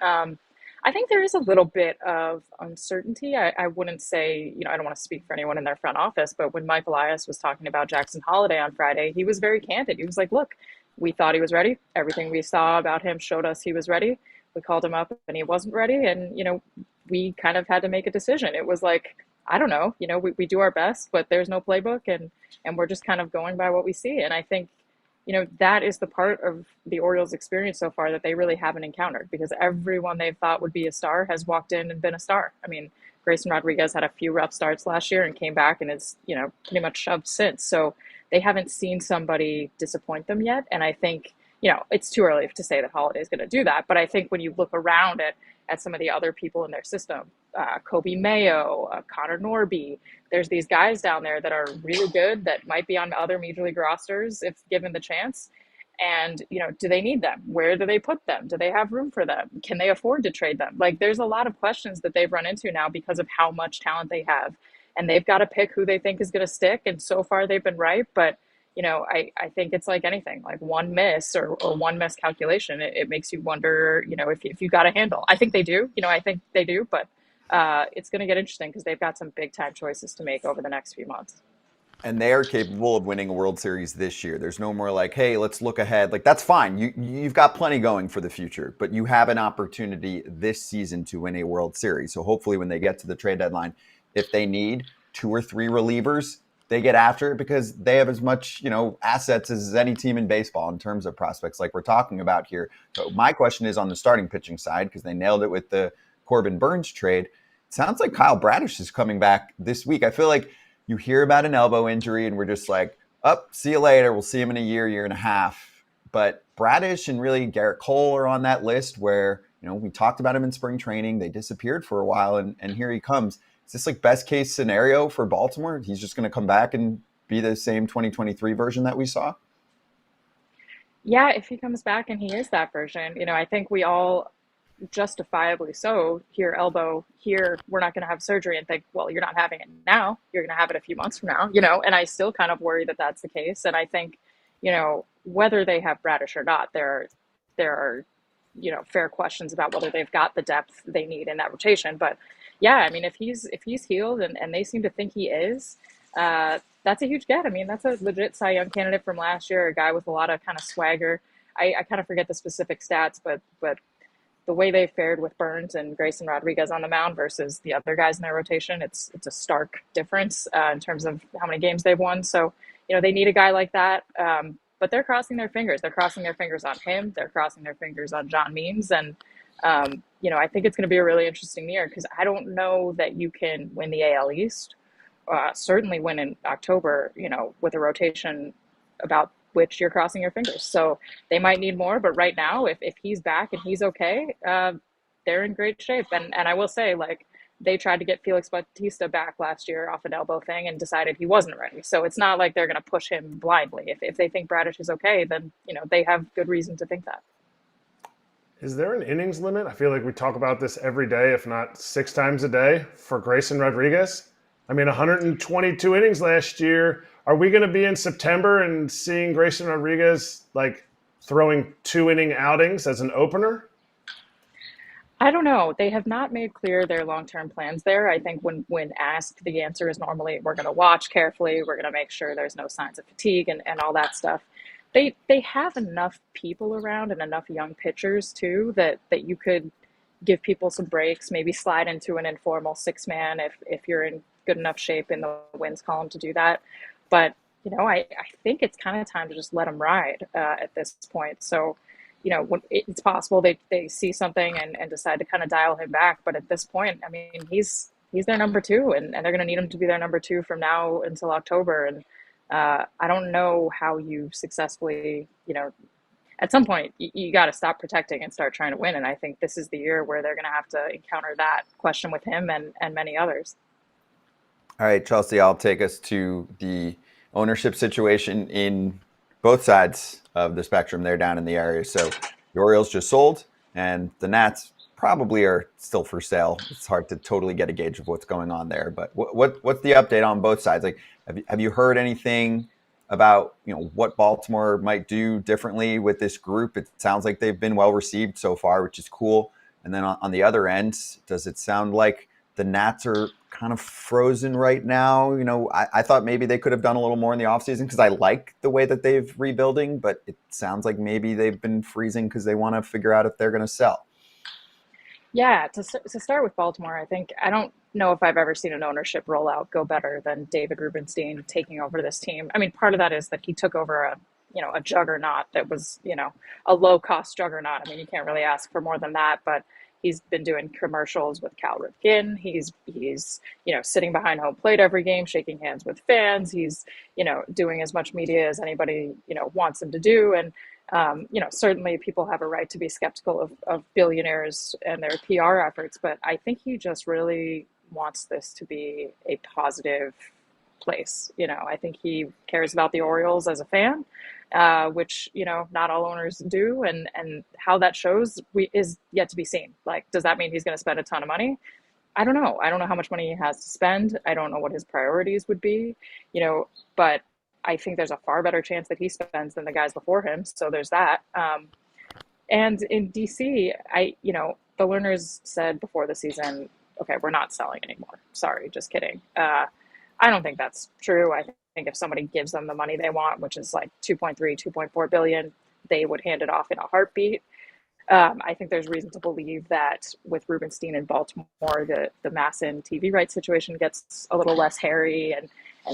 I think there is a little bit of uncertainty. I wouldn't say, I don't want to speak for anyone in their front office, but when Mike Elias was talking about Jackson Holliday on Friday, he was very candid. He was like, look, we thought he was ready. Everything we saw about him showed us he was ready. We called him up and he wasn't ready. And, we kind of had to make a decision. It was like, I don't know, we do our best, but there's no playbook and we're just kind of going by what we see. And I think, that is the part of the Orioles experience so far that they really haven't encountered, because everyone they thought would be a star has walked in and been a star. I mean, Grayson Rodriguez had a few rough starts last year and came back and is, pretty much shoved since. So they haven't seen somebody disappoint them yet. And I think, it's too early to say that Holiday is going to do that. But I think when you look around at some of the other people in their system, Kobe Mayo, Connor Norby, there's these guys down there that are really good that might be on other major league rosters if given the chance. And, do they need them? Where do they put them? Do they have room for them? Can they afford to trade them? Like, there's a lot of questions that they've run into now because of how much talent they have. And they've got to pick who they think is going to stick. And so far they've been right. But, I think it's like anything, like one miss or one miscalculation. It makes you wonder, if you got a handle. I think they do. I think they do. But it's going to get interesting because they've got some big time choices to make over the next few months. And they are capable of winning a World Series this year. There's no more like, hey, let's look ahead. Like, that's fine. You've got plenty going for the future, but you have an opportunity this season to win a World Series. So hopefully when they get to the trade deadline, if they need 2 or 3 relievers, they get after it because they have as much, assets as any team in baseball in terms of prospects like we're talking about here. So my question is on the starting pitching side, because they nailed it with the Corbin Burnes trade. It sounds like Kyle Bradish is coming back this week. I feel like you hear about an elbow injury and we're just like, see you later. We'll see him in a year and a half. But Bradish and really Garrett Cole are on that list where, we talked about him in spring training. They disappeared for a while and here he comes. Is this like best case scenario for Baltimore? He's just going to come back and be the same 2023 version that we saw? Yeah, if he comes back and he is that version, I think we all justifiably so hear elbow here, we're not going to have surgery and think, well, you're not having it now, you're going to have it a few months from now, and I still kind of worry that that's the case. And I think, whether they have Bradish or not, there are, fair questions about whether they've got the depth they need in that rotation. But yeah, I mean, if he's healed and they seem to think he is, that's a huge get. I mean, that's a legit Cy Young candidate from last year, a guy with a lot of kind of swagger. I kind of forget the specific stats, but the way they fared with Burnes and Grayson Rodriguez on the mound versus the other guys in their rotation, it's a stark difference in terms of how many games they've won. So, they need a guy like that. But they're crossing their fingers. They're crossing their fingers on him. They're crossing their fingers on John Means. And, I think it's going to be a really interesting year because I don't know that you can win the AL East, certainly win in October, with a rotation about which you're crossing your fingers. So they might need more, but right now, if he's back and he's okay, they're in great shape. And I will say, like, they tried to get Felix Bautista back last year off an elbow thing and decided he wasn't ready. So it's not like they're going to push him blindly. If they think Bradish is okay, then, they have good reason to think that. Is there an innings limit? I feel like we talk about this every day, if not 6 times a day, for Grayson Rodriguez. I mean, 122 innings last year. Are we going to be in September and seeing Grayson Rodriguez like throwing 2-inning outings as an opener? I don't know. They have not made clear their long-term plans there. I think when asked, the answer is normally we're going to watch carefully. We're going to make sure there's no signs of fatigue and all that stuff. They have enough people around and enough young pitchers too that you could give people some breaks, maybe slide into an informal 6-man if you're in good enough shape in the wins column to do that. But, I think it's kind of time to just let them ride at this point. So, when it's possible they see something and decide to kind of dial him back. But at this point, I mean, he's their number 2 and they're going to need him to be their number 2 from now until October. And I don't know how you successfully, at some point you got to stop protecting and start trying to win. And I think this is the year where they're going to have to encounter that question with him and many others. All right, Chelsea, I'll take us to the ownership situation in both sides of the spectrum there down in the area. So the Orioles just sold and the Nats probably are still for sale. It's hard to totally get a gauge of what's going on there. But what's the update on both sides? Like, have you heard anything about what Baltimore might do differently with this group? It sounds like they've been well received so far, which is cool. And then on the other end, does it sound like the Nats are kind of frozen right now? You know, I thought maybe they could have done a little more in the offseason because I like the way that they've rebuilding, but it sounds like maybe they've been freezing because they want to figure out if they're going to sell. Yeah, to start with Baltimore, I don't know if I've ever seen an ownership rollout go better than David Rubenstein taking over this team. I mean, part of that is that he took over a juggernaut that was, a low cost juggernaut. I mean, you can't really ask for more than that, but he's been doing commercials with Cal Ripken. He's sitting behind home plate every game, shaking hands with fans. He's, doing as much media as anybody, wants him to do. And certainly people have a right to be skeptical of billionaires and their PR efforts, but I think he just really wants this to be a positive place. I think he cares about the Orioles as a fan, which, not all owners do. And how that shows is yet to be seen. Like, does that mean he's going to spend a ton of money? I don't know. I don't know how much money he has to spend. I don't know what his priorities would be, but I think there's a far better chance that he spends than the guys before him. So there's that. And in DC, the Lerners said before the season, okay, we're not selling anymore. Sorry, just kidding. I don't think that's true. I think if somebody gives them the money they want, which is like 2.4 billion, they would hand it off in a heartbeat. I think there's reason to believe that with Rubenstein in Baltimore, the Masson TV rights situation gets a little less hairy, and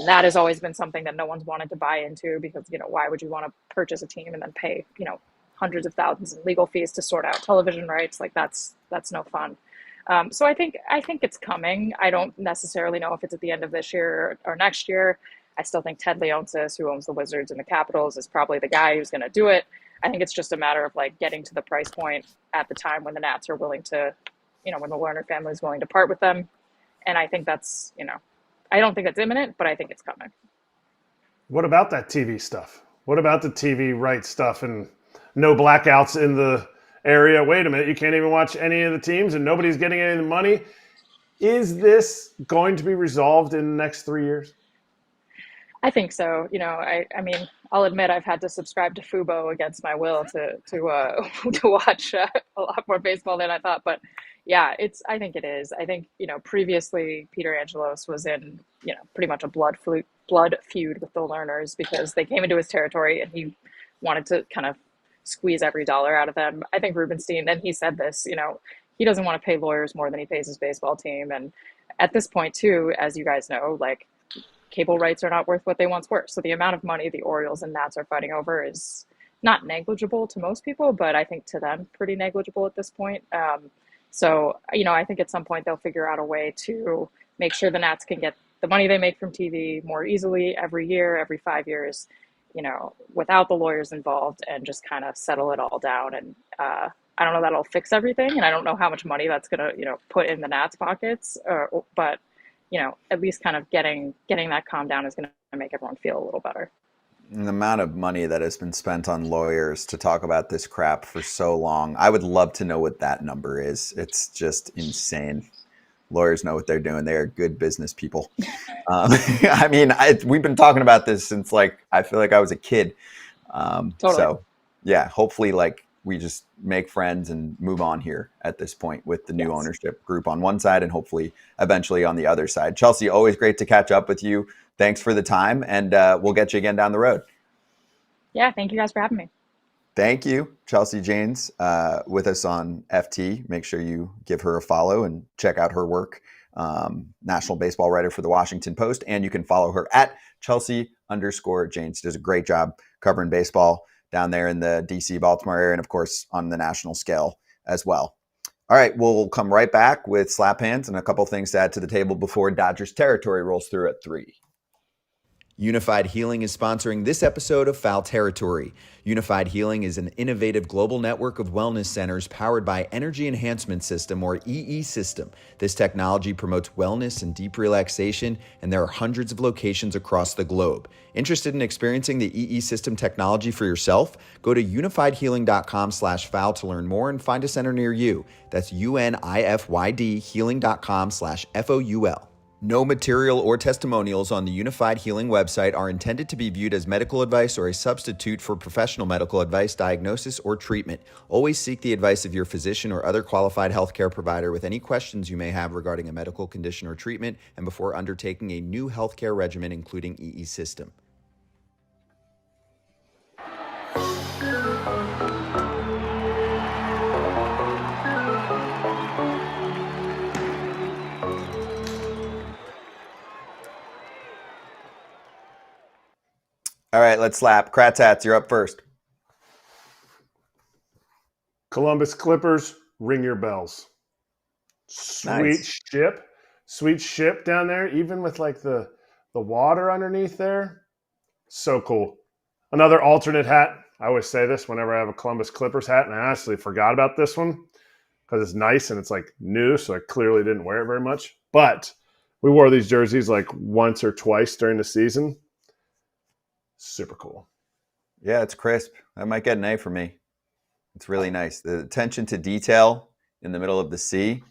that has always been something that no one's wanted to buy into because, why would you want to purchase a team and then pay, hundreds of thousands in legal fees to sort out television rights? Like that's no fun. So I think it's coming. I don't necessarily know if it's at the end of this year or next year. I still think Ted Leonsis, who owns the Wizards and the Capitals, is probably the guy who's going to do it. I think it's just a matter of like getting to the price point at the time when the Nats are willing to, when the Lerner family is willing to part with them. And I think that's, I don't think that's imminent, but I think it's coming. What about that TV stuff? What about the TV rights stuff and no blackouts in the area? Wait a minute, you can't even watch any of the teams and nobody's getting any of the money. Is this going to be resolved in the next 3 years? I think so. I mean, I'll admit I've had to subscribe to Fubo against my will to watch a lot more baseball than I thought. But yeah, I think it is. I think, previously Peter Angelos was in, pretty much a blood feud with the Lerners because they came into his territory and he wanted to kind of squeeze every dollar out of them. I think Rubenstein, and he said this, he doesn't want to pay lawyers more than he pays his baseball team. And at this point too, as you guys know, like, cable rights are not worth what they once were. So the amount of money the Orioles and Nats are fighting over is not negligible to most people, but I think to them pretty negligible at this point. So, I think at some point they'll figure out a way to make sure the Nats can get the money they make from TV more easily every year, every 5 years, without the lawyers involved, and just kind of settle it all down. And I don't know that'll fix everything. And I don't know how much money that's going to, put in the Nats pockets, but at least kind of getting that calm down is going to make everyone feel a little better. And the amount of money that has been spent on lawyers to talk about this crap for so long, I would love to know what that number is. It's just insane. Lawyers know what they're doing. They are good business people. I mean, we've been talking about this since I feel like I was a kid. Totally. So yeah, hopefully we just make friends and move on here at this point with the new ownership group on one side and hopefully eventually on the other side. Chelsea, always great to catch up with you. Thanks for the time, and we'll get you again down the road. Yeah, thank you guys for having me. Thank you. Chelsea Janes with us on FT. Make sure you give her a follow and check out her work. National baseball writer for the Washington Post, and you can follow her at Chelsea_Janes. She does a great job covering baseball down there in the DC, Baltimore area, and of course on the national scale as well. All right, we'll come right back with slap hands and a couple things to add to the table before Dodgers territory rolls through at 3. Unified Healing is sponsoring this episode of Foul Territory. Unified Healing is an innovative global network of wellness centers powered by Energy Enhancement System, or EE System. This technology promotes wellness and deep relaxation, and there are hundreds of locations across the globe. Interested in experiencing the EE System technology for yourself? Go to unifydhealing.com/foul to learn more and find a center near you. That's UNIFYD healing.com/FOUL. No material or testimonials on the Unified Healing website are intended to be viewed as medical advice or a substitute for professional medical advice, diagnosis, or treatment. Always seek the advice of your physician or other qualified healthcare provider with any questions you may have regarding a medical condition or treatment and before undertaking a new healthcare regimen, including EE system. All right, let's slap. Kratz hats, you're up first. Columbus Clippers, ring your bells. Sweet ship down there, even with like the water underneath there. So cool. Another alternate hat. I always say this whenever I have a Columbus Clippers hat, and I honestly forgot about this one because it's nice and it's like new, so I clearly didn't wear it very much. But we wore these jerseys like once or twice during the season. Super cool. Yeah, it's crisp. That might get an A for me. It's really nice. The attention to detail in the middle of the sea,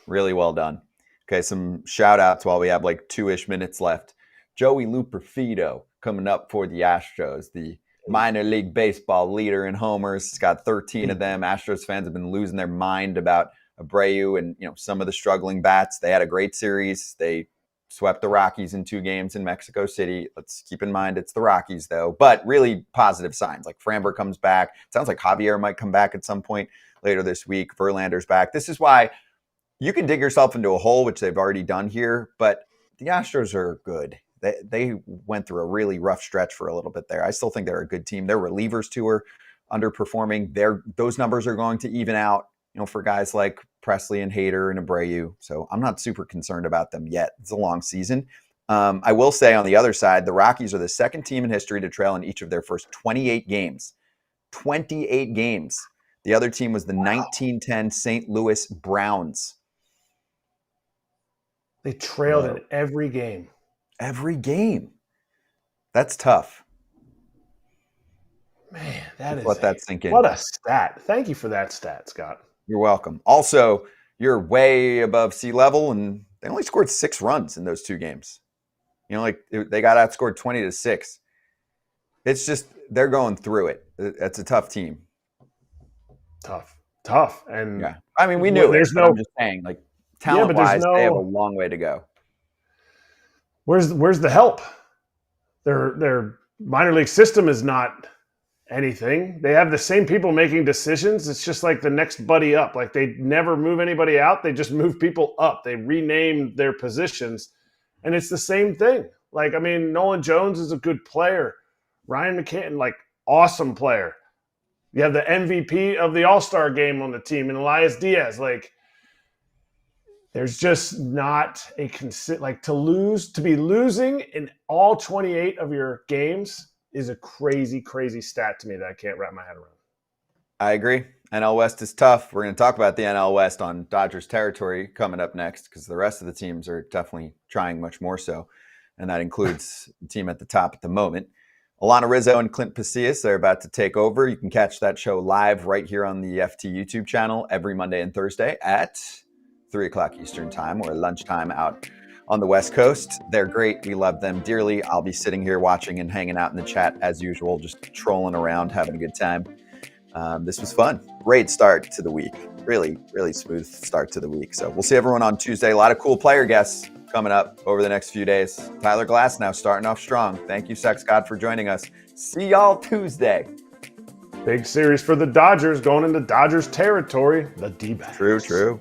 really well done. Okay, some shout outs while we have like 2-ish minutes left. Joey Luperfido coming up for the Astros, the minor league baseball leader in homers. He's got 13 of them. Astros fans have been losing their mind about Abreu and some of the struggling bats. They had a great series. They swept the Rockies in 2 games in Mexico City. Let's keep in mind it's the Rockies, though. But really positive signs. Like Framber comes back. It sounds like Javier might come back at some point later this week. Verlander's back. This is why you can dig yourself into a hole, which they've already done here. But the Astros are good. They went through a really rough stretch for a little bit there. I still think they're a good team. Their relievers, too, are underperforming. Those numbers are going to even out, for guys like Presley and Hader and Abreu. So I'm not super concerned about them yet. It's a long season. I will say on the other side, the Rockies are the second team in history to trail in each of their first 28 games. 28 games. The other team was the 1910 St. Louis Browns. They trailed in every game. Every game. That's tough. Man, that let that sink in. What a stat. Thank you for that stat, Scott. You're welcome. Also, you're way above sea level, and they only scored 6 runs in those 2 games. They got outscored 20-6. It's just they're going through it. It's a tough team. Tough. And yeah, I mean, we knew it. I'm just saying, like talent-wise, they have a long way to go. Where's the help? Their minor league system is not anything. They have the same people making decisions. It's just like the next buddy up. Like they never move anybody out. They just move people up. They rename their positions. And it's the same thing. Like, I mean, Nolan Jones is a good player. Ryan McCann, like, awesome player. You have the MVP of the All-Star game on the team, and Elias Diaz. Like, there's just not a to be losing in all 28 of your games is a crazy, crazy stat to me that I can't wrap my head around. I agree. NL West is tough. We're going to talk about the NL West on Dodgers territory coming up next because the rest of the teams are definitely trying much more so, and that includes the team at the top at the moment. Alana Rizzo and Clint Pasillas, they're about to take over. You can catch that show live right here on the FT YouTube channel every Monday and Thursday at 3 o'clock Eastern time or lunchtime out on the West Coast. They're great. We love them dearly. I'll be sitting here watching and hanging out in the chat as usual, just trolling around, having a good time. This was fun. Great start to the week. Really, really smooth start to the week. So we'll see everyone on Tuesday. A lot of cool player guests coming up over the next few days. Tyler Glasnow starting off strong. Thank you, Sex God, for joining us. See y'all Tuesday. Big series for the Dodgers going into Dodgers territory. The D-backs. True.